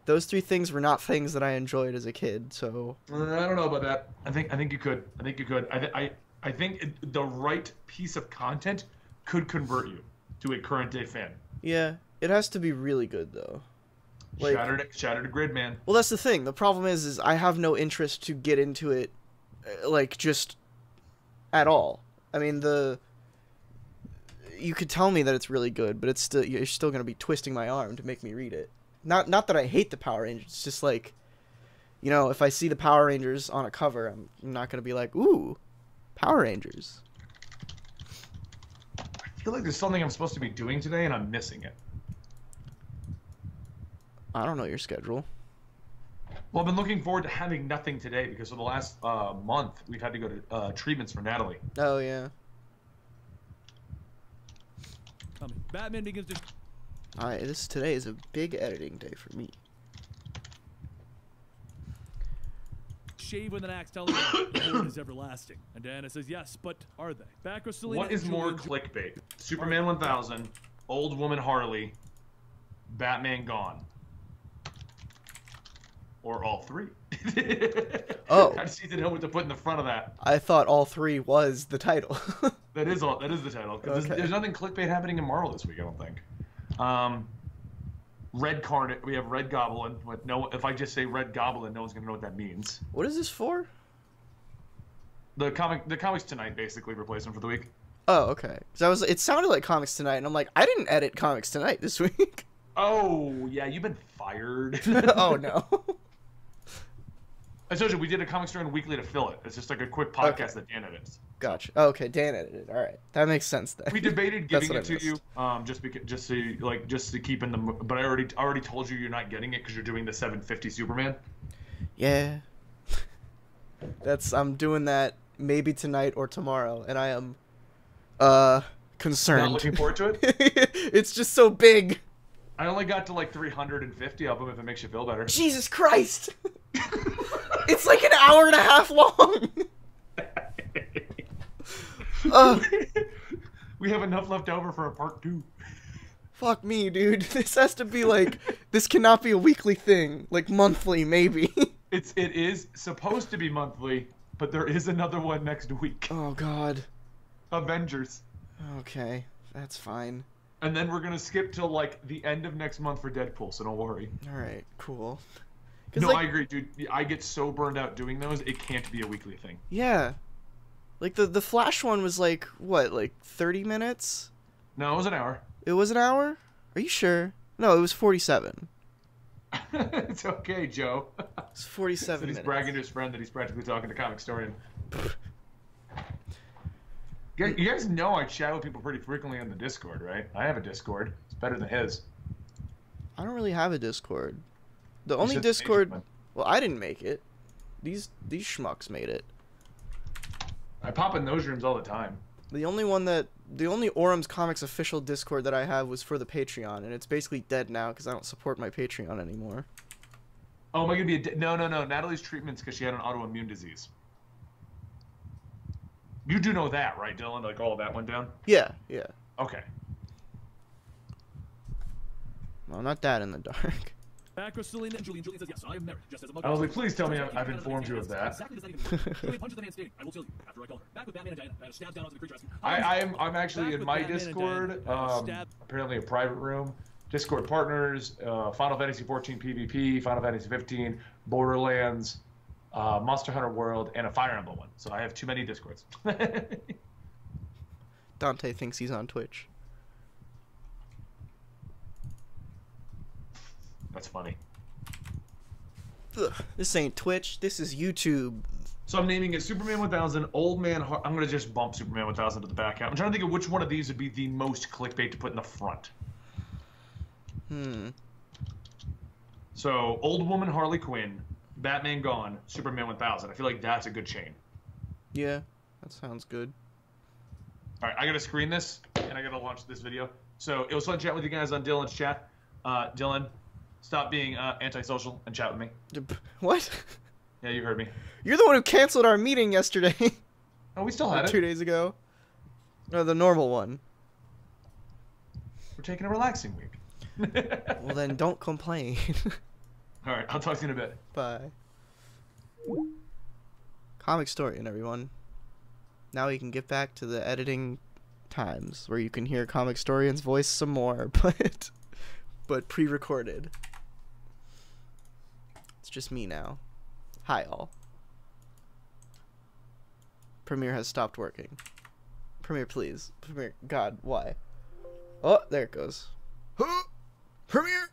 Speaker 1: Those 3 things were not things that I enjoyed as a kid, so...
Speaker 3: I don't know about that. I think you could. I think you could. I think the right piece of content could convert you to a current day fan.
Speaker 1: Yeah, it has to be really good, though. Like,
Speaker 3: Shattered Grid, man.
Speaker 1: Well, that's the thing. The problem is I have no interest to get into it, like, just at all. I mean, you could tell me that it's really good, but you're still going to be twisting my arm to make me read it. Not that I hate the Power Rangers. It's just like, you know, if I see the Power Rangers on a cover, I'm not going to be like, ooh, Power Rangers.
Speaker 3: I feel like there's something I'm supposed to be doing today, and I'm missing it.
Speaker 1: I don't know your schedule.
Speaker 3: Well, I've been looking forward to having nothing today because for the last month, we've had to go to treatments for Natalie.
Speaker 1: Oh, yeah.
Speaker 2: Batman begins to...
Speaker 1: Today is a big editing day for me.
Speaker 2: Shave with an axe, telling him the horde is everlasting. And Diana says, yes, but are they? Back with Selena.
Speaker 3: What is more clickbait? Superman 1000, Old Woman Harley, Batman Gone. Or all 3.
Speaker 1: Oh.
Speaker 3: I just need to know what to put in the front of that.
Speaker 1: I thought all 3 was the title.
Speaker 3: That is the title.
Speaker 1: Okay.
Speaker 3: There's nothing clickbait happening in Marvel this week, I don't think. Red Carnage. We have Red Goblin. With if I just say Red Goblin, no one's gonna know what that means.
Speaker 1: What is this for?
Speaker 3: The comics tonight basically replacement for the week.
Speaker 1: Oh, okay. So it sounded like Comics Tonight, and I'm like, I didn't edit Comics Tonight this week.
Speaker 3: Oh, yeah, you've been fired.
Speaker 1: Oh, no.
Speaker 3: I told you, we did a Comicstorian Weekly to fill it. It's just like a quick podcast that Dan edits.
Speaker 1: Gotcha. Oh, okay, Dan edited. All right, that makes sense then.
Speaker 3: We debated giving it to
Speaker 1: missed.
Speaker 3: you, just to keep in the. But I already told you you're not getting it because you're doing the 750 Superman.
Speaker 1: Yeah. I'm doing that maybe tonight or tomorrow, and I am concerned.
Speaker 3: Not looking forward to it?
Speaker 1: It's just so big.
Speaker 3: I only got to like 350 of them if it makes you feel better.
Speaker 1: Jesus Christ. It's like an hour and a half long.
Speaker 3: We have enough left over for a part 2.
Speaker 1: Fuck me, dude. This has to be like, this cannot be a weekly thing. Like monthly, maybe.
Speaker 3: It is supposed to be monthly, but there is another one next week.
Speaker 1: Oh, God.
Speaker 3: Avengers.
Speaker 1: Okay, that's fine.
Speaker 3: And then we're going to skip till like the end of next month for Deadpool, so don't worry.
Speaker 1: Alright, cool.
Speaker 3: No,
Speaker 1: like,
Speaker 3: I agree, dude. I get so burned out doing those, it can't be a weekly thing.
Speaker 1: Yeah. Like, the Flash one was like, what, like 30 minutes?
Speaker 3: No, it was an hour.
Speaker 1: It was an hour? Are you sure? No, it was 47.
Speaker 3: It's okay, Joe.
Speaker 1: It's 47
Speaker 3: He's
Speaker 1: minutes.
Speaker 3: bragging to his friend that he's practically talking to Comicstorian. You guys know I chat with people pretty frequently on the Discord, right? I have a Discord. It's better than his.
Speaker 1: I don't really have a Discord. The only
Speaker 3: should
Speaker 1: Discord...
Speaker 3: make one.
Speaker 1: Well, I didn't make it. These schmucks made it.
Speaker 3: I pop in those rooms all the time.
Speaker 1: The only Orum's Comics official Discord that I have was for the Patreon, and it's basically dead now because I don't support my Patreon anymore.
Speaker 3: Oh, am I gonna be no. Natalie's treatment's because she had an autoimmune disease. You do know that, right, Dylan? Like all of that went down?
Speaker 1: Yeah.
Speaker 3: Okay.
Speaker 1: Well, not that in the dark.
Speaker 2: Back with Selena and Julian. Julian says, yes, I am married. Just as a mother.
Speaker 3: I was like, please tell me I've informed you of that.
Speaker 2: Exactly the same. Julian punches the man standing. I will kill you after I kill her. Back with Batman and Diana. Diana stabs down onto the creature rescue.
Speaker 3: I'm actually in my Discord, apparently a private room. Discord partners, Final Fantasy 14 PvP, Final Fantasy 15, Borderlands, Monster Hunter World, and a Fire Emblem one. So I have too many Discords.
Speaker 1: Dante thinks he's on Twitch.
Speaker 3: That's funny.
Speaker 1: Ugh, this ain't Twitch. This is YouTube.
Speaker 3: So I'm naming it Superman 1000, Old Man... I'm going to just bump Superman 1000 to the back. I'm trying to think of which one of these would be the most clickbait to put in the front. So, Old Woman Harley Quinn, Batman Gone, Superman 1000. I feel like that's a good chain.
Speaker 1: Yeah, that sounds good.
Speaker 3: Alright, I gotta screen this, and I gotta launch this video. So, it was fun chatting with you guys on Dylan's chat. Dylan, stop being antisocial and chat with me.
Speaker 1: What?
Speaker 3: Yeah, you heard me.
Speaker 1: You're the one who canceled our meeting yesterday.
Speaker 3: Oh, we still had it.
Speaker 1: 2 days ago. No, the normal one.
Speaker 3: We're taking a relaxing week.
Speaker 1: Well, then don't complain.
Speaker 3: Alright, I'll talk to you in a bit.
Speaker 1: Bye. Comicstorian, everyone. Now we can get back to the editing times where you can hear Comicstorian's voice some more, but pre-recorded. It's just me now. Hi, all. Premiere has stopped working. Premiere, please. Premiere. God, why? Oh, there it goes. Premiere!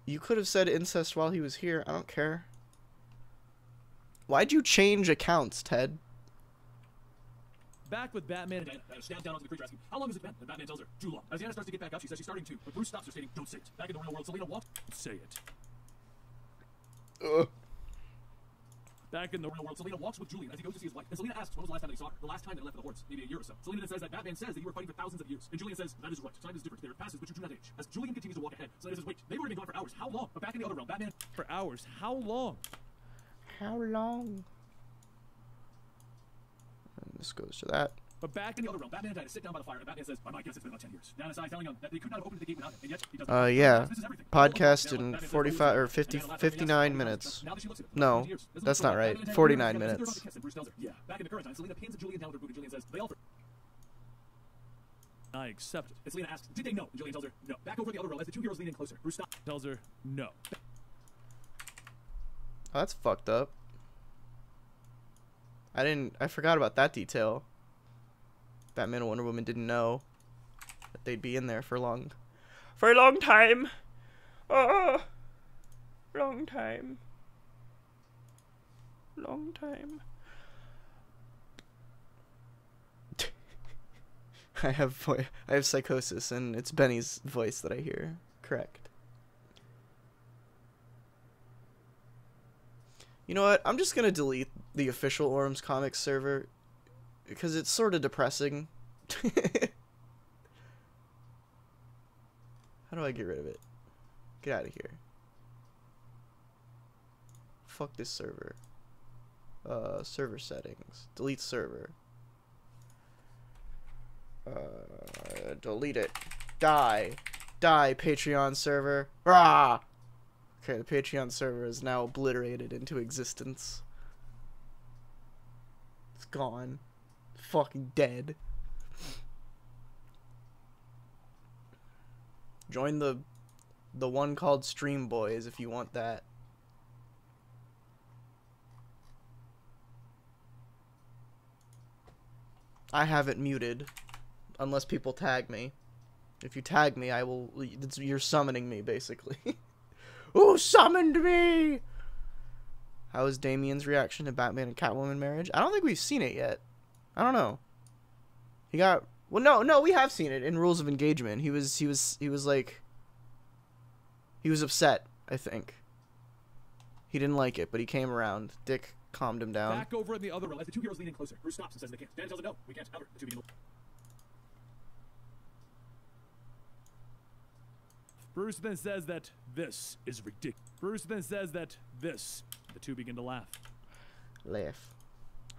Speaker 1: You could have said incest while he was here. I don't care. Why'd you change accounts, Ted?
Speaker 2: Back with Batman and Diana. Diana stabs down onto the creature rescue. How long has it been? And Batman tells her, too long. As Diana starts to get back up, she says she's starting to. But Bruce stops her, stating, don't say it. Back in the real world, Selena walks. Say it. Back in the real world, Selena walks with Julian as he goes to see his wife. And Selena asks, when was the last time that he saw her? The last time they left for the horse. Maybe a year or so. Selena then says that Batman says that you were fighting for thousands of years. And Julian says, that is right. Time is different. There are passes, but you do not age. As Julian continues to walk ahead, Selena says, wait, they've already been gone for hours. How long? But back in the other realm, Batman... For hours? How long?
Speaker 1: How long? And this goes to that.
Speaker 2: But back in the other realm, Batman and Diana sit down by the fire, and Batman says, by my guess, it's been about 10 years. Diana sighs, telling him that they could not have opened the gate without him, and yet he doesn't.
Speaker 1: Yeah.
Speaker 2: This is everything.
Speaker 1: Podcast in 45 or 50, 59 minutes. No, that's not right. 49 minutes.
Speaker 2: Yeah. Back in the current time, Selena pins Julian down with her boot, and Julian says, they all... I accept it. And Selena asks, did they know? And Julian tells her, no. Back over the other realm, as the two heroes lean in closer, Bruce tells her, no.
Speaker 1: Oh, that's fucked up. I forgot about that detail. Batman and Wonder Woman didn't know that they'd be in there for a long time. Long time. Long time. I have psychosis, and it's Benny's voice that I hear. Correct. You know what? I'm just gonna delete the official Orms Comics server because it's sort of depressing. How do I get rid of it? Get out of here. Fuck this server. Server settings. Delete server. Delete it. Die. Die, Patreon server. Rah! Okay, the Patreon server is now obliterated into existence. It's gone. Fucking dead. Join the one called Stream Boys if you want that. I have it muted. Unless people tag me. If you tag me, I will... You're summoning me, basically. Who summoned me? How is Damien's reaction to Batman and Catwoman marriage? I don't think we've seen it yet. I don't know. He got... Well, no, we have seen it in Rules of Engagement. He was like... He was upset, I think. He didn't like it, but he came around. Dick calmed him down.
Speaker 2: Back over in the other room as the two heroes lean in closer. Bruce stops and says they can't. Dan tells him no, we can't. Ever. The two begin to... Bruce then says that this is ridiculous. Bruce then says that this... The two begin to laugh.
Speaker 1: Laugh.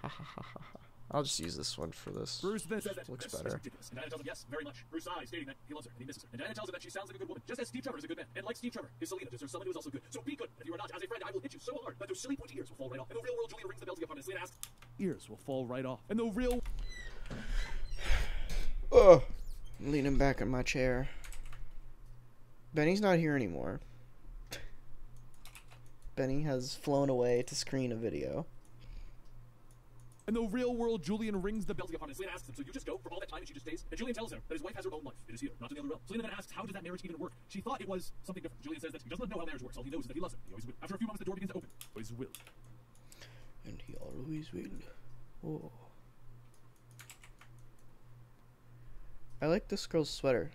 Speaker 1: Ha ha ha ha ha. I'll just use this one for this.
Speaker 2: Bruce then says that
Speaker 1: looks
Speaker 2: this
Speaker 1: better.
Speaker 2: is ridiculous. And Diana tells him yes, very much. Bruce sighs, stating that he loves her and he misses her. And Diana tells him that she sounds like a good woman, just as Steve Trevor is a good man. And like Steve Trevor, his Selena deserves someone who is also good. So be good. If you are not, as a friend, I will hit you so hard that those silly pointy ears will fall right off. In the real world, Julia rings the bell to get upon and Selena asks, ears will fall right off. In the real...
Speaker 1: Ugh. I'm leaning back in my chair. Benny's not here anymore. Benny has flown away to screen a video.
Speaker 2: In the real world, Julian rings the bell to get upon and Selena asks him, so you just go for all that time and she just stays? And Julian tells her that his wife has her own life. It is here, not in the other realm. Selena then asks, how does that marriage even work? She thought it was something different. Julian says that he doesn't know how marriage works. All he knows is that he loves her. He always will. After a few moments, the door begins to open. Always will.
Speaker 1: And he always will. Oh. I like this girl's sweater.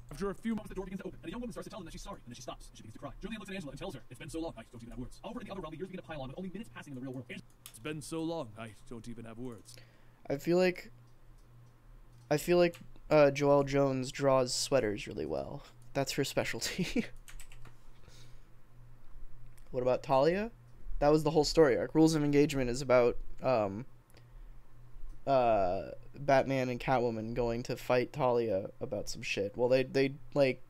Speaker 2: After a few moments, the door begins to open, and a young woman starts to tell him that she's sorry, and then she stops, and she begins to cry. Julian looks at Angela and tells her, it's been so long, I don't even have words. Over in the other realm, the years begin to pile on, with only minutes passing in the real world. It's been so long, I don't even have words.
Speaker 1: I feel like Joelle Jones draws sweaters really well. That's her specialty. What about Talia? That was the whole story arc. Rules of Engagement is about Batman and Catwoman going to fight Talia about some shit. Well, they like,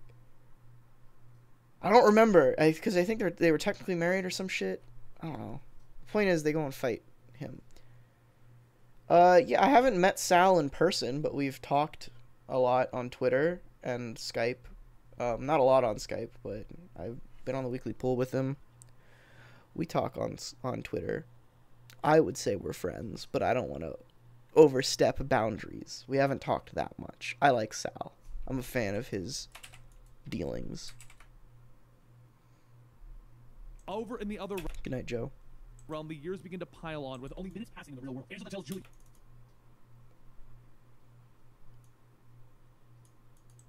Speaker 1: I don't remember, because I think they were technically married or some shit. I don't know. The point is, they go and fight him. Yeah, I haven't met Sal in person, but we've talked a lot on Twitter and Skype. Not a lot on Skype, but I've been on the weekly pool with him. We talk on Twitter. I would say we're friends, but I don't want to overstep boundaries. We haven't talked that much. I like Sal. I'm a fan of his dealings.
Speaker 2: Over in the other
Speaker 1: Good night, Joe.
Speaker 2: realm, the years begin to pile on, with only minutes passing in the real world. Angela tells Julian.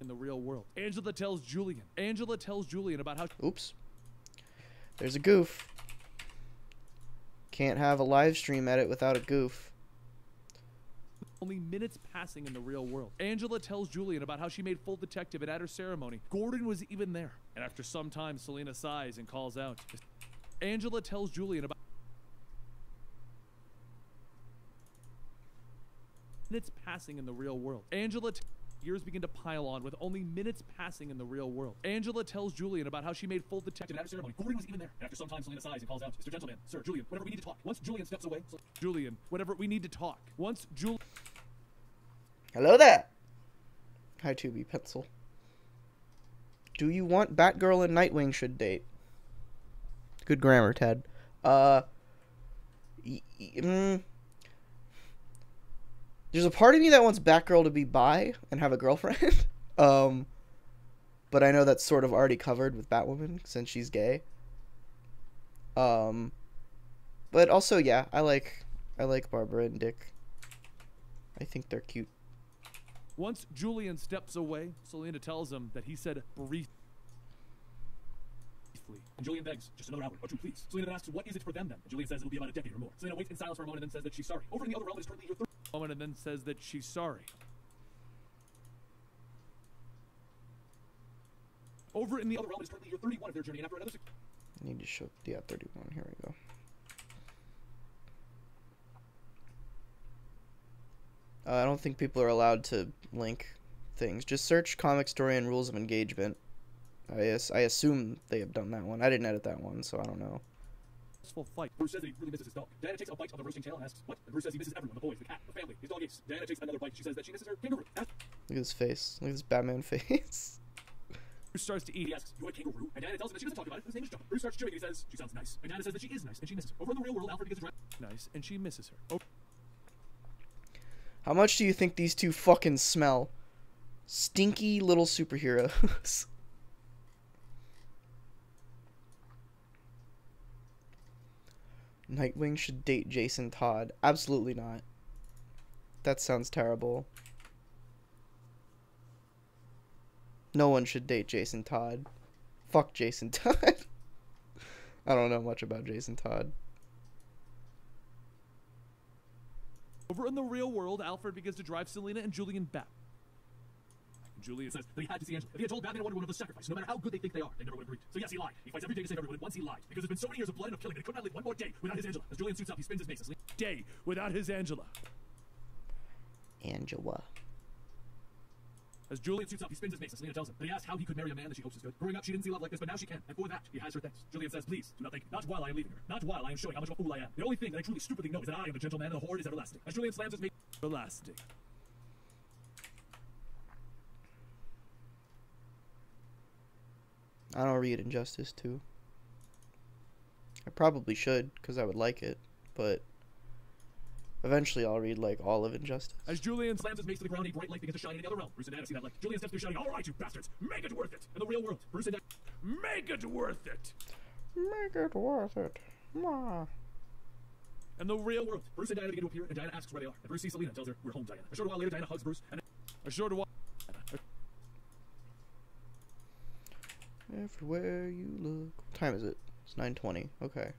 Speaker 2: In the real world. Angela tells Julian about how...
Speaker 1: Oops. There's a goof. Can't have a live stream edit without a goof.
Speaker 2: Only minutes passing in the real world. Angela tells Julian about how she made full detective, and at her ceremony, Gordon was even there. And after some time, Selena sighs and calls out. Angela tells Julian about... minutes passing in the real world. Years begin to pile on, with only minutes passing in the real world. Angela tells Julian about how she made full detective at her ceremony. Gordon was even there. And after some time, Selena sighs and calls out, Mr. Gentleman, Sir Julian, whenever we need to talk. Once Julian steps away... Julian, whenever we need to talk. Once Julian...
Speaker 1: Hello there. Hi, 2B Pencil. Do you want Batgirl and Nightwing should date? Good grammar, Ted. There's a part of me that wants Batgirl to be bi and have a girlfriend. But I know that's sort of already covered with Batwoman since she's gay. But also, yeah, I like Barbara and Dick. I think they're cute.
Speaker 2: Once Julian steps away, Selena tells him that he said briefly. And Julian begs, just another hour or two, please. Selena then asks, what is it for them then? And Julian says it'll be about a decade or more. Selena waits in silence for a moment and then says that she's sorry. Over in the other realm, it is currently your third moment and then says that she's sorry. Over in the other realm, it is currently your 31 of their journey, and after another
Speaker 1: I need to show, yeah, 31. Here we go. I don't think people are allowed to link things. Just search Comicstorian Rules of Engagement. I assume they have done that one. I didn't edit that one, so I don't know.
Speaker 2: Fight. Bruce says that he really misses his dog. Diana takes a bite of the roasting tail and asks, what? And Bruce says he misses everyone, the boys, the cat, the family, his dog Ace. Diana takes another bite. She says that she misses her kangaroo.
Speaker 1: Look at his face. Look at this Batman face.
Speaker 2: Bruce starts to eat. He asks, you a kangaroo? And Diana tells him that she doesn't talk about it. His name is John. Bruce starts chewing and he says, she sounds nice. And Diana says that she is nice and she misses her. Over in the real world, Alfred begins to nice and she misses her.
Speaker 1: How much do you think these two fucking smell? Stinky little superheroes. Nightwing should date Jason Todd. Absolutely not. That sounds terrible. No one should date Jason Todd. Fuck Jason Todd. I don't know much about Jason Todd.
Speaker 2: Over in the real world, Alfred begins to drive Selena and Julian back. Julian says that he had to see Angela. If he had told Batman and Wonder Woman of the sacrifice, no matter how good they think they are, they never would have agreed. So yes, he lied. He fights every day to save everyone, and once he lied. Because there's been so many years of blood and of killing that he could not live one more day without his Angela. As Julian suits up, he spins his mace. Day without his Angela.
Speaker 1: Angela.
Speaker 2: As Julian suits up, he spins his mace, and Selena tells him that he asked how he could marry a man that she hopes is good. Growing up, she didn't see love like this, but now she can. And for that, he has her thanks. Julian says, please, do not think. Not while I am leaving her. Not while I am showing how much of a fool I am. The only thing that I truly stupidly know is that I am the gentleman and the horde is everlasting. As Julian slams his mace, everlasting.
Speaker 1: I don't read Injustice 2. I probably should, because I would like it, but eventually I'll read, like, all of Injustice.
Speaker 2: As Julian slams his mace to the ground, a bright light begins to shine in the other realm. Bruce and Diana see that light. Julian steps through shouting, all right, you bastards, make it worth it. In the real world, Bruce and Diana, make it worth it.
Speaker 1: Make it worth it. Mwah.
Speaker 2: In the real world, Bruce and Diana begin to appear, and Diana asks where they are. And Bruce sees Selena and tells her, we're home, Diana. A short while later, Diana hugs Bruce, and a short while...
Speaker 1: Everywhere you look. What time is it? It's 9:20. Okay.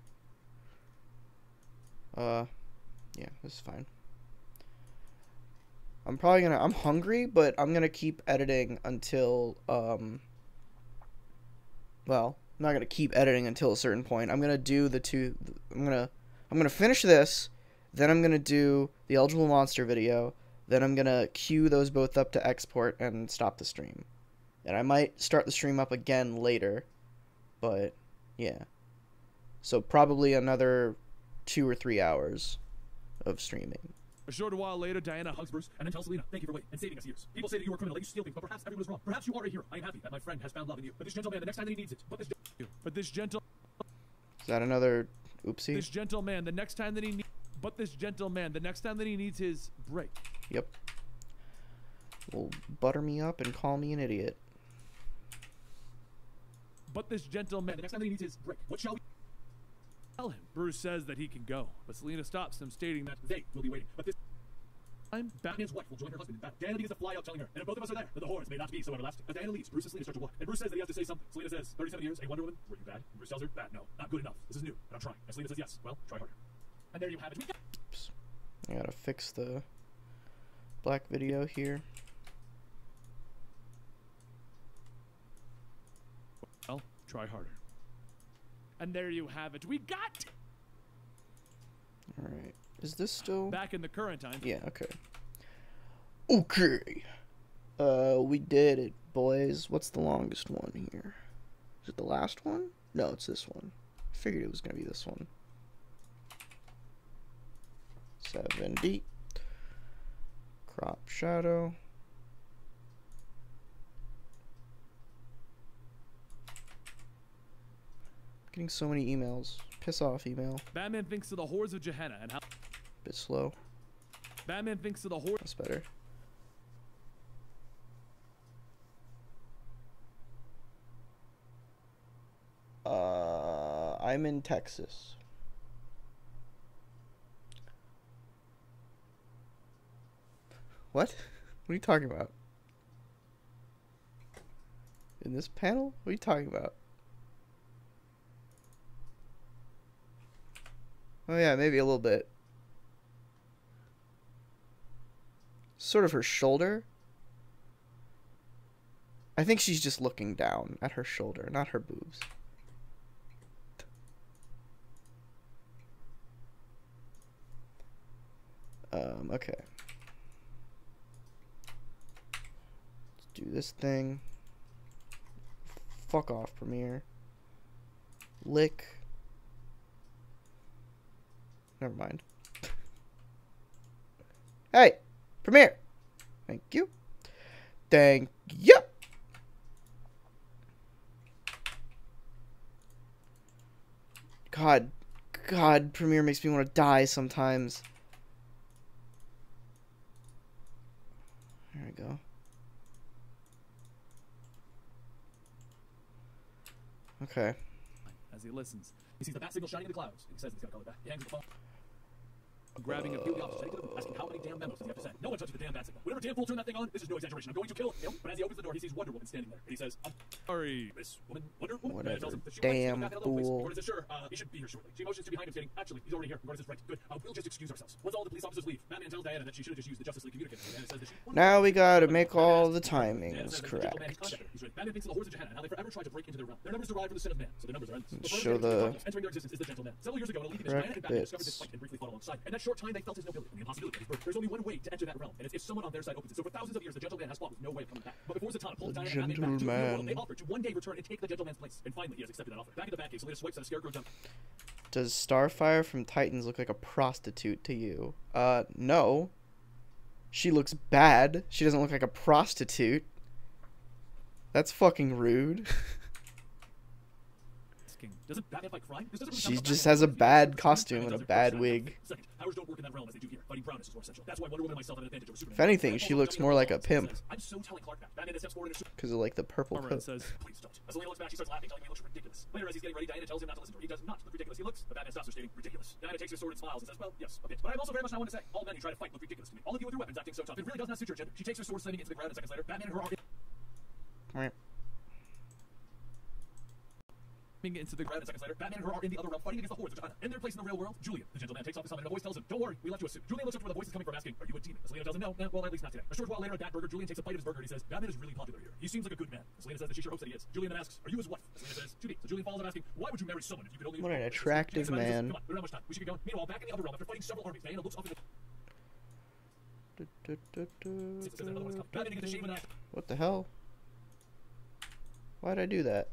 Speaker 1: Yeah, this is fine. I'm probably gonna... I'm hungry, but I'm gonna keep editing until, well, I'm not gonna keep editing until a certain point. I'm gonna do the two... I'm gonna finish this, then I'm gonna do the Eligible Monster video, then I'm gonna queue those both up to export and stop the stream. And I might start the stream up again later, but yeah. So probably another 2 or 3 hours of streaming.
Speaker 2: A short while later, Diana hugs Bruce and then tells Selena, thank you for waiting and saving us years. People say that you are a criminal, that you steal things, but perhaps everyone was wrong. Perhaps you are a hero. I am happy that my friend has found love in you. But this gentleman, the next time that he needs it,
Speaker 1: Is that another oopsie?
Speaker 2: This gentleman, the next time that he needs his break.
Speaker 1: Yep. Will butter me up and call me an idiot.
Speaker 2: But this gentleman, the next time that he needs his break, what shall we tell him? Bruce says that he can go, but Selena stops him, stating that they will be waiting. But this time, Batman's wife will join her husband in battle. Diana begins to fly out, telling her, and if both of us are there, then the horrors may not be so everlasting. As Diana leaves, Bruce and Selena start to walk, and Bruce says that he has to say something. Selena says, 37 years, a Wonder Woman, were you bad? And Bruce tells her, bad, no, not good enough. This is new, and I'm trying. And Selena says, yes, well, try harder. And there you have it.
Speaker 1: Oops. I gotta fix the black video here.
Speaker 2: Well, try harder. And there you have it. We got...
Speaker 1: Alright. Is this still...
Speaker 2: Back in the current time.
Speaker 1: Yeah, okay. Okay. We did it, boys. What's the longest one here? Is it the last one? No, it's this one. I figured it was gonna be this one. 70. Crop shadow. Getting so many emails. Piss off, email.
Speaker 2: Batman thinks of the horrors of Gehenna and how...
Speaker 1: Bit slow.
Speaker 2: Batman thinks of the horse.
Speaker 1: That's better. I'm in Texas. What? What are you talking about? In this panel? What are you talking about? Oh yeah, maybe a little bit. Sort of her shoulder. I think she's just looking down at her shoulder, not her boobs. Okay. Let's do this thing. Fuck off, Premiere. Lick. Never mind. Hey, Premiere. Thank you. Thank you. God, Premiere makes me want to die sometimes. There we go. Okay.
Speaker 2: As he listens, he sees the bat signal shining in the clouds. He says he's gonna call it back. He hangs the phone. Grabbing a few of the officers, asking how many damn memos does he have to send. No one touches the damn bat signal. Whatever damn fool turned that thing on, this is no exaggeration. I'm going to kill him. But as he opens the door, he sees Wonder Woman standing there. And he says, I'm sorry, Miss Woman, Wonder Woman.
Speaker 1: Whatever,
Speaker 2: tells him that she
Speaker 1: damn
Speaker 2: back
Speaker 1: fool.
Speaker 2: Gordon says, sure, he should be here shortly. She motions to behind him, stating, actually, he's already here. Gordon says, right, good. We'll just excuse ourselves. Once all the police officers leave, Batman tells Diana that she should have just used the Justice League communicator. Diana says that she...
Speaker 1: Now we gotta make all the timings correct.
Speaker 2: Batman thinks of the hordes of Gehenna and how they forever tried to break into their realm. Their numbers derive from the sin of man, so their numbers are endless.
Speaker 1: Let's show the
Speaker 2: entering their existence is the Gentleman. Several years ago, in a league
Speaker 1: correct
Speaker 2: Diana and Batman discovered
Speaker 1: bits.
Speaker 2: this fight and briefly fought alongside. In that short time, they felt his nobility and the impossibility of his birth. There's only one way to enter that realm, and it's if someone on their side opens it. So for thousands of years, the Gentleman has fought with no way of coming back. But before Zatanna pulled Diana and Batman back to the real world, they offered to one day return and take the Gentleman's place. And finally, he has accepted that offer. Back in the Batcave, Selena swipes at a scarecrow jump.
Speaker 1: Does Starfire from Titans look like a prostitute to you? No. She looks bad. She doesn't look like a prostitute. That's fucking rude.
Speaker 2: Doesn't Batman fight crime?
Speaker 1: She just has a bad costume and a bad wig.
Speaker 2: Second, powers don't work in that realm as they do here. Fighting prowess is more essential. That's why Wonder Woman and myself have an advantage over Superman.
Speaker 1: If anything, she looks more like a pimp.
Speaker 2: I'm so telling Clark that. Batman steps forward and
Speaker 1: because of like the purple coat.
Speaker 2: says, please don't. As Selena looks back, she starts laughing, telling him he looks ridiculous. Later, as he's getting ready, Diana tells him not to listen to her. He does not look ridiculous. He looks, but Batman stops her, stating, ridiculous. Diana takes her sword and smiles and says, well, yes, a bit. But I have also very much not one to say. All men who try to fight look ridiculous to me. All of you with your weapons acting so tough. It really does not suit your agenda. She takes her sword, slamming it into the ground, and seconds later, Batman and her are into the ground, and seconds later, Batman and her are in the other realm fighting against the hordes of Gehenna. In their place in the real world, Julian, the Gentleman, takes off his helmet and a voice tells him, don't worry, we left you a suit. Julian looks up to where the voice is coming from, asking, are you a demon? Selena tells him, no, well, at least not today. A short while later at that burger, Julian takes a bite of his burger and he says, Batman is really popular here. He seems like a good man. Selena says that she sure hopes that he is. Julian then asks, are you his wife? Selena says, to be. So Julian follows up asking, why would you marry someone if you could only...
Speaker 1: What an attractive man.
Speaker 2: Come on, we don't have much time. We should get going. Meanwhile, back in the other realm, after fighting several armies, Diana looks up in the...
Speaker 1: What the hell? Why'd I do that?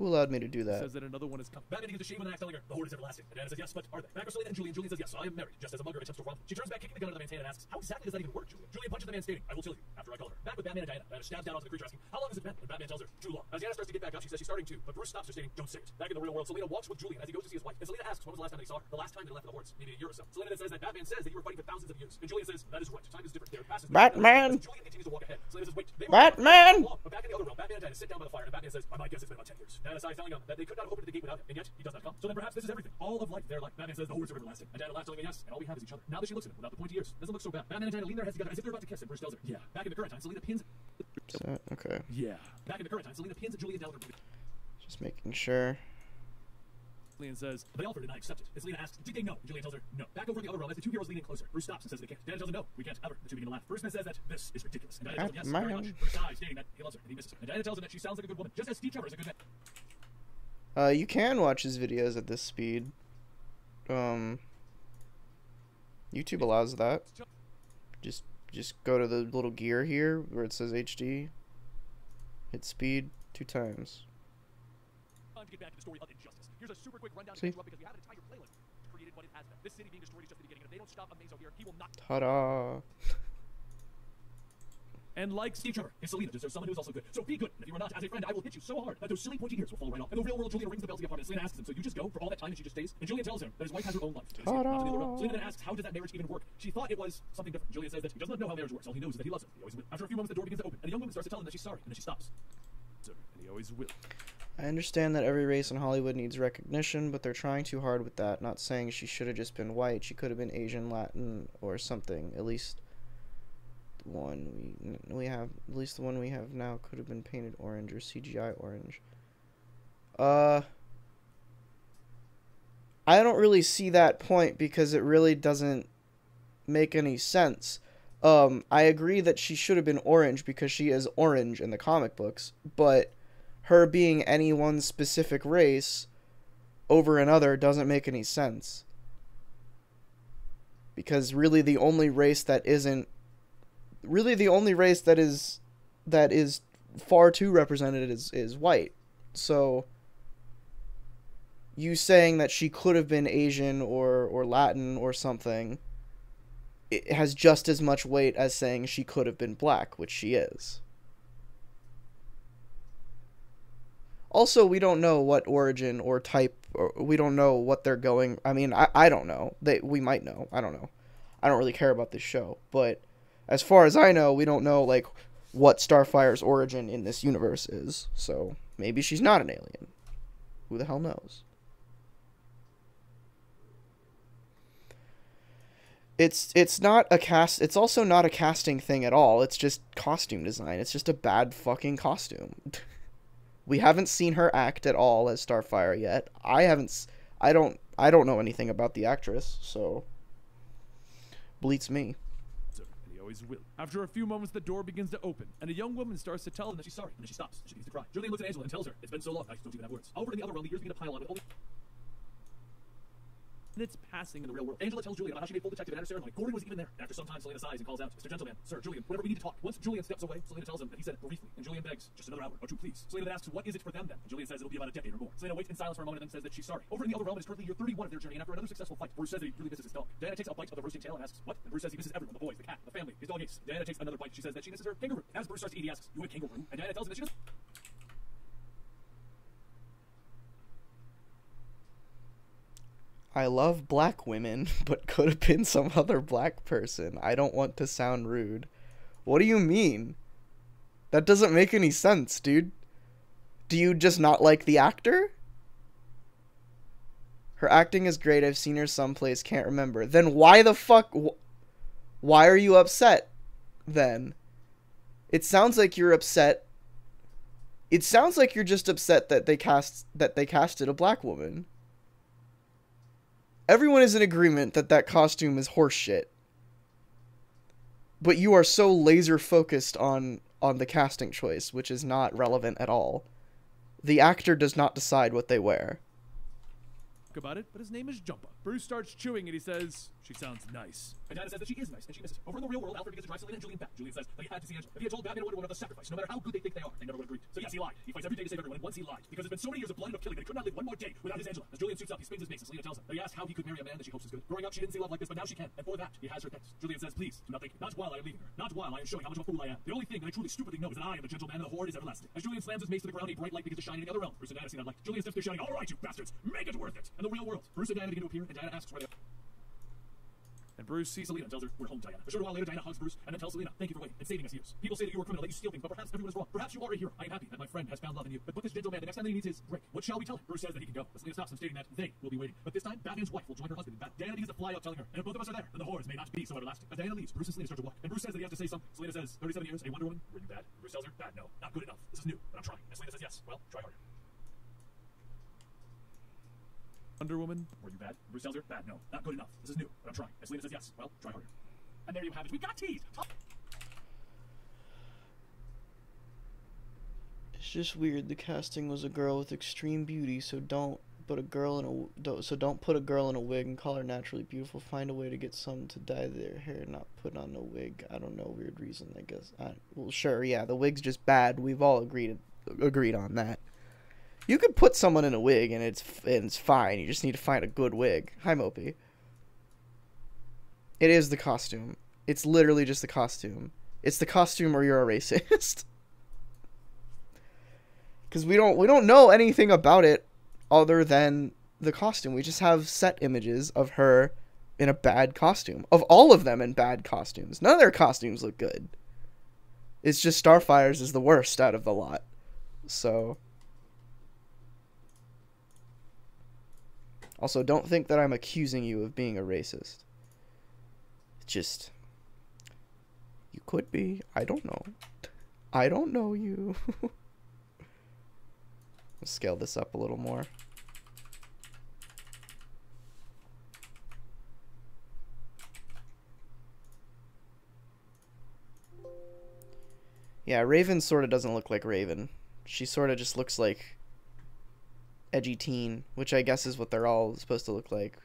Speaker 1: Who allowed me to do that?
Speaker 2: Says that another one is coming. Batman begins to shave with an axe, telling her, the horde is everlasting. And Diana says, yes, but are they? Back with Selena and Julian. Julian says, yes, I am married. Just as a mugger attempts to rob him. She turns back, kicking the gun out of the man's hand and asks, how exactly does that even work, Julian? Julian punches the man, stating, I will kill you after I call her. Back with Batman and Diana. Diana stabs down onto the creature, asking, how long has it been? And Batman tells her, too long. As Diana starts to get back up, she says she's starting to, but Bruce stops her, stating, don't say it. Back in the real world, Selena walks with Julian as he goes to see his wife. And Selena asks, when was the last time they saw her? The last time they left for the hordes, maybe a year or so. Selena then says that Batman says that you were fighting for thousands of years. And Julian says, that is right. Time is different. There passes
Speaker 1: Batman!
Speaker 2: Julian continues to walk ahead. Selena says, wait,
Speaker 1: Batman!
Speaker 2: But back in the other realm, Batman and Diana sit down by the fire, and Batman says, my guess it's been about 10 years. Diana sighs, telling him that they could not have opened the gate without him, and yet he does not come. So then perhaps this is everything. All of life, their life. Batman says the hordes are everlasting. And Diana laughs, telling him yes, and all we have is each other. Now that she looks at him without the pointy ears, doesn't look so bad. Batman and Diana lean their heads together as if they're about to kiss, and Bruce tells her, yeah. Back in the current time, Selena pins...
Speaker 1: Okay.
Speaker 2: Yeah. Back in the current time, Selena pins Julian down with her...
Speaker 1: Just making sure.
Speaker 2: Julian says, they offered and I accepted. And Selena asks, did they know? And Julian tells her, no. Back over in the other realm as the two heroes lean in closer. Bruce stops and says they can't. Diana tells him, no, we can't ever. The two begin to laugh. Bruce then says that this is ridiculous. And Diana tells him, yes, very much. Bruce sighs, stating that he loves her and he misses her. And Diana tells him that she sounds like a good woman, just as Steve Trevor is a good man.
Speaker 1: You can watch his videos at this speed. YouTube allows that. Just go to the little gear here where it says HD. Hit speed 2 times.
Speaker 2: Time to get back to the story of injustice. Here's a super quick rundown to interrupt because we have an entire playlist created what it has been. This city being destroyed is just the beginning. And if they don't stop Amazo here, he will not.
Speaker 1: Ta-da!
Speaker 2: And like Steve Trevor, if Selena deserves someone who's also good. So be good. And if you are not, as a friend, I will hit you so hard that those silly pointy ears will fall right off. In the real world, Julian rings the bell to the apartment. Selena asks him, so you just go for all that time and she just stays? And Julian tells her that his wife has her own life. Selena then asks, how does that marriage even work? She thought it was something different. Julian says that he does not know how marriage works. All he knows is that he loves her. He always will. After a few moments, the door begins to open, and a young woman starts to tell him that she's sorry, and then she stops. And he always will.
Speaker 1: I understand that every race in Hollywood needs recognition, but they're trying too hard with that. Not saying she should have just been white. She could have been Asian, Latin, or something. At least the one we have now could have been painted orange or CGI orange. I don't really see that point because it really doesn't make any sense. I agree that she should have been orange because she is orange in the comic books, but her being any one specific race over another doesn't make any sense. Because really the only race that is far too represented is white. So you saying that she could have been Asian or Latin or something, it has just as much weight as saying she could have been black, which she is. Also, we don't know what origin or type, or we don't know what they're going. I mean, I don't know. We might know. I don't know. I don't really care about this show. But as far as I know, we don't know, like, what Starfire's origin in this universe is. So maybe she's not an alien. Who the hell knows? It's not a cast. It's also not a casting thing at all. It's just costume design. It's just a bad fucking costume. We haven't seen her act at all as Starfire yet. I don't know anything about the actress, so bleats me.
Speaker 2: And he always will. After a few moments, the door begins to open, and a young woman starts to tell him that she's sorry, and then she stops. She begins to cry. Julian looks at Angela and tells her, "It's been so long, I don't even have words." Over in the other realm, the years begin to pile on with only minutes passing in the real world. Angela tells Julian about how she made full detective at her ceremony. Gordon was even there. And after some time, Selena sighs and calls out, "Mr. Gentleman, sir, Julian, whenever we need to talk." Once Julian steps away, Selena tells him that he said it briefly, and Julian begs, "Just another hour, or two, please." Selena then asks, "What is it for them then?" And Julian says it'll be about a decade or more. Selena waits in silence for a moment and then says that she's sorry. Over in the other realm, it is currently year 31 of their journey, and after another successful fight, Bruce says that he really misses his dog. Diana takes a bite of the roasting tail and asks, "What?" And Bruce says he misses everyone, the boys, the cat, the family, his dog Ace. Diana takes another bite. She says that she misses her kangaroo. As Bruce starts to eat, he asks, "You a kangaroo?" And Diana tells him that she doesn't.
Speaker 1: I love black women, but could have been some other black person. I don't want to sound rude. What do you mean? That doesn't make any sense, dude. Do you just not like the actor? Her acting is great. I've seen her someplace. Can't remember. Then why the fuck... Why are you upset, then? It sounds like you're upset. It sounds like you're just upset that they casted a black woman. Everyone is in agreement that that costume is horseshit. But you are so laser focused on the casting choice, which is not relevant at all. The actor does not decide what they wear.
Speaker 2: About it, but his name is Jumpa. Bruce starts chewing and he says, "She sounds nice." And Diana says that she is nice, and she misses her. Over in the real world, Alfred begins to drive Selena and Julian back. Julian says that he had to see Angela. If he had told Batman and Wonder Woman of the sacrifice, no matter how good they think they are, they never would have agreed. So yes, he lied. He fights every day to save everyone, and once he lied, because there's been so many years of blood and of killing that he could not live one more day without his Angela. As Julian suits up, he spins his mace, and Selena tells him that he asked how he could marry a man that she hopes is good. Growing up, she didn't see love like this, but now she can, and for that, he has her thanks. Julian says, "Please, do not think, not while I am leaving her, not while I am showing how much of a fool I am. The only thing that I truly stupidly know is that I am the gentleman and the horde is everlasting." As Julian slams his mace to the ground, a bright light begins to shine in the other realm. Bruce and Diana see that light. Julian steps through shouting, "All right, you bastards, make it worth it!" In the real world, Bruce and Diana begin to appear, and Diana asks where they are. And Bruce sees Selena and tells her, "We're home, Diana." A short while later, Diana hugs Bruce and then tells Selena, "Thank you for waiting and saving us years. People say that you were a criminal, that you steal things, but perhaps everyone is wrong. Perhaps you are a hero. I am happy that my friend has found love in you. But this gentleman, the next time that he needs his break, what shall we tell him?" Bruce says that he can go. But Selena stops him, stating that they will be waiting. But this time, Batman's wife will join her husband in battle. Diana begins to fly out, telling her, "And if both of us are there, then the hordes may not be so everlasting." As Diana leaves, Bruce and Selena start to walk. And Bruce says that he has to say something. Selena says, "37 years, a Wonder Woman? Were you bad?" Bruce tells her, "Bad, no. Not good enough. This is new, but I'm trying." And Selena says, "Yes, well, try harder." Wonder Woman? Were you bad? Bruce tells her, "Bad, no. Not good enough. This is new, but I'm trying." And Selena says, "Yes, well, try harder." And there you have it. We got teased.
Speaker 1: It's just weird. The casting was a girl with extreme beauty, so don't put a girl in a wig and call her naturally beautiful. Find a way to get some to dye their hair, not put on a wig. I don't know, weird reason, I guess. Well, sure, yeah, the wig's just bad. We've all agreed on that. You could put someone in a wig and it's fine. You just need to find a good wig. Hi, Mopey. It is the costume. It's literally just the costume. It's the costume or you're a racist. Because we don't know anything about it other than the costume. We just have set images of her in a bad costume. Of all of them in bad costumes. None of their costumes look good. It's just Starfire's is the worst out of the lot. So... Also, don't think that I'm accusing you of being a racist. It's just... You could be. I don't know. I don't know you. Let's scale this up a little more. Yeah, Raven sort of doesn't look like Raven. She sort of just looks like edgy teen, which I guess is what they're all supposed to look like.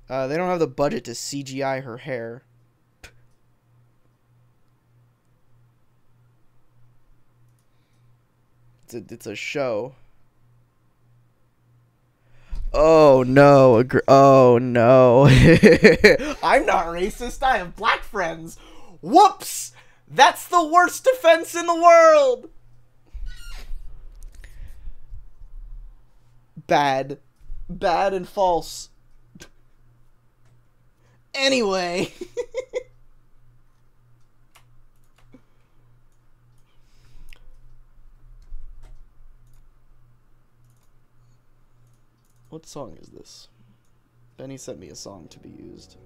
Speaker 1: They don't have the budget to CGI her hair. It's a show. Oh no, oh no. I'm not racist, I have black friends. Whoops! That's the worst defense in the world! Bad. Bad and false. Anyway. What song is this? Benny sent me a song to be used.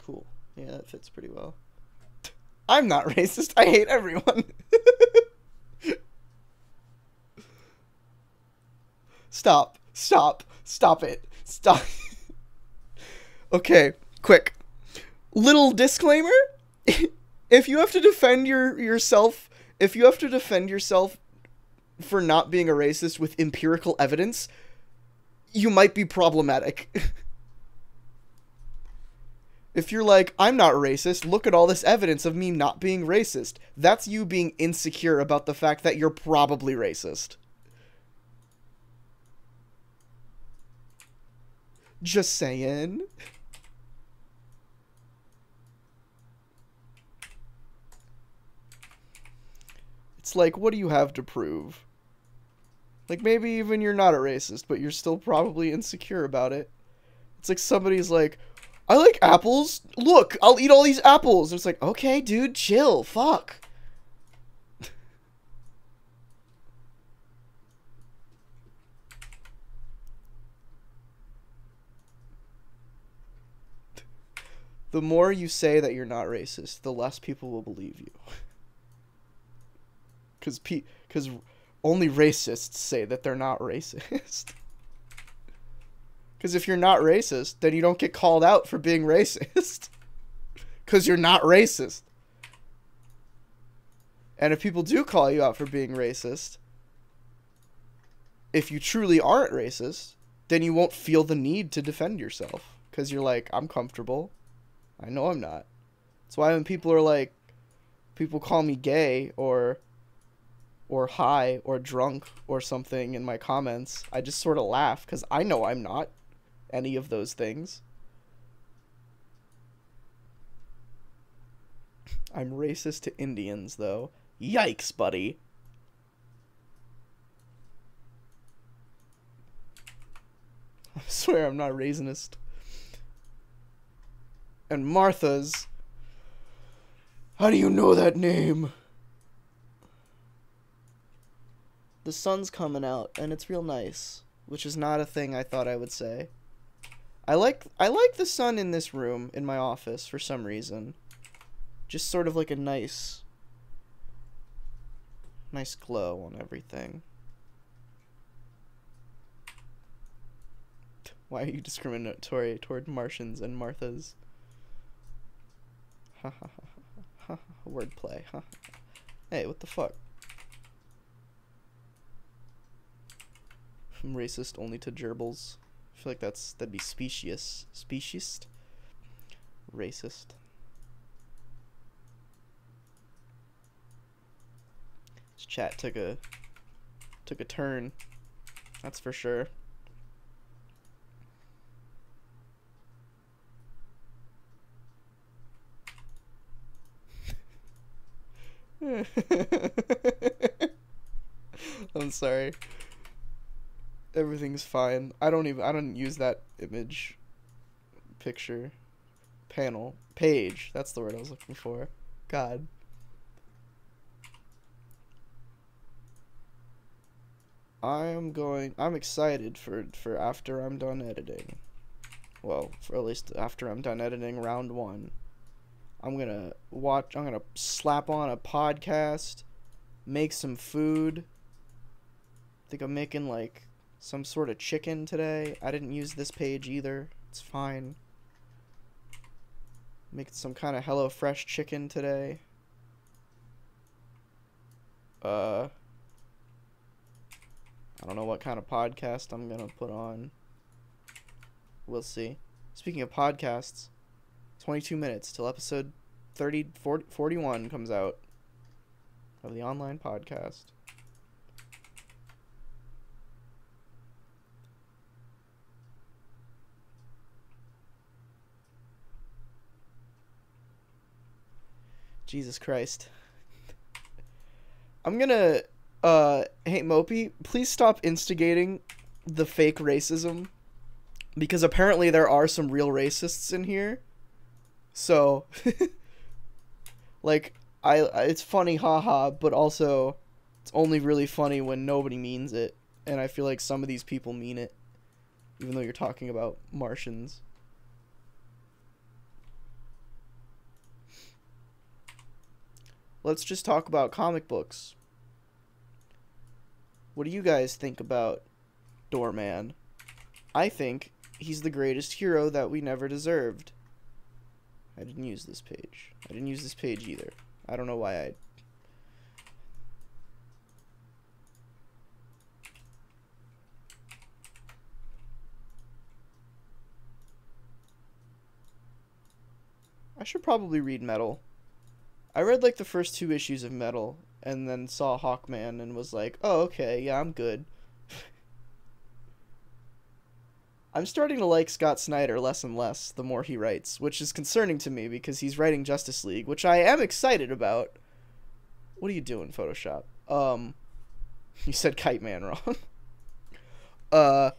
Speaker 1: Cool. Yeah, that fits pretty well. I'm not racist. I hate everyone. Stop. Stop. Stop it. Stop. Okay, quick. Little disclaimer. If you have to defend yourself, if you have to defend yourself for not being a racist with empirical evidence, you might be problematic. If you're like, I'm not racist, look at all this evidence of me not being racist. That's you being insecure about the fact that you're probably racist. Just saying. It's like, what do you have to prove? Like, maybe even you're not a racist, but you're still probably insecure about it. It's like somebody's like, I like apples. Look, I'll eat all these apples. And it's like, okay, dude, chill. Fuck. The more you say that you're not racist, the less people will believe you. Because only racists say that they're not racist. Because if you're not racist, then you don't get called out for being racist. Because you're not racist. And if people do call you out for being racist, if you truly aren't racist, then you won't feel the need to defend yourself. Because you're like, I'm comfortable. I know I'm not. That's why when people are like, people call me gay or high or drunk or something in my comments, I just sort of laugh because I know I'm not any of those things. I'm racist to Indians, though. Yikes, buddy. I swear I'm not racist. And Martha's. How do you know that name? The sun's coming out, and it's real nice, which is not a thing I thought I would say. I like the sun in this room, in my office, for some reason. Just sort of like a nice glow on everything. Why are you discriminatory toward Martians and Marthas? Ha ha ha ha ha. Wordplay, huh? Hey, what the fuck? I'm racist only to gerbils. I feel like that'd be specious. Speciest? Racist. chat took a turn. That's for sure. I'm sorry. Everything's fine. I don't use that image, picture, panel, page. That's the word I was looking for. God. I'm excited for after I'm done editing. Well, for at least after I'm done editing round 1. I'm gonna slap on a podcast, make some food. I think I'm making like some sort of chicken today. I didn't use this page either. It's fine. Making some kind of HelloFresh chicken today. I don't know what kind of podcast I'm gonna put on. We'll see. Speaking of podcasts, 22 minutes till episode 41 comes out of the online podcast. Jesus Christ. I'm gonna, hey Mopey, please stop instigating the fake racism, because apparently there are some real racists in here. So, like, it's funny, haha, but also, it's only really funny when nobody means it, and I feel like some of these people mean it, even though you're talking about Martians. Let's just talk about comic books. What do you guys think about Doorman? I think he's the greatest hero that we never deserved. I didn't use this page. I didn't use this page either. I don't know why I should probably read Metal. I read like the first 2 issues of Metal and then saw Hawkman and was like, oh, okay, yeah, I'm good. I'm starting to like Scott Snyder less and less the more he writes, which is concerning to me because he's writing Justice League, which I am excited about. What are you doing, Photoshop? You said Kite Man wrong. I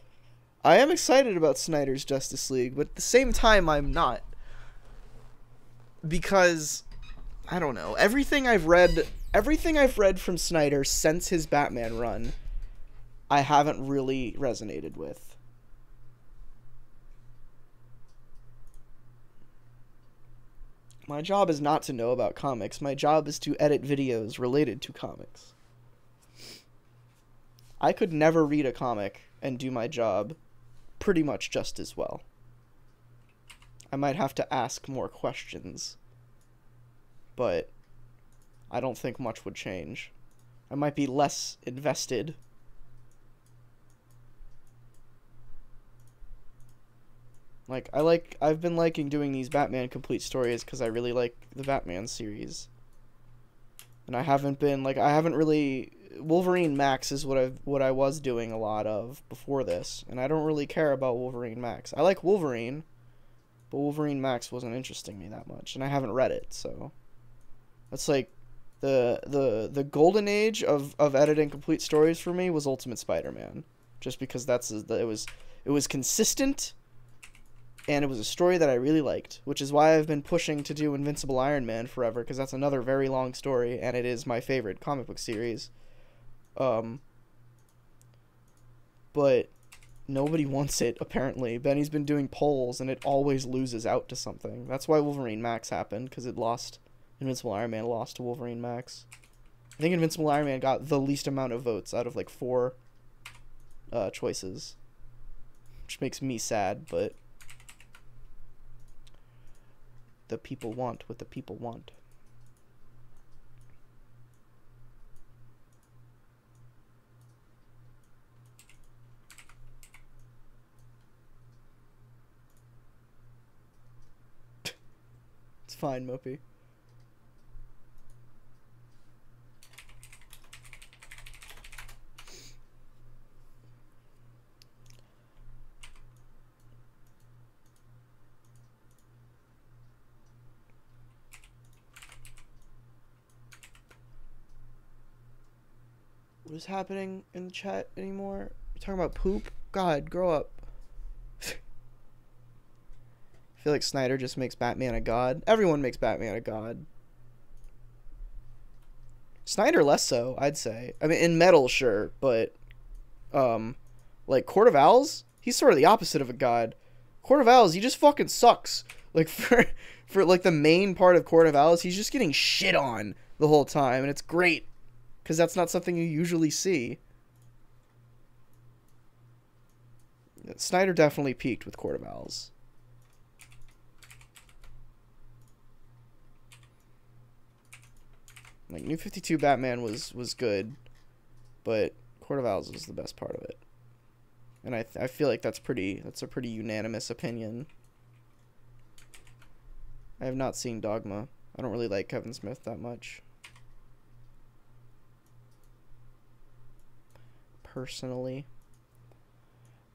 Speaker 1: am excited about Snyder's Justice League, but at the same time I'm not. Because I don't know. Everything I've read from Snyder since his Batman run, I haven't really resonated with. My job is not to know about comics. My job is to edit videos related to comics. I could never read a comic and do my job pretty much just as well. I might have to ask more questions, but I don't think much would change. I might be less invested. I've been liking doing these Batman complete stories because I really like the Batman series. And I haven't really, Wolverine Max is what I was doing a lot of before this, and I don't really care about Wolverine Max. I like Wolverine, but Wolverine Max wasn't interesting me that much, and I haven't read it, so that's like the golden age of editing complete stories for me was Ultimate Spider-Man, just because it was consistent, and it was a story that I really liked, which is why I've been pushing to do Invincible Iron Man forever, because that's another very long story, and it is my favorite comic book series. But nobody wants it, apparently. Benny's been doing polls, and it always loses out to something. That's why Wolverine Max happened, because Invincible Iron Man lost to Wolverine Max. I think Invincible Iron Man got the least amount of votes out of, like, 4 choices. Which makes me sad, but the people want what the people want. It's fine, Mopey. What is happening in the chat anymore? You're talking about poop? God, grow up. I feel like Snyder just makes Batman a god. Everyone makes Batman a god. Snyder less so, I'd say. I mean, in metal, sure, but like Court of Owls, he's sort of the opposite of a god. Court of Owls, he just fucking sucks. Like for like the main part of Court of Owls, he's just getting shit on the whole time, and it's great because that's not something you usually see. Snyder definitely peaked with Court of Owls. Like, New 52 Batman was good, but Court of Owls was the best part of it. And I feel like that's a pretty unanimous opinion. I have not seen Dogma. I don't really like Kevin Smith that much. Personally.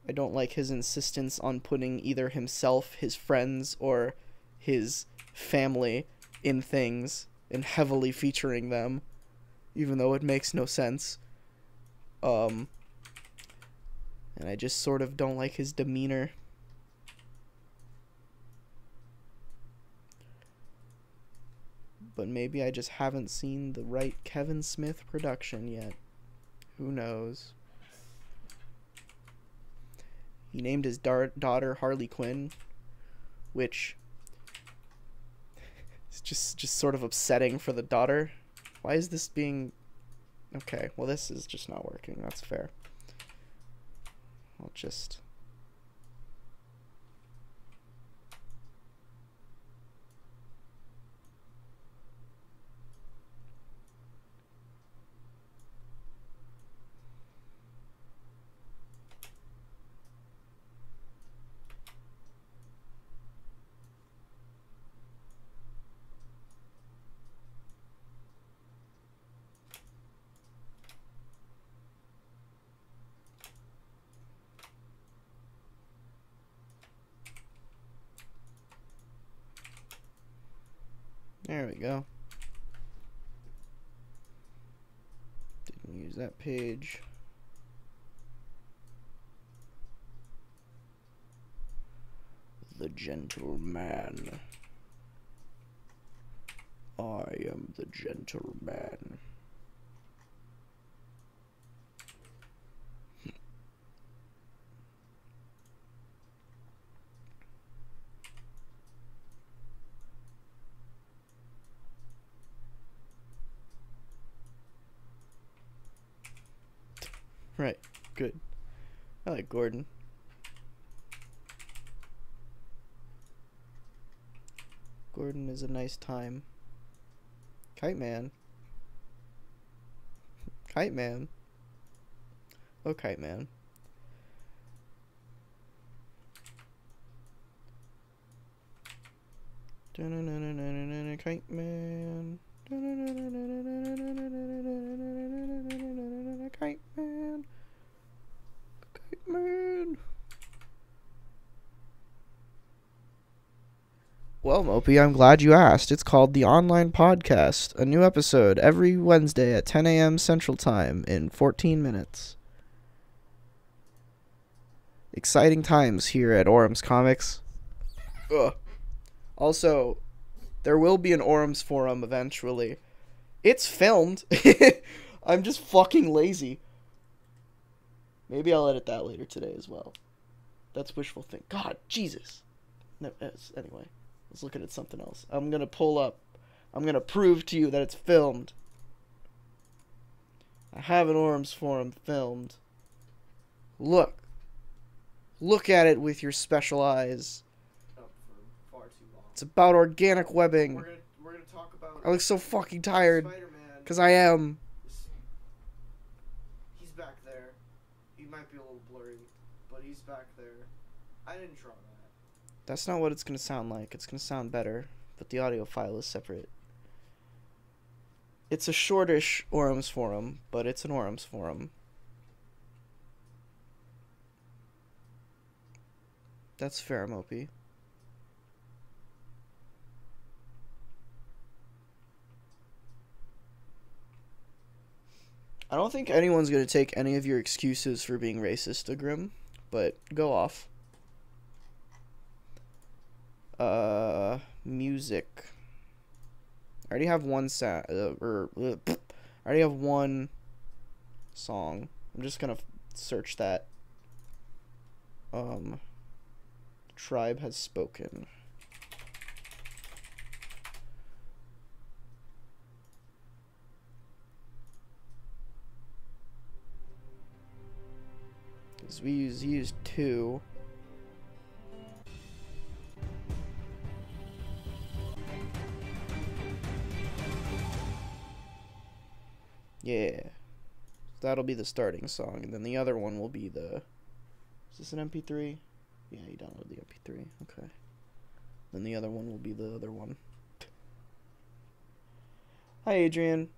Speaker 1: I don't like his insistence on putting either himself, his friends, or his family in things and heavily featuring them, even though it makes no sense. And I just sort of don't like his demeanor. But maybe I just haven't seen the right Kevin Smith production yet. Who knows? He named his daughter Harley Quinn, which is just sort of upsetting for the daughter. Why is this being... Okay, well, this is just not working. That's fair. I'll just... There we go. Didn't use that page. The gentleman. I am the gentleman. Right, good. I like Gordon. Gordon is a nice time. Kite Man. Kite Man. Oh, Kite Man. Kite Man. Kite Man. Kite Man. Well, Mopey, I'm glad you asked. It's called The Online Podcast. A new episode every Wednesday at 10 a.m. Central Time in 14 minutes. Exciting times here at Orum's Comics. Ugh. Also, there will be an Orum's Forum eventually. It's filmed. I'm just fucking lazy. Maybe I'll edit that later today as well. That's wishful thinking. God, Jesus. No, anyway, let's look at something else. I'm going to pull up. I'm going to prove to you that it's filmed. I have an Orum's Forum filmed. Look. Look at it with your special eyes. It's about organic webbing.
Speaker 4: We're gonna talk about...
Speaker 1: I look so fucking tired.
Speaker 4: Spider-Man.
Speaker 1: Because I am.
Speaker 4: He's back there. He might be a little blurry, but he's back there. I didn't draw that.
Speaker 1: That's not what it's going to sound like. It's going to sound better, but the audio file is separate. It's a shortish Orum's Forum, but it's an Orum's Forum. That's fair, Mopey. I I don't think anyone's going to take any of your excuses for being racist, Grim, but go off. Music. I already have one I already have one song. I'm just going to search that. Tribe has spoken. Because we used 2. Yeah. That'll be the starting song, and then the other one will be the... Is this an MP3? Yeah, you downloaded the MP3. Okay. Then the other one will be the other one. Hi, Adrian.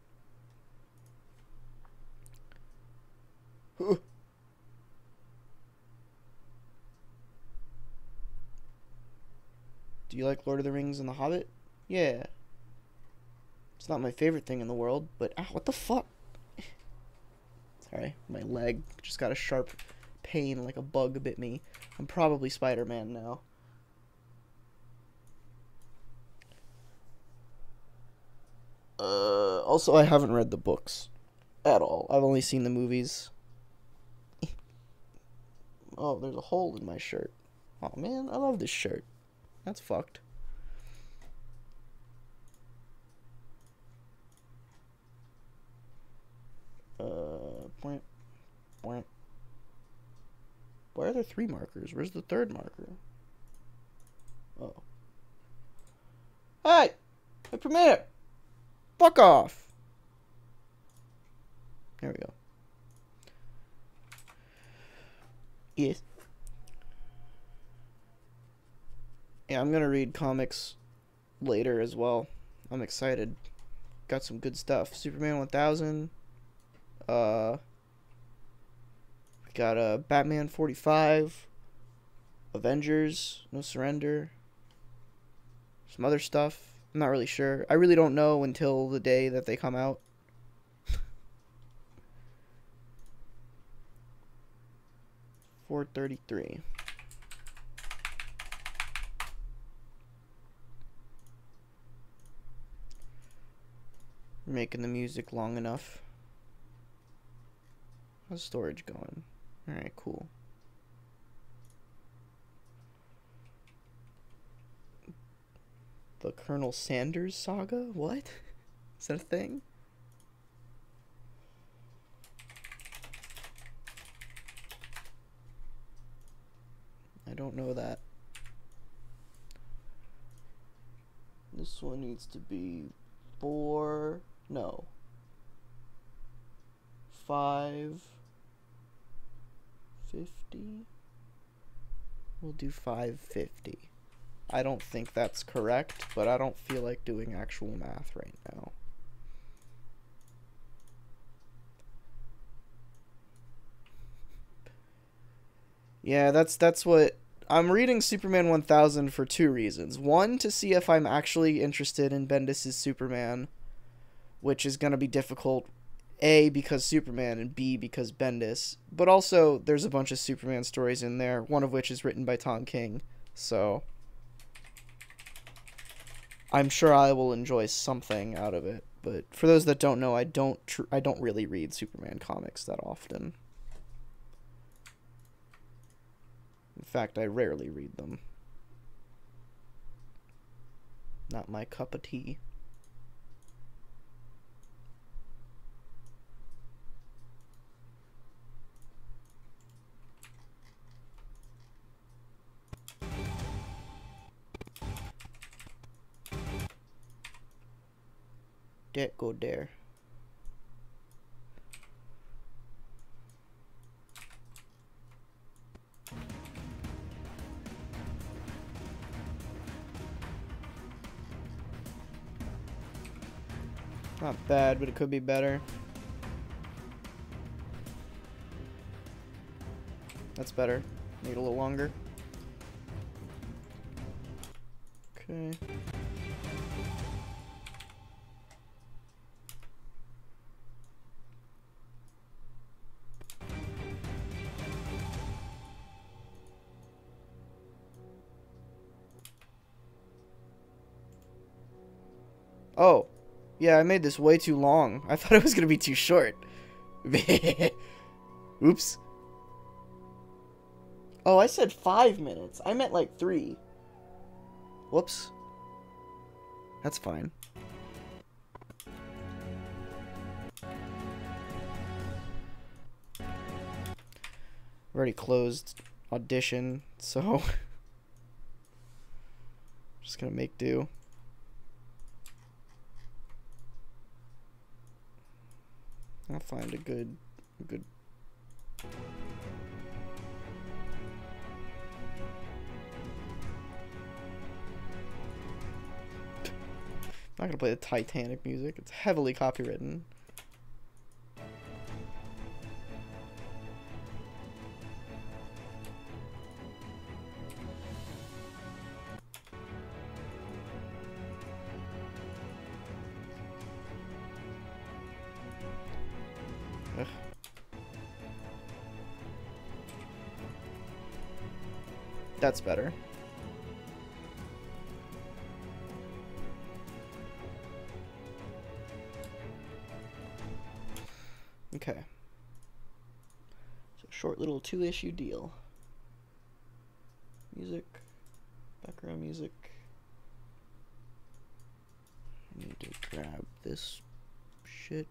Speaker 1: Do you like Lord of the Rings and The Hobbit? Yeah. It's not my favorite thing in the world, but... Ah, what the fuck? Sorry, my leg just got a sharp pain like a bug bit me. I'm probably Spider-Man now. Also, I haven't read the books at all. I've only seen the movies. Oh, there's a hole in my shirt. Oh man, I love this shirt. That's fucked. Point. Why are there 3 markers? Where's the 3rd marker? Oh. Hey! Hey, Premiere! Fuck off! There we go. Yes. Yeah, I'm gonna read comics later as well. I'm excited. Got some good stuff. Superman 1000. We got Batman 45. Avengers, No Surrender. Some other stuff. I'm not really sure. I really don't know until the day that they come out. $4.33. We're making the music long enough. How's storage going? Alright, cool. The Colonel Sanders saga? What? Is that a thing? I don't know that. This one needs to be 4... No. 550? We'll do 550. I don't think that's correct, but I don't feel like doing actual math right now. Yeah, that's what... I'm reading Superman 1000 for 2 reasons. One, to see if I'm actually interested in Bendis' Superman, which is going to be difficult. A, because Superman, and B, because Bendis. But also, there's a bunch of Superman stories in there, one of which is written by Tom King. So, I'm sure I will enjoy something out of it. But for those that don't know, I don't really read Superman comics that often. In fact, I rarely read them. Not my cup of tea. That go there. Not bad, but it could be better. That's better. Need a little longer. Okay. Oh. Yeah, I made this way too long. I thought it was gonna be too short. Oops. Oh, I said 5 minutes. I meant like 3. Whoops. That's fine. We already closed audition, so just gonna make do. I'll find a good I'm not gonna play the Titanic music. It's heavily copywritten. Ugh. That's better. Okay. So short little 2-issue deal. Music. Background music. I need to grab this shit.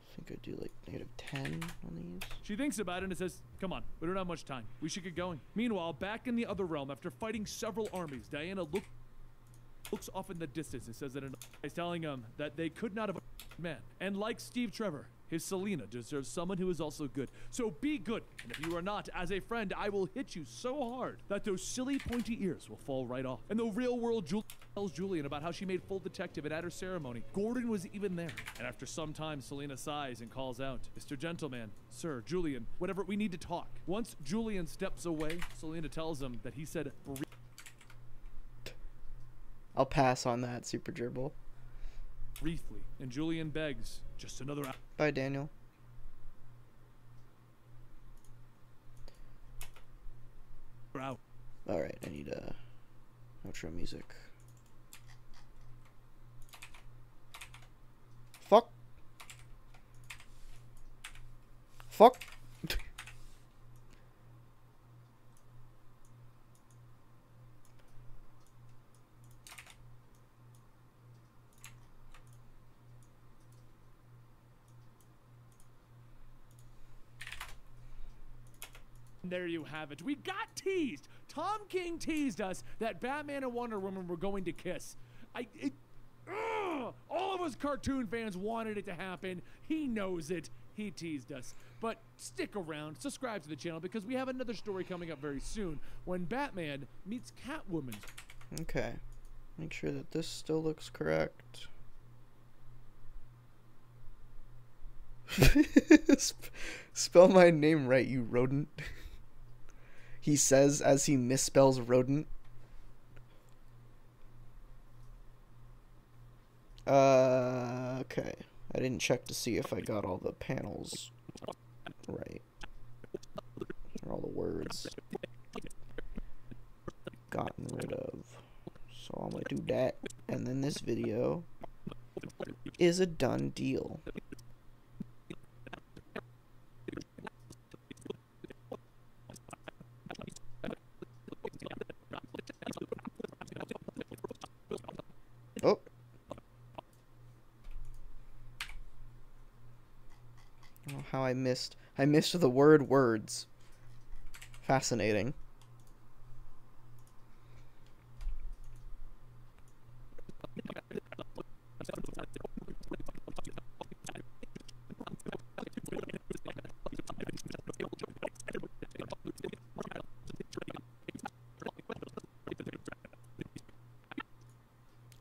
Speaker 1: I think I do like -10 on these.
Speaker 2: She thinks about it and says, come on, we don't have much time. We should get going. Meanwhile, back in the other realm, after fighting several armies, Diana looks off in the distance and says that he's telling him that they could not have a man. And like Steve Trevor, his Selena deserves someone who is also good. So be good. And if you are not, as a friend, I will hit you so hard that those silly pointy ears will fall right off. And the real world tells Julian about how she made full detective and at her ceremony, Gordon was even there. And after some time, Selena sighs and calls out, Mr. Gentleman, Sir, Julian, whatever, we need to talk. Once Julian steps away, Selena tells him that he said,
Speaker 1: I'll pass on that, Super Gerbil.
Speaker 2: briefly, and Julian begs, just another hour.
Speaker 1: Bye, Daniel.
Speaker 2: Out.
Speaker 1: Alright, I need outro music. Fuck. Fuck.
Speaker 2: There you have it. We got teased. Tom King teased us that Batman and Wonder Woman were going to kiss. All of us cartoon fans wanted it to happen. He knows it. He teased us. But stick around, subscribe to the channel, because we have another story coming up very soon when Batman meets Catwoman.
Speaker 1: Okay. Make sure that this still looks correct. Spell my name right, you rodent. He says as he misspells rodent. Okay. I didn't check to see if I got all the panels right. Or all the words gotten rid of. So I'm gonna do that. And then this video is a done deal. Oh. Oh, how I missed the word words. Fascinating.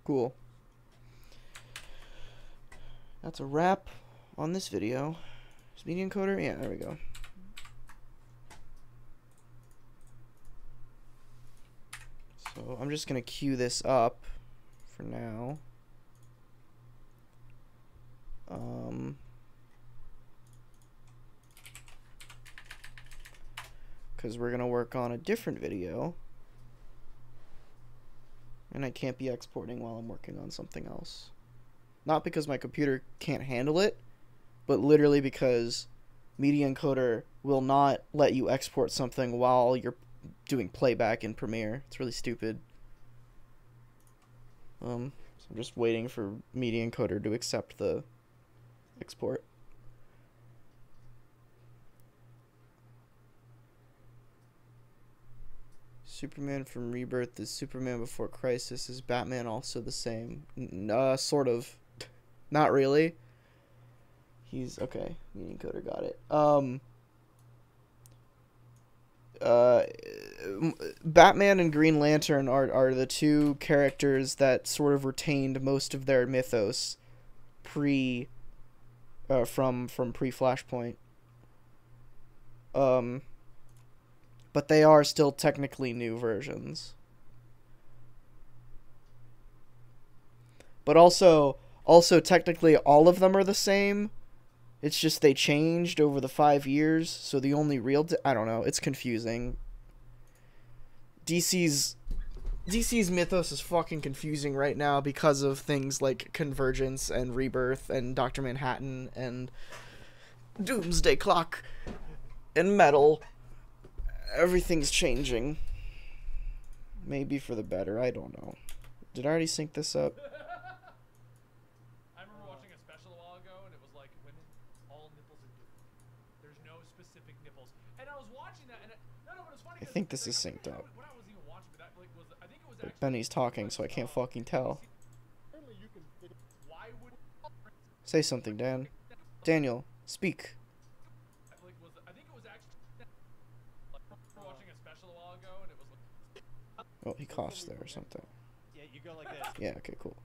Speaker 1: Cool. That's a wrap on this video. Is media encoder? Yeah, there we go. So I'm just gonna queue this up for now. Because we're gonna work on a different video. and I can't be exporting while I'm working on something else. Not because my computer can't handle it, but literally because Media Encoder will not let you export something while you're doing playback in Premiere. It's really stupid. So I'm just waiting for Media Encoder to accept the export. Superman from Rebirth is Superman before Crisis. Is Batman also the same? Sort of. Not really. He's okay. Media Encoder got it. Batman and Green Lantern are the two characters that sort of retained most of their mythos from pre-Flashpoint. But they are still technically new versions. But also technically all of them are the same. It's just they changed over the 5 years, so the only real... I don't know, it's confusing. DC's mythos is fucking confusing right now because of things like Convergence and Rebirth and Dr. Manhattan and Doomsday Clock and Metal. Everything's changing. Maybe for the better, I don't know. Did I already sync this up?
Speaker 2: I remember watching a special a while ago, and it was like, women, all nipples are different. There's no specific nipples. And I was watching that, and no, but it's funny.
Speaker 1: I think this is synced up.
Speaker 2: When I was even watching it, I think it was
Speaker 1: But Benny's talking, so I can't fucking tell.
Speaker 2: Why would
Speaker 1: Say something, Dan. Daniel, speak.
Speaker 2: I think it was actually watching a special a while ago, and it was like,
Speaker 1: Oh, he coughs there or something.
Speaker 5: Yeah, you go like this.
Speaker 1: Yeah, okay, cool.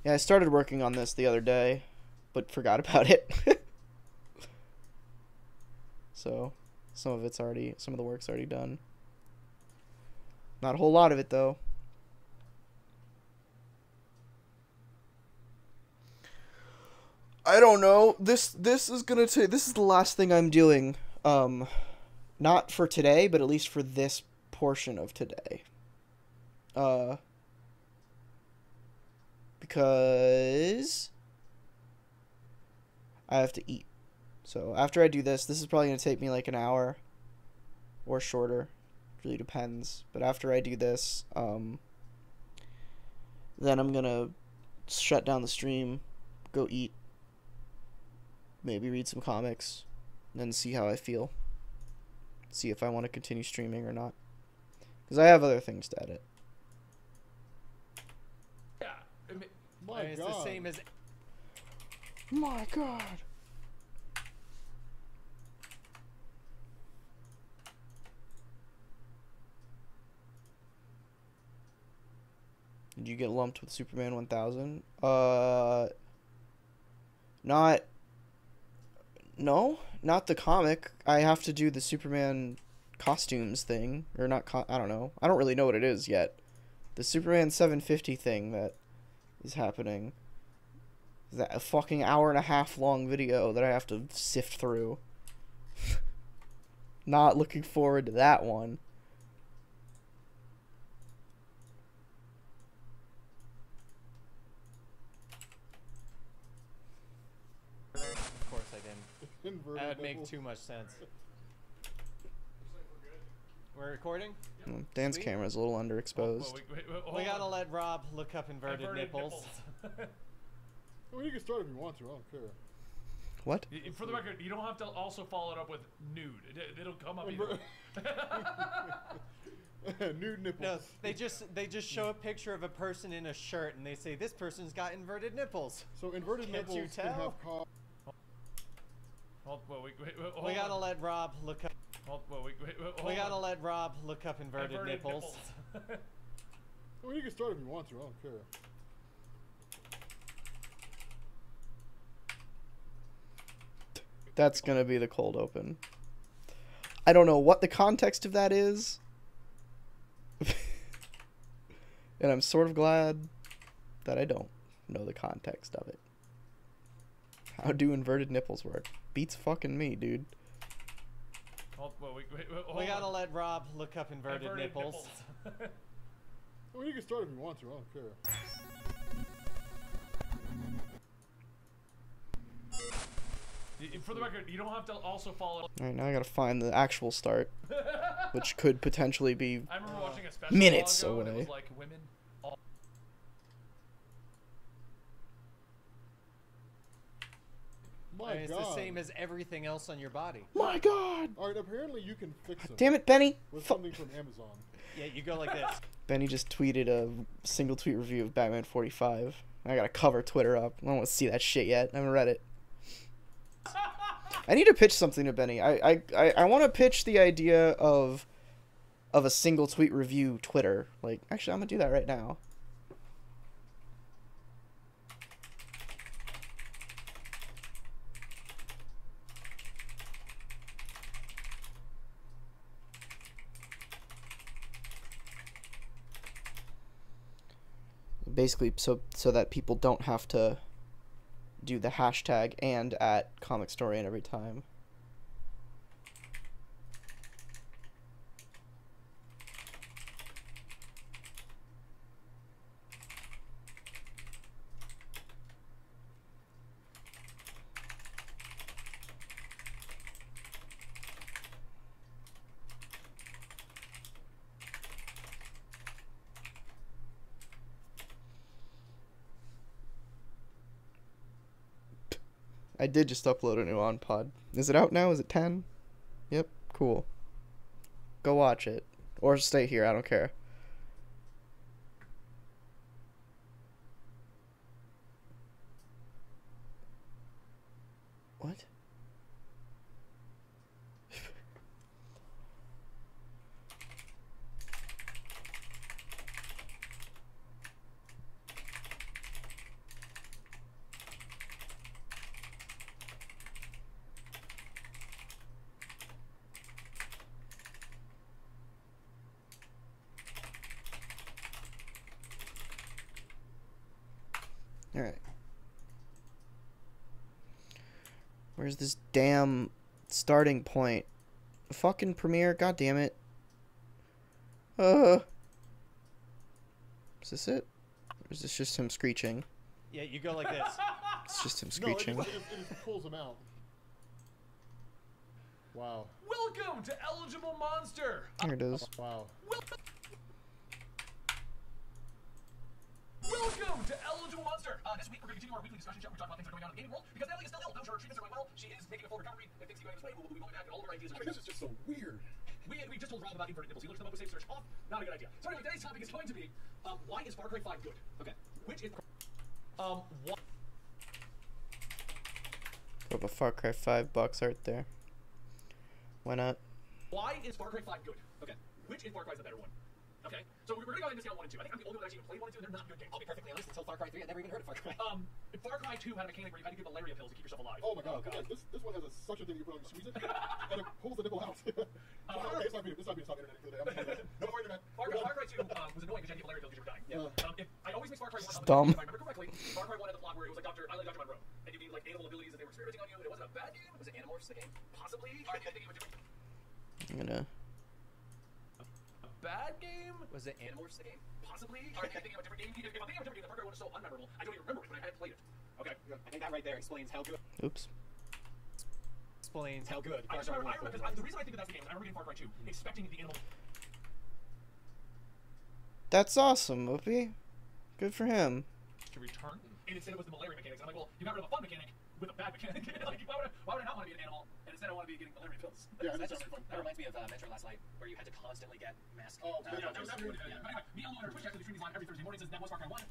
Speaker 1: Yeah, I started working on this the other day, but forgot about it. So, some of the work's already done. Not a whole lot of it, though. I don't know. This is the last thing I'm doing. Not for today, but at least for this portion of today. Because I have to eat. So after I do this is probably going to take me like an hour or shorter. It really depends. But after I do this, then I'm going to shut down the stream, go eat, maybe read some comics, and then see how I feel. See if I want to continue streaming or not. Because I have other things to edit.
Speaker 2: yeah. I mean,
Speaker 5: It's the same as.
Speaker 1: My God. Did you get lumped with Superman 1000? No, not the comic. I have to do the Superman costumes thing. Or not, I don't know. I don't really know what it is yet. The Superman 750 thing that is happening. That a fucking hour-and-a-half long video that I have to sift through. Not looking forward to that one.
Speaker 5: Of course I didn't. That would make too much sense. We're recording?
Speaker 1: Dan's
Speaker 5: Sweet.
Speaker 1: camera is a little underexposed.
Speaker 5: We gotta let Rob look up inverted nipples.
Speaker 6: Well, you can start if you want to. I don't care.
Speaker 1: What?
Speaker 2: For the record, you don't have to also follow it up with nude. It'll come up either.
Speaker 6: Nude nipples.
Speaker 5: No, they just show a picture of a person in a shirt and they say this person's got inverted nipples.
Speaker 6: So inverted
Speaker 5: Can't you
Speaker 6: nipples can
Speaker 5: tell?
Speaker 6: have
Speaker 5: We gotta let Rob look up. We gotta let Rob look up inverted nipples.
Speaker 6: Well, you can start if you want to. I don't care.
Speaker 1: That's gonna be the cold open. I don't know what the context of that is. And I'm sort of glad that I don't know the context of it. How do inverted nipples work? Beats fucking me, dude.
Speaker 5: We gotta let Rob look up inverted nipples.
Speaker 6: I mean, you can start if you want to. I don't care.
Speaker 2: For the record, you don't have to also follow.
Speaker 1: Alright, now I gotta find the actual start, which could potentially be
Speaker 2: I remember watching a special
Speaker 1: minutes
Speaker 2: ago, and it
Speaker 1: away.
Speaker 2: was like women.
Speaker 6: My
Speaker 5: It's
Speaker 6: God.
Speaker 5: the same as everything else on your body.
Speaker 1: My God!
Speaker 6: Alright, apparently you can fix them
Speaker 1: Damn it, Benny!
Speaker 6: with something from Amazon.
Speaker 5: Yeah, you go like this.
Speaker 1: Benny just tweeted a single tweet review of Batman 45. I gotta cover Twitter up. I don't want to see that shit yet. I haven't read it. I need to pitch something to Benny. I want to pitch the idea of a single tweet review Twitter. Like, actually, I'm gonna do that right now. Basically, so that people don't have to do the hashtag and at Comicstorian every time. I did just upload a new on pod. Is it out now? Is it 10? Yep, cool. Go watch it. Or stay here, I don't care. What? Alright. Where's this damn starting point? Fucking Premiere, god damn it. Is this it? Or is this just him screeching?
Speaker 5: Yeah, you go like this.
Speaker 1: It's just him
Speaker 6: No, it
Speaker 1: screeching.
Speaker 6: just pulls them out. Wow.
Speaker 2: Welcome to Eligible Monster.
Speaker 1: There it is.
Speaker 6: Wow.
Speaker 2: Welcome to Eligible Monster. This week we're going to continue our weekly discussion chat. We're talking about things that are going on in the gaming world because Natalie is still ill. No, her treatments are going well. She is making a full recovery. If things keep going this way, we'll be going back and all of our ideas.
Speaker 6: I mean, this is just so weird.
Speaker 2: We just told Rob about inverted nipples. He looked them up with safe search off. Not a good idea. So anyway, today's topic is going to be why is Far Cry 5 good? Okay, which is what?
Speaker 1: Put a Far Cry 5 box art there. Why not?
Speaker 2: Why is Far Cry 5 good? Okay, which in Far Cry is the better one? Okay, so we're going to go ahead and discount 1 and 2. I think I'm the only one that actually even played 1 and 2. They're not good games.
Speaker 5: I'll be perfectly honest, until Far Cry 3, I'd never even heard of Far Cry.
Speaker 2: Far Cry 2 had a mechanic where you had to give malaria pills to keep yourself alive.
Speaker 6: Oh my God. Yeah, this one has a suction thing you put on, you squeeze it, and it pulls the nipple out. Okay, it's not me. It's not me. Stop internet for the day. No more internet.
Speaker 2: Far Cry 2 was annoying because you had to give malaria pills because you were dying.
Speaker 6: Yeah.
Speaker 2: If I always mix Far Cry 1 up with
Speaker 1: Dumb.
Speaker 2: if I remember correctly, Far Cry 1 had the plot where it was like I like Dr. Monroe, and you need like animal abilities that they were experimenting on you, and it wasn't a bad game. Was it Animorphs the game? Possibly. Are you thinking of a different
Speaker 1: I'm gonna...
Speaker 2: bad game?
Speaker 5: Was it
Speaker 2: Animorphs the game? Possibly. Are you thinking of a different game? If I'm thinking of a different game, the Far Cry 1 is so unmemorable. I don't even remember it, but I had played it. Okay.
Speaker 5: I think that right there explains how good.
Speaker 1: Oops.
Speaker 5: Explains how good.
Speaker 2: I just remember because the reason I think that that's the game is I remember getting Far Cry 2 expecting the animal.
Speaker 1: That's awesome, Whoopi. Good for him.
Speaker 2: To return, and instead it was the malaria mechanics. And I'm like, well, you got rid of a fun mechanic with a bad mechanic. Like, why would I not want to be an animal? And instead I want to be getting malaria pills.
Speaker 6: Yeah,
Speaker 5: That reminds me of Metro Last Night, where you had to constantly get masked.
Speaker 6: Oh,
Speaker 2: Yeah, that was really good. But anyway, me and Elmo on our Twitch chat because we stream these live every Thursday morning. Says that was Far Cry 1.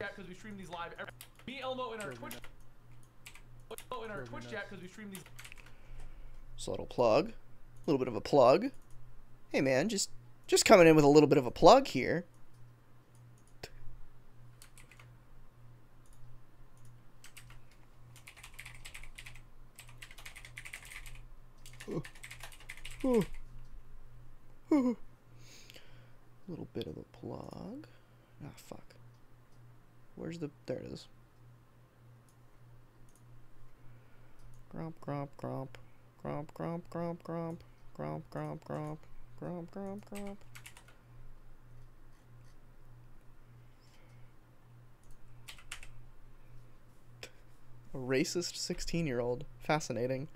Speaker 2: Yeah, because we stream these live. Me, Elmo, in our Twitch. In our Twitch chat because we stream these.
Speaker 1: So a little plug. A little bit of a plug. Hey man, just coming in with a little bit of a plug here. Little bit of a plug. Ah, fuck. Where's the... There it is. Gromp, gromp, gromp. Gromp, gromp, gromp, gromp. Gromp, gromp, gromp. Gromp, gromp, gromp. A racist 16-year-old. Fascinating.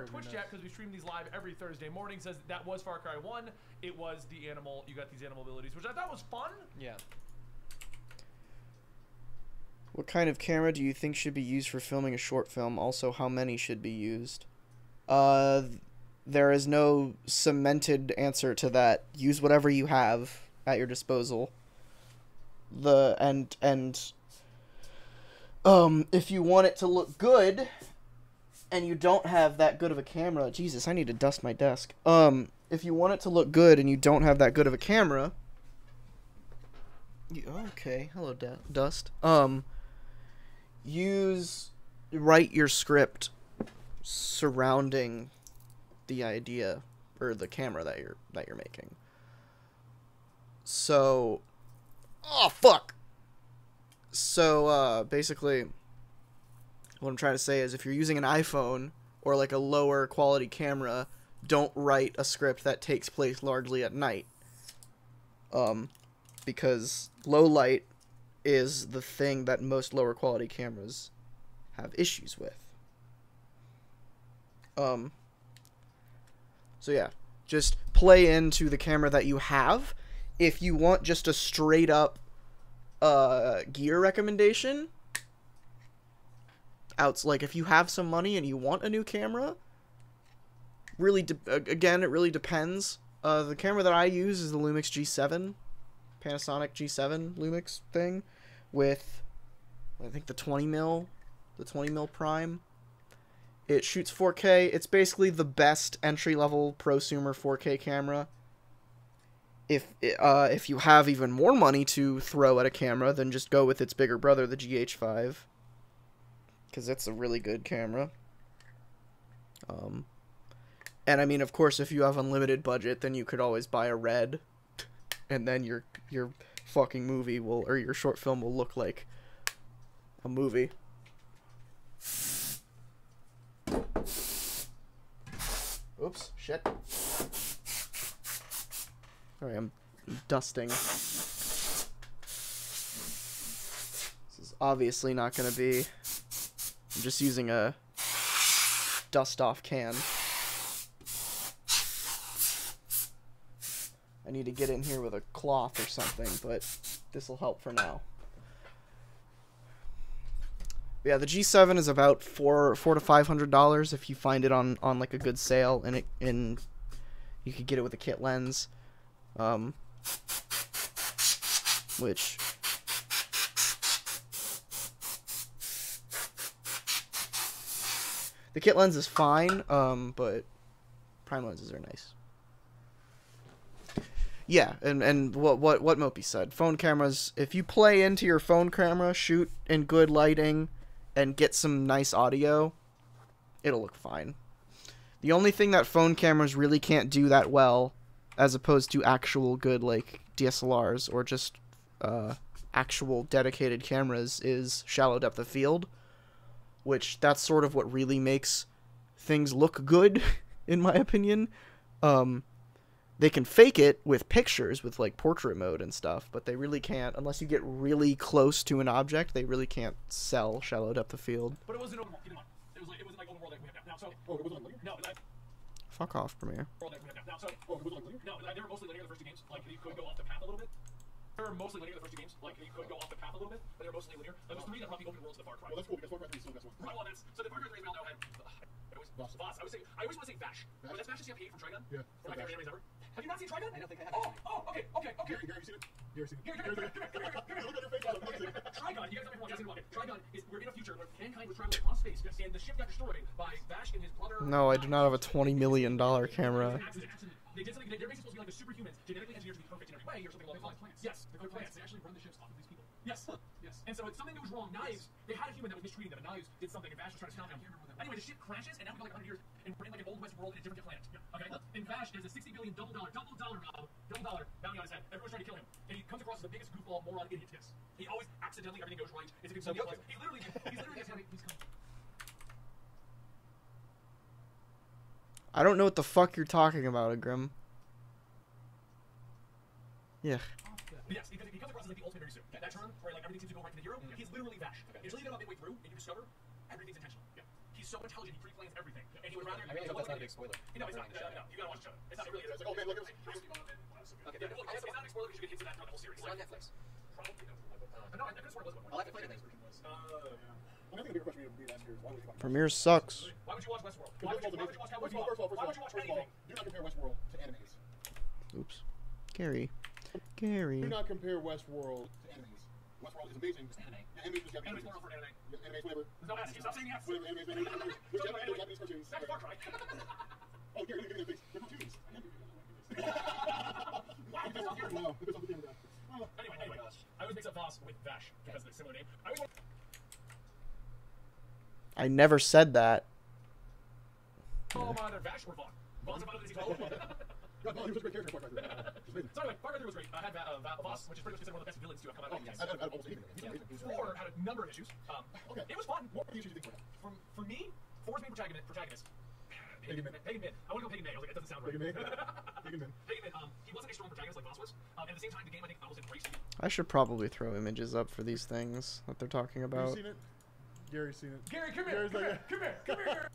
Speaker 2: Twitch chat, because we stream these live every Thursday morning, says that was Far Cry 1. It was the animal. You got these animal abilities, which I thought was fun.
Speaker 5: Yeah.
Speaker 1: What kind of camera do you think should be used for filming a short film? Also, how many should be used? There is no cemented answer to that. Use whatever you have at your disposal. If you want it to look good, and you don't have that good of a camera, Jesus, I need to dust my desk. If you want it to look good and you don't have that good of a camera, okay, hello, Dust. Write your script surrounding the idea or the camera that you're making. So, oh fuck. So basically, what I'm trying to say is, if you're using an iPhone or like a lower quality camera, don't write a script that takes place largely at night. Because low light is the thing that most lower quality cameras have issues with. So yeah, just play into the camera that you have. If you want just a straight up gear recommendation, like if you have some money and you want a new camera, really again, it really depends. The camera that I use is the Lumix G7, Panasonic G7 Lumix thing, with I think the 20 mil prime. It shoots 4K. It's basically the best entry-level prosumer 4K camera. If you have even more money to throw at a camera, then just go with its bigger brother, the GH5, because it's a really good camera. And I mean, of course, if you have unlimited budget, then you could always buy a Red, and then your fucking movie or your short film will look like a movie. Oops, shit. Sorry, I'm dusting. This is obviously not gonna be... I'm just using a dust-off can. I need to get in here with a cloth or something, but this will help for now. Yeah, the G7 is about $400 to $500 if you find it on like a good sale, and you could get it with a kit lens, which the kit lens is fine, but prime lenses are nice. Yeah, and what Mopey said, phone cameras, if you play into your phone camera, shoot in good lighting, and get some nice audio, it'll look fine. The only thing that phone cameras really can't do that well, as opposed to actual good, like, DSLRs, or just actual dedicated cameras, is shallow depth of field, which that's sort of what really makes things look good, in my opinion. They can fake it with pictures, with like portrait mode and stuff, but they really can't, unless you get really close to an object, they really can't sell shallow depth of field.
Speaker 2: But it wasn't open world. It wasn't like open world like we have now. So
Speaker 6: Oh, it wasn't like linear?
Speaker 2: no,
Speaker 1: Fuck off, Premiere.
Speaker 2: world like we have now. So
Speaker 6: Oh, it wasn't like linear?
Speaker 2: no, they were mostly linear the first two games. Like you could go off the path a little bit. They were mostly linear the first two games. Like you could go off the path a little bit, but they were mostly linear. There's three that brought the open worlds to the Far Cry.
Speaker 6: Well, that's cool, because Far Cry 3 is still the best one.
Speaker 2: Right, well, that's so the Far Cry 3 we all know had. Voss. I always want to say Vash. But that's Vash is P8 from Trigun.
Speaker 6: Yeah.
Speaker 2: One of my favorite animes ever. Have you not seen Trigun?
Speaker 5: I don't think I have.
Speaker 2: Oh, okay.
Speaker 6: Gary, have you seen it? Gary, seen it?
Speaker 2: Here,
Speaker 6: Look at your face. Look at your face.
Speaker 2: Trigun, you guys have everyone watching. Trigun is we're in a future where mankind was traveling across space, and the ship got destroyed by Vash and his brother.
Speaker 1: No, I do not have a $20 million camera.
Speaker 2: They did something. They're basically supposed to be like the superhumans, genetically engineered to be perfect in every way, or something along those lines. Yes, they're plants. They actually run the ships off of these people.
Speaker 7: Yes. Yes. And so something goes wrong. Knives, they had a human that was mistreating them, and Knives did something, and Vash was trying to stop him. Anyway, the ship crashes, and now we go like 100 years, and we're in like an old west world in a different planet. Okay? And Vash has a $60 billion double dollar bounty on his head. Everyone's trying to kill him. And he comes across as the biggest goofball moron idiot kiss. He always accidentally, everything goes right. It's a good He's literally
Speaker 1: I don't know what the fuck you're talking about, Grim. Yeah.
Speaker 7: Yes, because he comes across as like the ultimate suit. That turn where like everything seems to go right to the hero, he's literally Vash. Until you get about midway through and you discover everything's intentional. Yeah. He's so intelligent, he pre-plans everything. And he would rather... I really hope that's not a big spoiler. No, it's not. No, you gotta watch the show. It's not really... It's like, oh man, look at this. Okay, yeah, well, it's not a big spoiler because you get hints of that throughout the whole series. It's on Netflix. Probably no. No, I could have sworn it was one. I'll have to play the next version.
Speaker 6: I think the bigger question we ask here is why would you watch
Speaker 1: Premiere sucks.
Speaker 7: Why would you watch Westworld? Why would you watch Cowboy Bebop? Why would you watch anything?
Speaker 6: do not compare Westworld to animes.
Speaker 1: Oops. Gary. Gary.
Speaker 6: Do not compare Westworld to animes. Westworld is amazing. It's anime. Yeah, animes just
Speaker 7: Anime's plural for anime.
Speaker 6: Yeah, animes, whatever.
Speaker 7: No, stop saying yes.
Speaker 6: Whatever, animes. They're Japanese cartoons.
Speaker 7: That's Far Cry.
Speaker 6: Oh, Gary, give me the face. They're cartoons. Wow.
Speaker 7: Anyway, I always mix up Voss with Vash because of the similar name.
Speaker 1: I never said that.
Speaker 7: Oh, either Vash or Vaughn. Vaughn's about to be
Speaker 6: No, he was a great character in Far Cry 3.
Speaker 7: So anyway, Far Cry 3 was great. I had Voss, which is pretty much considered one of the best villains to have come out of games.
Speaker 6: I've almost hated him.
Speaker 7: 4 had a number of issues.
Speaker 6: Okay.
Speaker 7: It was fun.
Speaker 6: What issues do you think were?
Speaker 7: For me, 4's main protagonist.
Speaker 6: Pagan Min.
Speaker 7: I want to go Pagan May. I was like, that doesn't sound right.
Speaker 6: Pagan Min.
Speaker 7: He wasn't a strong protagonist like Voss was. And at the same time, the game, I think, almost embraced him.
Speaker 1: I should probably throw images up for these things that they're talking
Speaker 6: Have
Speaker 1: about.
Speaker 6: you seen it? Gary's seen it.
Speaker 2: Gary, come here. Come here. Gary.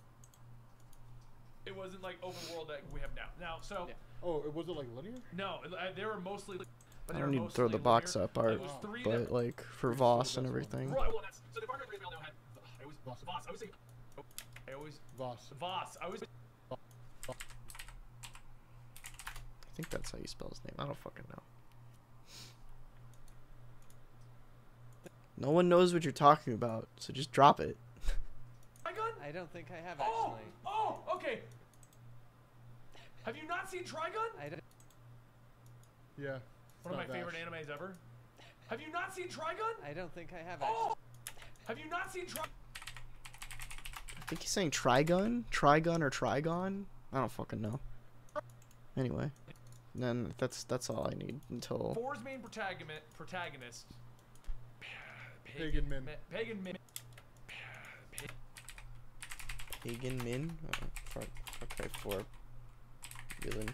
Speaker 2: It wasn't like open world that we have now. So.
Speaker 5: Yeah.
Speaker 6: Oh, was it like linear?
Speaker 2: No, they were mostly. But
Speaker 1: I don't need to throw the box up art, but like for Voss and everything.
Speaker 7: Right, well, that's. So the Far Cry 3 we all know had. Voss. I always.
Speaker 2: Voss. I always.
Speaker 1: I think that's how you spell his name. I don't fucking know. No one knows what you're talking about, so just drop it.
Speaker 5: I don't think I have actually.
Speaker 2: Oh, okay. Have you not seen Trigun?
Speaker 5: I don't.
Speaker 6: Yeah.
Speaker 2: One of my favorite animes ever. Have you not seen Trigun?
Speaker 5: I don't think I have actually.
Speaker 2: Have you not seen Trigun?
Speaker 1: I think he's saying Trigun? Trigun or Trigon? I don't fucking know. Anyway. Then that's all I need until...
Speaker 2: 4's main protagonist.
Speaker 6: Pagan Min.
Speaker 2: Pagan Min.
Speaker 1: Pagan Min? Far Cry 4. Villain.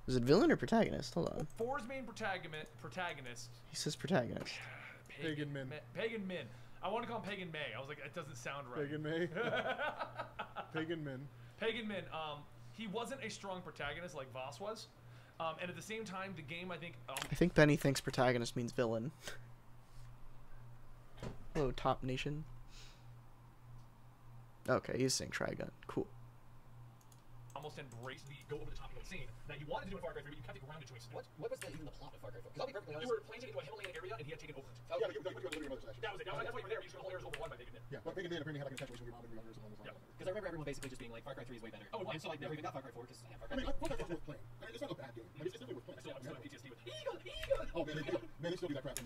Speaker 1: Is it villain or protagonist? Hold on.
Speaker 2: 4's main protagonist.
Speaker 1: He says protagonist.
Speaker 6: Pagan Min.
Speaker 2: Pagan Min. I want to call him Pagan May. I was like, it doesn't sound right.
Speaker 6: Pagan May. Pagan Min.
Speaker 2: Pagan Min. He wasn't a strong protagonist like Voss was. And at the same time, the game, I think
Speaker 1: Benny thinks protagonist means villain. Hello, Top Nation. Okay, he's saying Trigun. Cool.
Speaker 7: Almost embraced the go over the top scene that you wanted to do in Far Cry 3, but you kept it grounded choice. What was even the plot of Far Cry 4? Because I'll be perfectly honest. You were planted into a Himalayan area, and he had taken over it.
Speaker 6: Oh, yeah, but you got your mother's actually.
Speaker 7: That was it. That's why you were there. You just got the whole area overrun by Pagan Min.
Speaker 6: Yeah, but Pagan Min apparently had like an attachment with your mom and your younger or something.
Speaker 7: Yeah. Because I remember everyone basically just being like, Far Cry 3 is way better. Oh, and so I never even got Far Cry 4 because I have Far Cry 3.
Speaker 6: I mean, Far Cry 4 is worth playing. I mean, it's not a bad game. Like, it's definitely worth playing.
Speaker 7: I still have PTSD with Eagle.
Speaker 6: Oh, man, they still do that crap.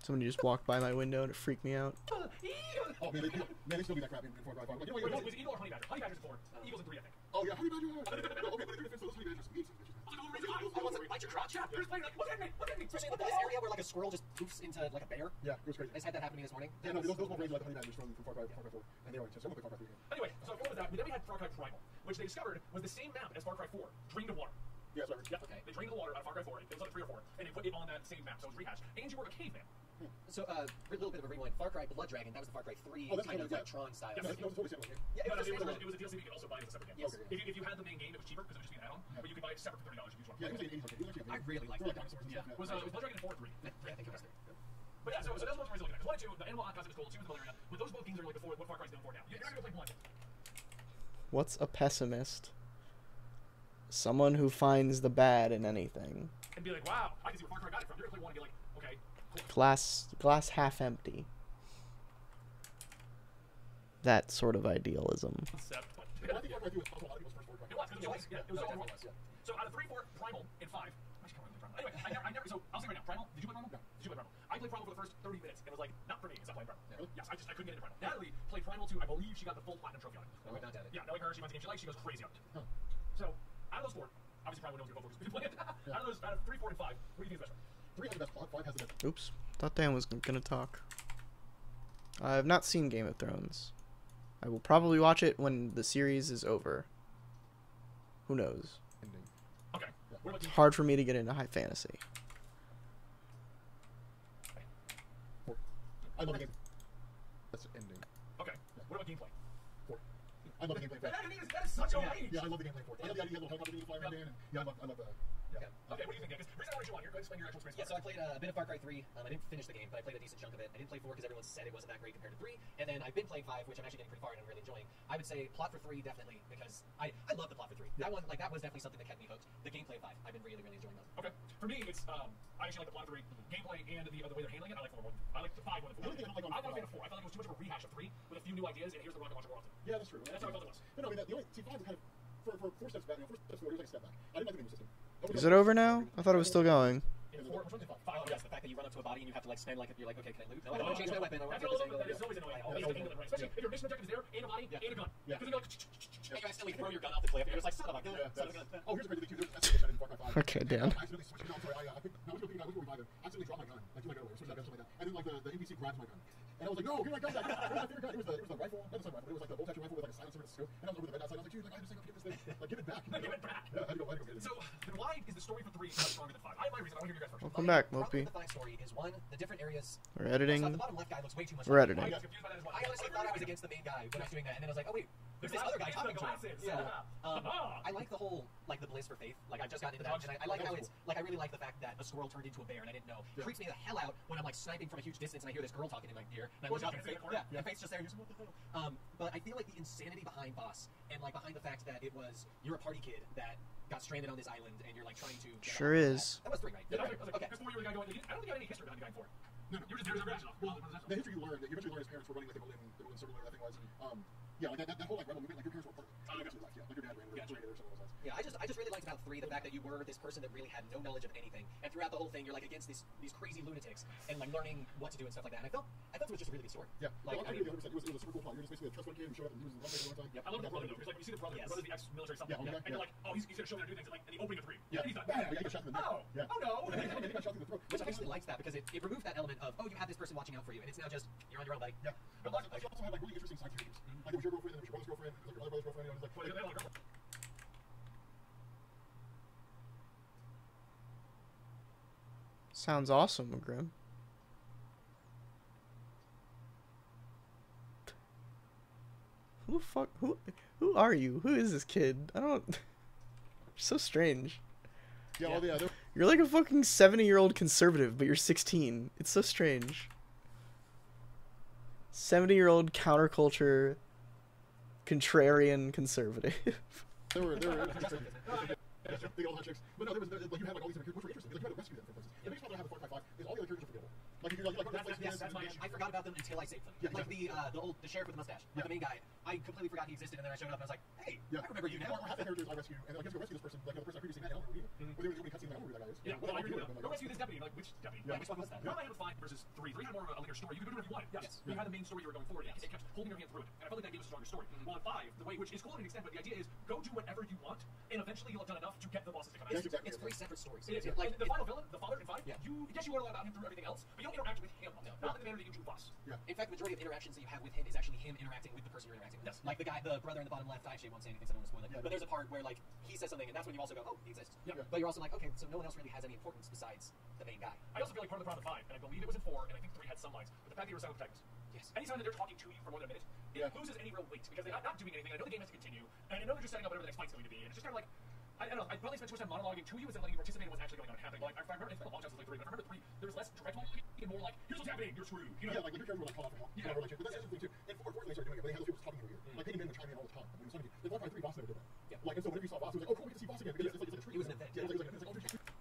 Speaker 1: Somebody just walked by my window and it freaked me out.
Speaker 6: Oh, man, they still do that crap in Far Cry 5. Like, you know,
Speaker 7: was Eagle or Honey Badger? Honey Badger's in 4. Eagle's in 3, I think.
Speaker 6: Oh, yeah, Honey Badger. No, okay, but in defense of those Honey Badgers, meat.
Speaker 7: I want to bite your crotch. Yeah, you're just playing like, look at me. Especially in the area where like a squirrel just poofs into like a bear.
Speaker 6: Yeah, it was crazy.
Speaker 7: I just had that happen to me this morning.
Speaker 6: Yeah, no, those won't range like the Honey Badgers from Far Cry 4, and they are intense. They won't play Far Cry 3 again.
Speaker 7: Anyway, so 4 was that, but then we had Far Cry Primal, which they discovered was the same map as Far Cry 4, Drained of Water.
Speaker 6: Yeah, that's right.
Speaker 7: Yeah, okay. They drained the water out of Far Cry 4. It was on 3 or 4, and they put it on that same map, so it was rehashed. And you were a caveman.
Speaker 8: So, a little bit of a rewind. Far Cry Blood Dragon, that was the Far Cry 3 kind of like Tron style.
Speaker 6: Yeah, that was totally similar.
Speaker 7: Yeah, it was a DLC we could also buy as a separate game.
Speaker 8: Yes.
Speaker 7: If you had the main game, it was cheaper because it was just an add-on, but you could buy it separate for $30 if you just wanted to.
Speaker 6: Yeah, it was like 80
Speaker 8: I really like
Speaker 6: like
Speaker 8: that.
Speaker 6: dinosaurs and stuff.
Speaker 7: Was Blood Dragon 4 or 3?
Speaker 8: Yeah, I think it was 3.
Speaker 7: But yeah, so that's what I was looking at. Because 1 and 2, the animal concept is cool. 2 is the area. But those both games are like what Far Cry's known for now. You're not going to play 1.
Speaker 1: What's a pessimist? Someone who finds the bad in anything.
Speaker 7: And be like, wow, I can see where Far Cry got it from. You're going to play 1 and be like, okay, cool.
Speaker 1: Glass half empty. That sort of idealism.
Speaker 7: Concept.
Speaker 6: I think Far Cry 3 was also a lot of people's first Far Cry.
Speaker 7: It was. So out of 3, 4, Primal, and 5. Anyway, I never. So I'll say right now, Primal. Did you play Primal? No. Did you play Primal? I played Primal for the first 30 minutes and was like, not for me. It's not playing Primal.
Speaker 6: Really?
Speaker 7: Yes, I couldn't get into Primal. Natalie played Primal 2. I believe she got the full platinum trophy on it.
Speaker 8: No, we're not at it.
Speaker 7: Yeah, knowing her, she finds the game she likes. She goes crazy on it.
Speaker 6: Huh.
Speaker 7: So out of those four, obviously Primal knows you're both going to play it. Out of 3, 4, and 5, what do you think is best?
Speaker 6: 3 has the best plot, 5 has the best.
Speaker 1: Oops. Thought Dan was gonna talk. I have not seen Game of Thrones. I will probably watch it when the series is over. Who knows?
Speaker 6: Ending.
Speaker 7: Okay. What about
Speaker 1: It's
Speaker 7: you?
Speaker 1: hard for me to get into high fantasy.
Speaker 6: I love the game. That's ending.
Speaker 7: Okay. What about gameplay?
Speaker 6: 4. I love the gameplay.
Speaker 7: That is such a range.
Speaker 6: Yeah, I love the gameplay 4. I love the idea of little helicopter being flying around in, and yeah, I love the.
Speaker 7: Okay, what do you think, Dan? Because the reason I want you on here, go ahead and explain your actual experience.
Speaker 8: Yeah, so I played a bit of Far Cry 3. I didn't finish the game, but I played a decent chunk of it. I didn't play 4 because everyone said it wasn't that great compared to 3. And then I've been playing 5, which I'm actually getting pretty far and I'm really enjoying. I would say plot for 3 definitely, because I love the plot for 3. That one, like, that was definitely something that kept me hooked. The gameplay of 5, I've been really, really enjoying those.
Speaker 7: Okay. For me, it's I actually like the plot of 3. Gameplay and the way they're handling it, I like 4 more. I like the 5 more than 4. I'm not a fan of 4. I felt like it was too much of a rehash of 3 with a few new ideas, and here's the rocket launcher more often.
Speaker 6: Yeah, that's true.
Speaker 7: And that's how I felt it was.
Speaker 6: But no, I mean, the only see 5 was kind of for 4 steps back. 4 steps forward, it was like a step back. I didn't like the menu system.
Speaker 1: Is it over now? I thought it was still going.
Speaker 7: In 4, which one's in 5?
Speaker 8: Oh, yes, the fact that you run up to a body and you have to, like, spend, like, you're like, okay, can I loot? No, I don't want to change my weapon. I want to
Speaker 7: That's
Speaker 8: get this angle.
Speaker 7: that is always annoying. Always the angle, right? Especially if your mission objective is there, and a body, and a gun.
Speaker 6: Yeah.
Speaker 7: Because you're like,
Speaker 8: And you accidentally throw your gun off the cliff, and you're just like, son of a gun, son of a gun.
Speaker 6: Oh, here's a great thing too. There's an escalation in Far Cry 5.
Speaker 1: Okay, Dan.
Speaker 6: I accidentally switched it on. Sorry, I picked. I was going to revive it. I accidentally dropped my gun, like 2 earlier, switched that gun, something like that. And then like the NPC grabs my gun, and I was like, no, give my gun back. It was my favorite gun. It was the rifle, not the sniper rifle. It was like the bolt action rifle with like a silencer and a scope. And I was over the bed outside. I was like, dude, like, I just think I'll get this thing. Like, give it back.
Speaker 7: give it back.
Speaker 6: Yeah, I had to go get it.
Speaker 7: So, then why is the story for 3 much stronger than 5? I have my reason. I want to hear you guys first.
Speaker 1: Welcome back,
Speaker 8: Problem
Speaker 1: Mopey.
Speaker 8: with the 5 story is, one, the different areas.
Speaker 1: We're
Speaker 8: So
Speaker 1: editing.
Speaker 8: the bottom left guy looks way too much
Speaker 1: We're
Speaker 8: like
Speaker 1: editing.
Speaker 7: I was confused by that as well.
Speaker 8: I honestly thought I was against the main guy when I was doing that, and then I was like, oh wait, there's this other guy talking to him. Yeah. I like the whole, like, the bliss for faith. Like, I've just gotten into that, and I like how it's, like, I really like the fact that a squirrel turned into a bear, and I didn't know. It freaks me the hell out when I'm, like, sniping from a huge distance, and I hear this girl talking in my ear, and I look up, and Faith's just there, and you're just, what the hell? But I feel like the insanity behind Boss, and, like, behind the fact that it was, you're a party kid that got stranded on this island, and you're, like, trying to...
Speaker 1: Sure is.
Speaker 8: That was 3, right?
Speaker 7: Yeah,
Speaker 8: Okay.
Speaker 7: because 4 you were going, I don't think I had any history behind the guy in 4.
Speaker 6: No.
Speaker 7: You're just original.
Speaker 6: The history you learn, that you eventually learn his parents were running like the golden circle, whatever that thing was. And, yeah, like that whole like rebel movement, like your parents were part of it. I guess left, yeah. Like your dad ran or something or something like that.
Speaker 8: Yeah, I just really liked about 3 the fact that you were this person that really had no knowledge of anything, and throughout the whole thing, you're like against these crazy lunatics and like learning what to do and stuff like that. And I felt it was just a really good story.
Speaker 6: Yeah,
Speaker 8: Like,
Speaker 6: I agree with 100%. It was a super cool plot. You're just basically a trust fund kid who showed up and he was one thing one time.
Speaker 7: I love the brother though, because like when you see the brother,
Speaker 8: Yes.
Speaker 7: the brother's the ex-military something,
Speaker 6: Yeah,
Speaker 7: and you're like, oh, he's gonna show me how to do things, and like in the opening of 3,
Speaker 6: Yeah,
Speaker 7: he's done.
Speaker 6: bam, yeah, he got shot in the neck.
Speaker 7: Oh,
Speaker 6: Yeah.
Speaker 7: oh no.
Speaker 6: He got shot through the throat.
Speaker 8: Which I actually liked that because it removed that element of, oh, you have this person watching out for you, and it's now just you're on your own, buddy.
Speaker 6: Yeah, but like you also had like really interesting side characters. Like it was your girlfriend, and it was your brother's girlfriend, it was like your other brother's girlfriend, and it was like.
Speaker 7: Well, they don't know.
Speaker 1: Sounds awesome, Grim. Who the fuck? Who are you? Who is this kid? I don't. You're so strange.
Speaker 6: Yeah, well, yeah,
Speaker 1: You're like a fucking 70-year-old conservative, but you're 16. It's so strange. 70-year-old counterculture, contrarian conservative.
Speaker 6: there were interesting. Big old hot chicks. But no, there was like you had like all these other characters which were interesting. Like you had to rescue them from places. The biggest problem I have with Far Cry 5 is all the other characters are forgettable. Like if you're
Speaker 8: That's my issue. I forgot about them until I saved them.
Speaker 6: Yeah,
Speaker 8: like
Speaker 6: exactly.
Speaker 8: the sheriff with the mustache, the main guy. I completely forgot he existed, and then I showed up and I was like, hey, I remember you now.
Speaker 6: Or half the characters I rescue, and I guess go rescue this person, like the person I previously met, I don't remember either. But there was the opening cutscene, I don't remember who that guy is.
Speaker 7: Yeah,
Speaker 6: What
Speaker 7: well, I
Speaker 6: am I
Speaker 7: agree
Speaker 6: doing?
Speaker 7: with that. Go rescue this deputy. Like, which deputy?
Speaker 6: Yeah.
Speaker 7: Which one was that? The problem I had with 5 versus 3 had more of a linear story. You could do whatever you wanted. Yes. You had the main story you were going forward. It kept holding your hand through it. And I felt like that gave us a stronger story. While in 5, the way, which is cool to an extent, but the idea is go do whatever you want, and eventually you'll have done enough to get the bosses to come out.
Speaker 6: Exactly.
Speaker 8: It's 3 separate stories.
Speaker 7: It is.
Speaker 8: Like
Speaker 7: The final villain, the father in 5,
Speaker 8: Yeah.
Speaker 7: you learn a lot about him through everything else, but you don't interact with him. Not in the manner that you do Boss.
Speaker 6: Yeah.
Speaker 8: In fact, the majority of interactions that you have with him is actually him interacting with the person you're interacting with.
Speaker 7: Yes.
Speaker 8: Like the guy, the brother in the bottom left. I actually won't say anything, so I don't want to spoil it.
Speaker 6: Yeah.
Speaker 8: But there's a part where like he says something, and that's when you also go, oh, he exists.
Speaker 7: Yeah.
Speaker 8: But you're also like, okay, so no one else really has any importance besides the main guy.
Speaker 7: I also feel like part of the problem with 5, and I believe it was in 4, and I think 3 had some lines, but the fact that you were a silent protagonist.
Speaker 8: Yes.
Speaker 7: Anytime that they're talking to you for more than a minute, it loses any real weight because they're not doing anything. I know the game has to continue, and I know they're just setting up whatever the next fight's going to be, and it's just kind of like, I don't know, I probably spent too much time monologuing to you instead of letting you participate in what's actually going on and happening. Like, I remember, it's been a long time since I played 3, but I remember 3, there was less direct monologuing and more like, here's what's happening, you're screwed. You know?
Speaker 6: Yeah, like your character would like call out for help.
Speaker 7: Yeah.
Speaker 6: But that's the thing too. And unfortunately they started doing it, but they had those people talking in your ear. Like they came in and chiming in all the time. When he was talking to you. Then Far Cry 3 Boss never did that.
Speaker 8: Yeah.
Speaker 6: Like and so whenever you saw Boss, it was like, oh cool, we get to see Boss again. Because it's like a treat.
Speaker 8: It was an event.
Speaker 6: Yeah, it's like oh, there's a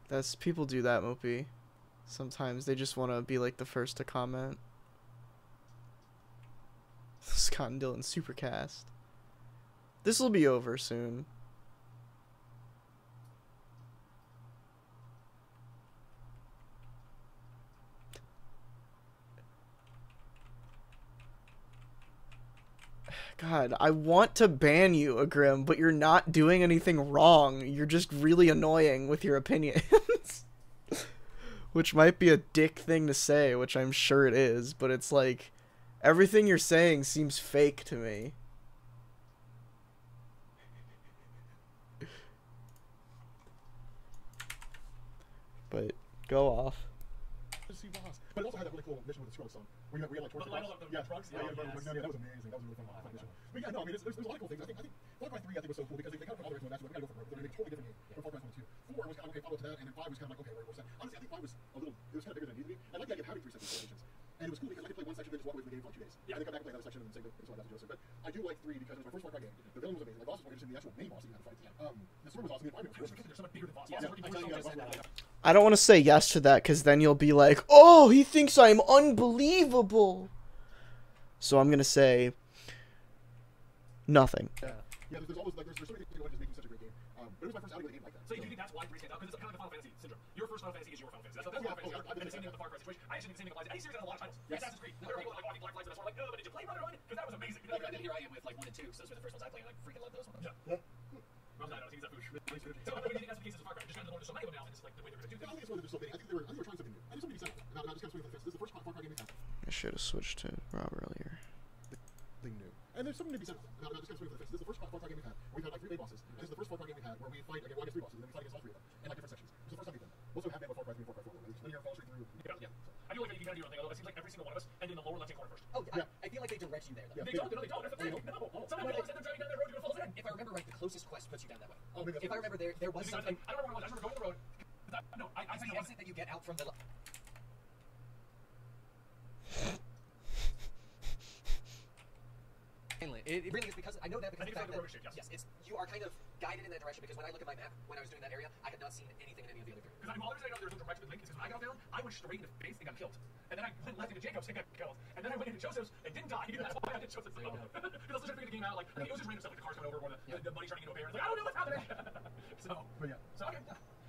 Speaker 1: That's people do that, Mopey. Sometimes they just want to be like the first to comment. Scott and Dylan Supercast. This'll be over soon. God, I want to ban you, Agrim, but you're not doing anything wrong. You're just really annoying with your opinions. Which might be a dick thing to say, which I'm sure it is, but it's like, everything you're saying seems fake to me. But, go off.
Speaker 6: But it also had that really cool mission with the Scroll song. We had like torture trucks. Yeah, that was amazing. That was a really fun mission. But yeah, no, I mean, there's a lot of cool things. I think Far Cry 3 I think was so cool because they kind of put all their into it. That's what we gotta go for. They're a totally different game from Far Cry 1 and 2. 4 was kind of okay, follow to that, and then 5 was kind of like okay, where's that? Honestly, I think 5 was a little, it was kind of bigger than it needed to be. I like the idea of having 3 separate stations. And it was cool because I could play one section and just walk away from the game for like 2 days. Yeah. And then come back and play another section and say so on that to Joseph. But I do like 3 because it was my first Far Cry game. The villain was amazing. The boss was interesting. The actual main boss that you had to fight. The story was awesome. The environment was really so much bigger than boss.
Speaker 1: I don't want to say yes to that because then you'll be like, oh, he thinks I'm unbelievable. So I'm gonna say nothing.
Speaker 6: Yeah, there's always like there's so many things that just make it such a great game. But it was my first outing with a game like that.
Speaker 7: So you think that's why 3 stands out? Because it's kind of like a Final Fantasy syndrome. Your first Final Fantasy is your Final Fantasy. That's Final Fantasy. And the same thing with the Far Cry situation. I actually did the same thing with any series that has a lot of titles. Yes. Assassin's Creed. There are people that like walking Black Flags and that's why I'm like, oh, but did you play Brotherhood? Because that was amazing.
Speaker 8: Like, and then here I am with like 1 and 2, so those were the first ones I played, and I freaking love those ones.
Speaker 7: Yeah. Well, I don't think that's a So I think that's the case of Far Cry. Just trying to learn so many of them now, and it's like the way they're going to do
Speaker 6: I think it's one of the so many. I think they were trying something new. I think somebody said that. Now just kind of swing for the fence. This is the first Far Cry game we had.
Speaker 1: I should have switched to Rob earlier.
Speaker 6: Thing new. And there's something to be said about that. Now just kind of swing for the fence. This is the first Far Cry game we've had. We've had like 3 main bosses. And this is the first Far Cry game we had where we fight against 3 bosses, and then we fight against all 3 of them in like different sections. It's the first time we've done that. Also have been with Far Cry 3 and Far Cry 4. It's linear, follow straight through.
Speaker 7: Yeah. I do like that you can do your own thing, although it seems like every single one of us end in the lower left-hand corner first.
Speaker 8: Oh, yeah. I feel like they direct you there, though.
Speaker 7: They don't. That's the thing. No. Sometimes they end up driving down that road, you're going to fall in.
Speaker 8: If I remember right, the closest quest puts you down that way.
Speaker 6: Oh, maybe
Speaker 8: if I remember, there was something.
Speaker 7: I don't remember what it was. I remember going to the road. No, I
Speaker 8: it's the exit that you get out from the. It really is because I know that because of the fact that yes, it's you are kind of guided in that direction because when I look at my map when I was doing that area, I had not seen anything in any of the other three.
Speaker 7: Because I'm all understanding there's no direct link because when I got down, I went straight into base and got killed. And then I went left into Jacob's and got killed. And then I went into Joseph's and didn't die. That's why I did Joseph's. Because I was just trying to figure the game out. Like, it was just random stuff like the cars coming over or the money turning into a bear. It's like, I don't know what's happening.
Speaker 6: But yeah.
Speaker 7: So okay.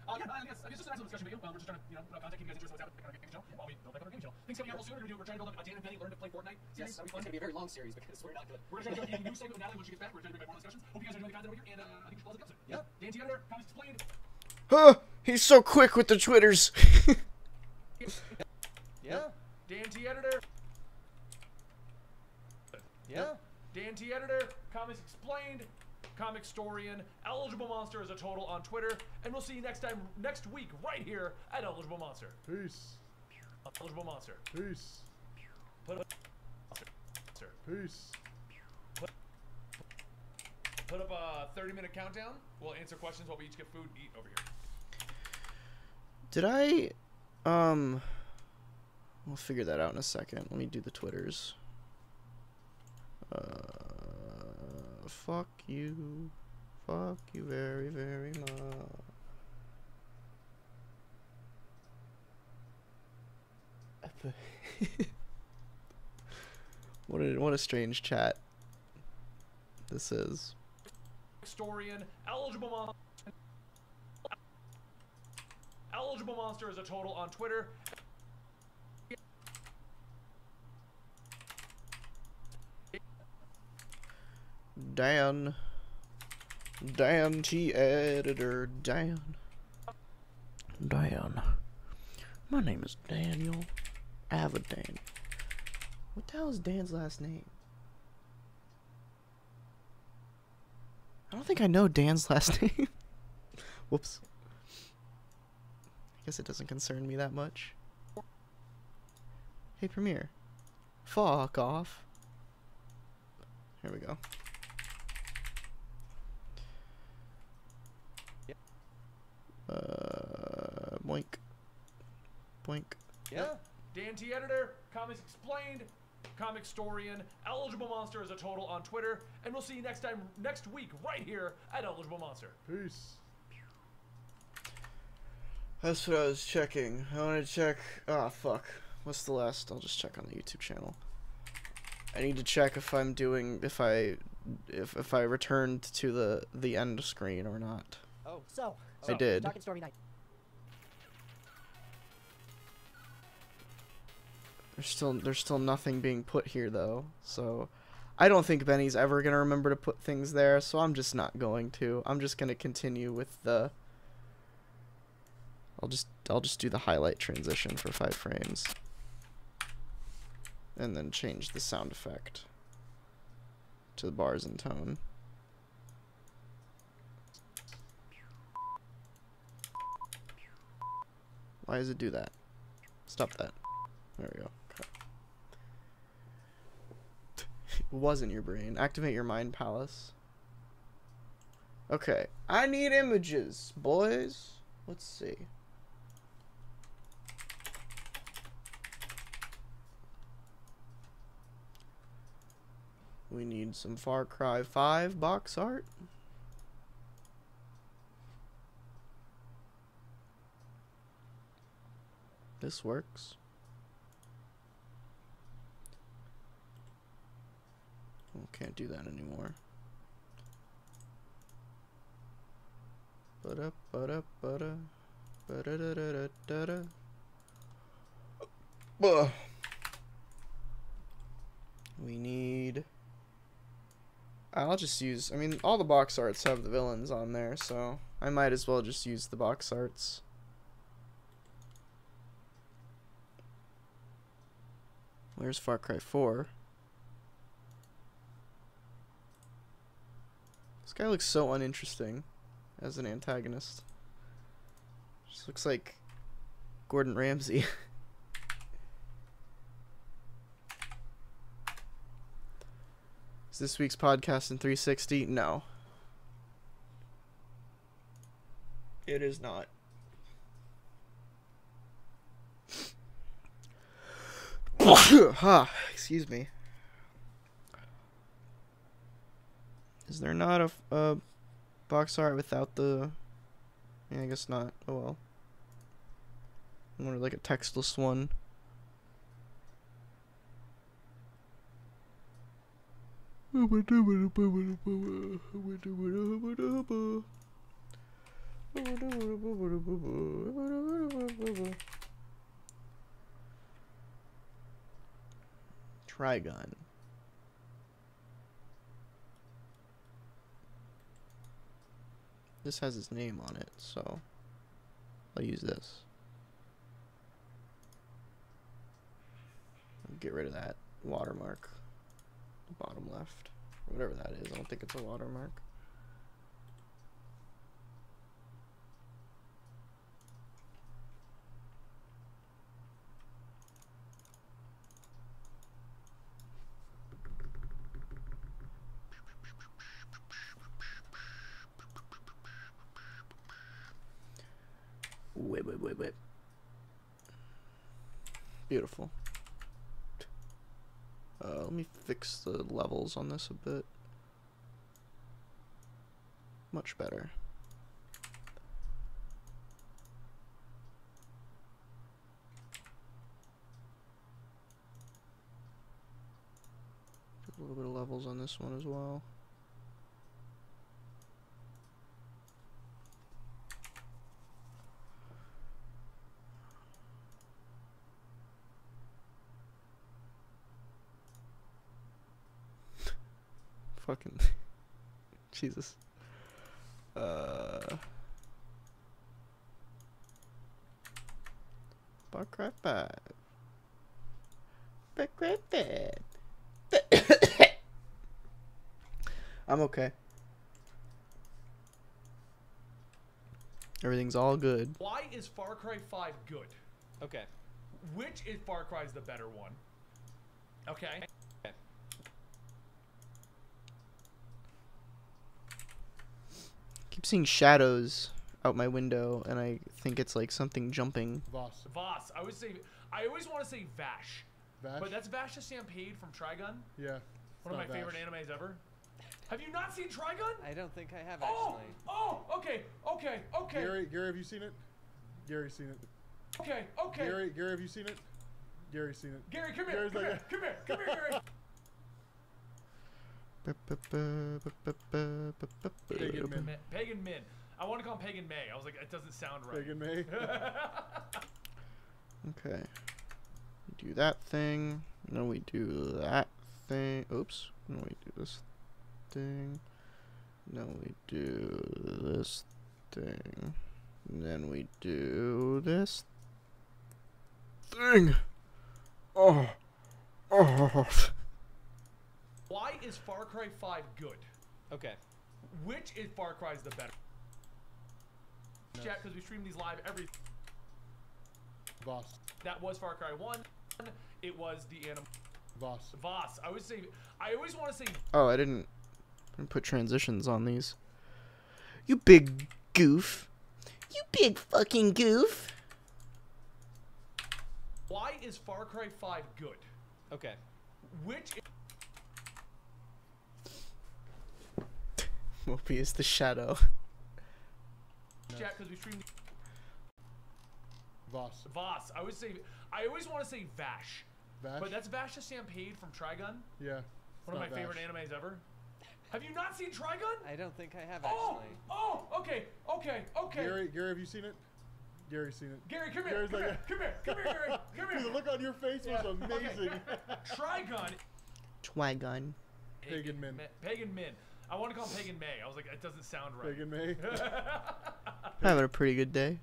Speaker 7: I guess it's just a nice little discussion video. We're just trying to, put out content, keep you guys interested in what's happening on our gaming channel while we build back on our gaming channel. Things coming out real soon. We're trying to build up a Dan and Penny learn to play Fortnite series.
Speaker 8: Yes, it's going to be a very long series because we're not good.
Speaker 7: We're going to do a new segment with Natalie when she gets back. We're going to bring back more discussions. Hope you guys are enjoying the content over here, and I think we should close the episode. Yeah. Dan T. Editor, Comics Explained.
Speaker 1: He's so quick with the Twitters.
Speaker 7: Yeah. Dan T. Editor. Yeah. Dan T. Editor, Comics Explained. Comicstorian, Eligible Monster is a total on Twitter, and we'll see you next week, right here at Eligible Monster.
Speaker 6: Peace.
Speaker 7: Eligible Monster.
Speaker 6: Peace. Peace.
Speaker 7: Put up a 30-minute countdown. We'll answer questions while we each get food and eat over here.
Speaker 1: Did I, we'll figure that out in a second. Let me do the Twitters. Fuck you. Fuck you very, very much. What a strange chat this is.
Speaker 7: Comicstorian, Eligible Monster is a total on Twitter.
Speaker 1: Dan T. Editor, Dan. My name is Daniel Avidan. What the hell is Dan's last name? I don't think I know Dan's last name. Whoops. I guess it doesn't concern me that much. Hey, Premiere. Fuck off. Here we go. Boink. Boink.
Speaker 7: Yeah. Dan T. Editor, Comics Explained, Comicstorian, Eligible Monster is a total on Twitter, and we'll see you next week, right here at Eligible Monster.
Speaker 6: Peace.
Speaker 1: That's what I was checking. I want to check. Ah, fuck. What's the last? I'll just check on the YouTube channel. I need to check if I if I returned to the end screen or not.
Speaker 5: Oh.
Speaker 9: So,
Speaker 1: I did.
Speaker 9: dark and stormy night.
Speaker 1: There's still nothing being put here though, so I don't think Benny's ever gonna remember to put things there, so I'm just not going to. I'm just gonna continue with the. I'll just do the highlight transition for 5 frames, and then change the sound effect to the bars and tone. Why does it do that? Stop that. There we go. Okay. It wasn't your brain. Activate your mind palace. Okay. I need images, boys. Let's see. We need some Far Cry 5 box art. This works. Oh, can't do that anymore. Ba-da, ba-da, ba-da, ba-da-da-da-da-da. We need... I'll just use... I mean, all the box arts have the villains on there, so I might as well just use the box arts. Where's Far Cry 4? This guy looks so uninteresting as an antagonist. Just looks like Gordon Ramsay. Is this week's podcast in 360? No. It is not. Excuse me. Is there not a box art without the... Yeah, I guess not. Oh well. I wonder, like a textless one. Trigun. This has his name on it, so I'll use this. Get rid of that watermark. Bottom left. Whatever that is. I don't think it's a watermark. Wait. Beautiful. Let me fix the levels on this a bit. Much better. A little bit of levels on this one as well. Fucking Jesus. Far Cry 5. Far Cry 5. I'm okay. Everything's all good.
Speaker 2: Why is Far Cry 5 good?
Speaker 5: Okay.
Speaker 2: Which is Far Cry's the better one? Okay.
Speaker 1: Keep seeing shadows out my window, and I think it's like something jumping.
Speaker 6: Voss.
Speaker 2: Voss. I always want to say Vash.
Speaker 6: Vash?
Speaker 2: But that's Vash the Stampede from Trigun.
Speaker 6: Yeah.
Speaker 2: One of my favorite animes ever. Have you not seen Trigun?
Speaker 5: I don't think I have actually.
Speaker 2: Oh, okay.
Speaker 6: Gary, have you seen it? Gary's seen it.
Speaker 2: Okay.
Speaker 6: Gary, have you seen it? Gary's seen it.
Speaker 2: Gary, come
Speaker 6: Gary's
Speaker 2: here.
Speaker 6: like,
Speaker 2: Come here, Gary. Pagan Min. I want to call him Pagan May. I was like, it doesn't sound right.
Speaker 6: Pagan May.
Speaker 1: Okay. Do that thing. Then we do that thing. Oops. Then we do this thing. Then we do this thing. And then we do this thing. Oh. Oh.
Speaker 2: Why is Far Cry 5 good?
Speaker 5: Okay.
Speaker 2: Which is Far Cry's the better? Chat, because we stream these live every.
Speaker 6: Voss.
Speaker 2: That was Far Cry 1. It was the animal.
Speaker 6: Voss.
Speaker 2: Voss. I always want to say.
Speaker 1: Oh, I didn't put transitions on these. You big goof. You big fucking goof.
Speaker 2: Why is Far Cry 5 good?
Speaker 5: Okay.
Speaker 2: Which.
Speaker 1: Mopey is the shadow.
Speaker 2: Chat, because we stream.
Speaker 6: Voss.
Speaker 2: Voss. I always want to say Vash.
Speaker 6: Vash?
Speaker 2: But that's Vash the Stampede from Trigun.
Speaker 6: Yeah.
Speaker 2: One of my favorite animes ever. Have you not seen Trigun?
Speaker 5: I don't think I have actually.
Speaker 2: Oh, okay.
Speaker 6: Gary, have you seen it? Gary's seen it.
Speaker 2: Gary, come here.
Speaker 6: Gary's
Speaker 2: Come
Speaker 6: like
Speaker 2: here. Come here. Come here, Gary. Come
Speaker 6: Dude, the
Speaker 2: here.
Speaker 6: look on your face was amazing.
Speaker 2: Trigun.
Speaker 1: Twagun.
Speaker 6: Pagan Min.
Speaker 2: Pagan Min. I want to call him Pagan May. I was like, it doesn't sound right.
Speaker 6: Pagan May.
Speaker 1: Having a pretty good day.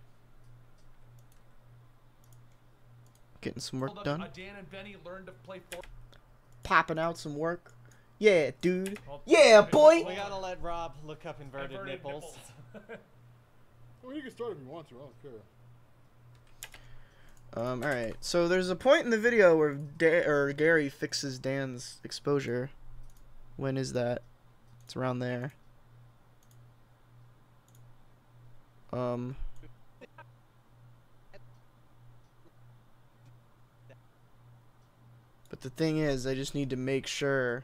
Speaker 1: Getting some work
Speaker 2: Hold up,
Speaker 1: done.
Speaker 2: Dan and Benny learned to play
Speaker 1: Popping out some work. Yeah, dude.
Speaker 2: Hold-
Speaker 1: Yeah, boy.
Speaker 5: We gotta let Rob look up inverted nipples.
Speaker 6: Well, you can start if you want to. I don't care.
Speaker 1: Alright. So there's a point in the video where Gary fixes Dan's exposure. When is that? It's around there. But the thing is, I just need to make sure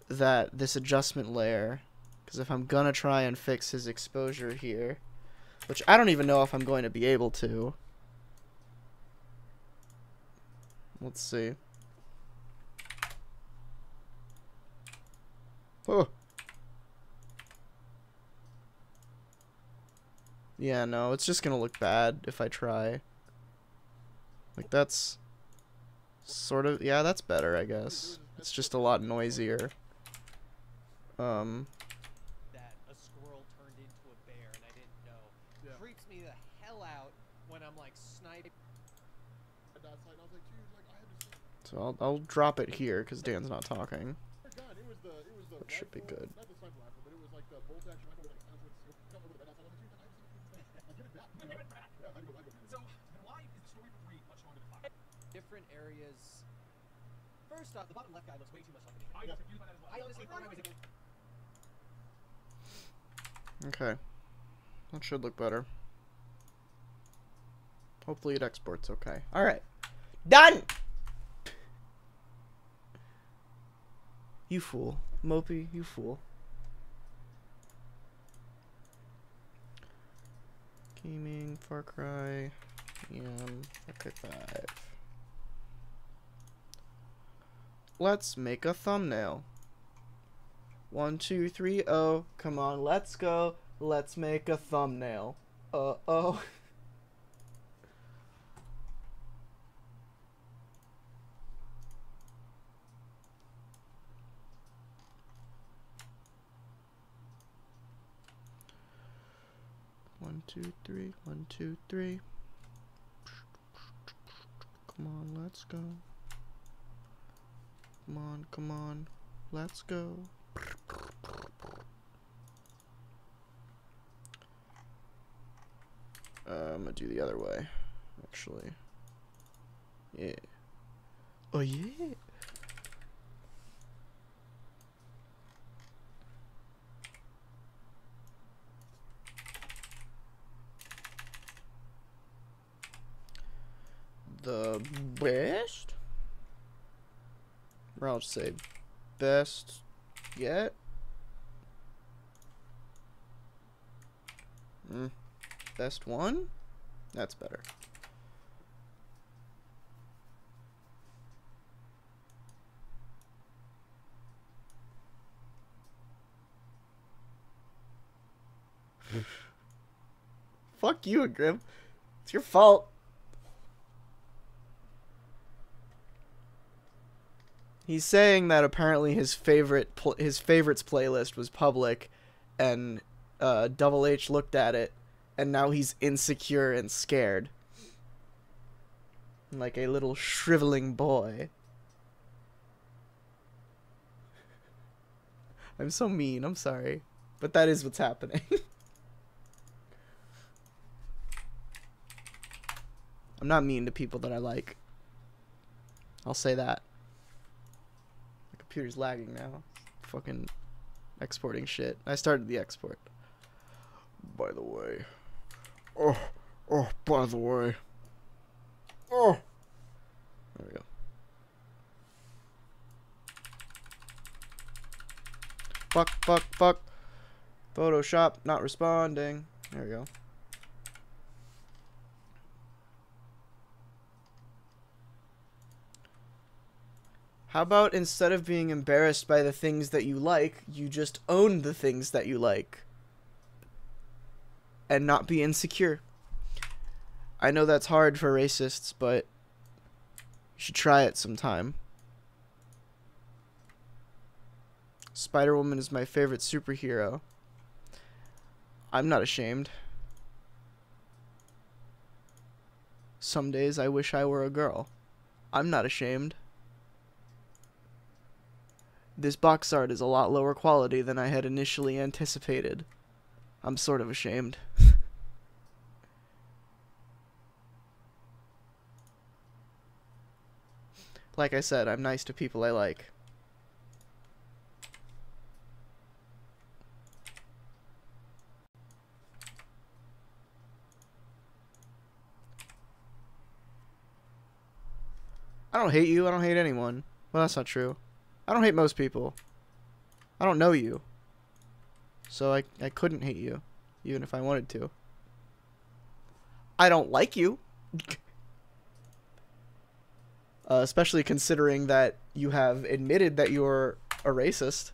Speaker 1: that this adjustment layer, because if I'm gonna try and fix his exposure here, which I don't even know if I'm going to be able to. Let's see. Oh. Yeah, no, it's just gonna look bad if I try. Like, that's sort of, yeah, that's better, I guess. It's just a lot noisier.
Speaker 5: That a squirrel turned into a bear and I didn't know.
Speaker 6: Yeah.
Speaker 5: Freaks me the hell out when I'm like sniping.
Speaker 1: So I'll drop it here because Dan's not talking. That should be good.
Speaker 6: Not the sniper rifle, but it was like the bolt action rifle with like a silencer with the scope. Over the bed outside. I was like, dude, I give it back.
Speaker 7: Give it back.
Speaker 6: Yeah, I go.
Speaker 7: So, why is the story for 3 much stronger than 5?
Speaker 5: Different areas. First off, the bottom left guy looks way too much like me.
Speaker 7: I was confused by that as well.
Speaker 5: I honestly thought I was
Speaker 1: Okay. That should look better. Hopefully it exports okay. Alright. Done! You fool. Mopey, you fool. Gaming, Far Cry, and Far Cry 5. Let's make a thumbnail. 1, 2, 3, oh. Come on, let's go. Let's make a thumbnail. Uh-oh. One, two, three. 1, 2, 3. Come on, let's go. Come on, let's go. I'm gonna do the other way, actually. Yeah. Oh yeah. The best? Or I'll just say best yet. Best one? That's better. Fuck you, Grim. It's your fault. He's saying that apparently his favorites playlist was public, and Double H looked at it, and now he's insecure and scared, like a little shriveling boy. I'm so mean. I'm sorry, but that is what's happening. I'm not mean to people that I like. I'll say that. Computer's lagging now. Fucking exporting shit. I started the export. By the way. Oh, by the way. Oh. There we go. Fuck. Photoshop not responding. There we go. How about instead of being embarrassed by the things that you like, you just own the things that you like and not be insecure? I know that's hard for racists, but you should try it sometime. Spider-Woman is my favorite superhero. I'm not ashamed. Some days I wish I were a girl. I'm not ashamed. This box art is a lot lower quality than I had initially anticipated. I'm sort of ashamed. Like I said, I'm nice to people I like. I don't hate you. I don't hate anyone. Well, that's not true. I don't hate most people. I don't know you. So I couldn't hate you, even if I wanted to. I don't like you. Especially considering that you have admitted that you're a racist.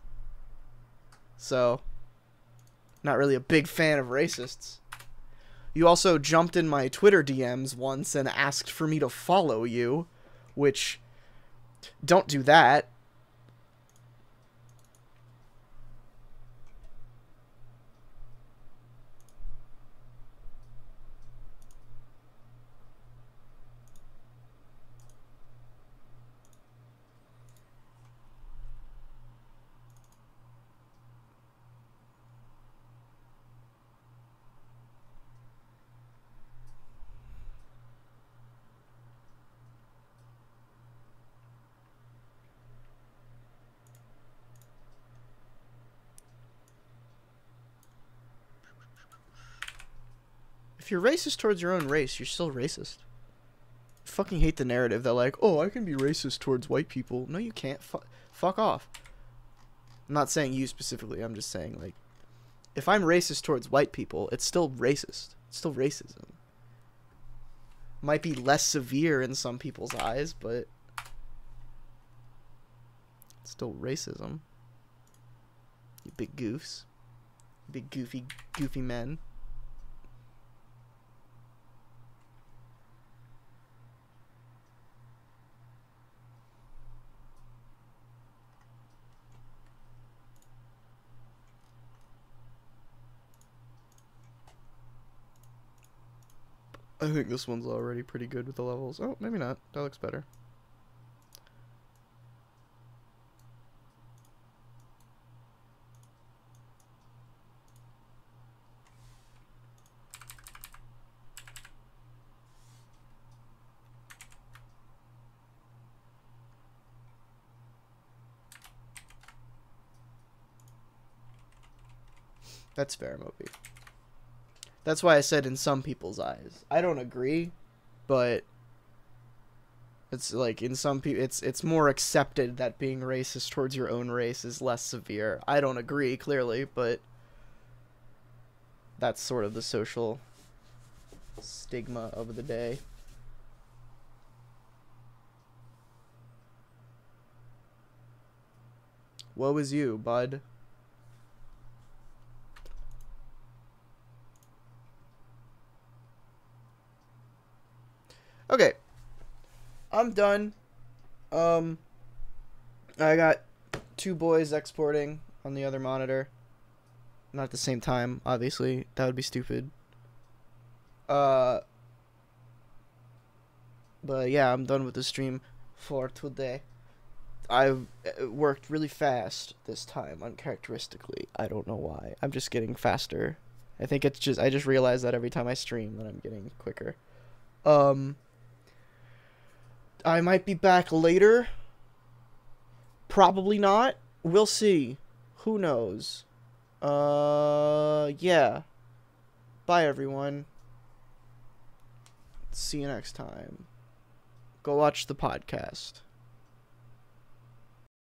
Speaker 1: So, not really a big fan of racists. You also jumped in my Twitter DMs once and asked for me to follow you, which, don't do that. If you're racist towards your own race, you're still racist. I fucking hate the narrative that like, oh, I can be racist towards white people. No, you can't. Fuck off. I'm not saying you specifically. I'm just saying, like, if I'm racist towards white people, it's still racist. It's still racism. Might be less severe in some people's eyes, but it's still racism. You big goofs. Big goofy men. I think this one's already pretty good with the levels. Oh, maybe not. That looks better. That's fair, Moby. That's why I said in some people's eyes. I don't agree, but it's like in some people, it's more accepted that being racist towards your own race is less severe. I don't agree, clearly, but that's sort of the social stigma of the day. Woe is you, bud. Okay. I'm done. I got 2 boys exporting on the other monitor. Not at the same time, obviously. That would be stupid. But yeah, I'm done with the stream for today. I've worked really fast this time, uncharacteristically. I don't know why. I'm just getting faster. I think it's just, I just realize that every time I stream that I'm getting quicker. I might be back later. Probably not. We'll see. Who knows? Yeah. Bye, everyone. See you next time. Go watch the podcast.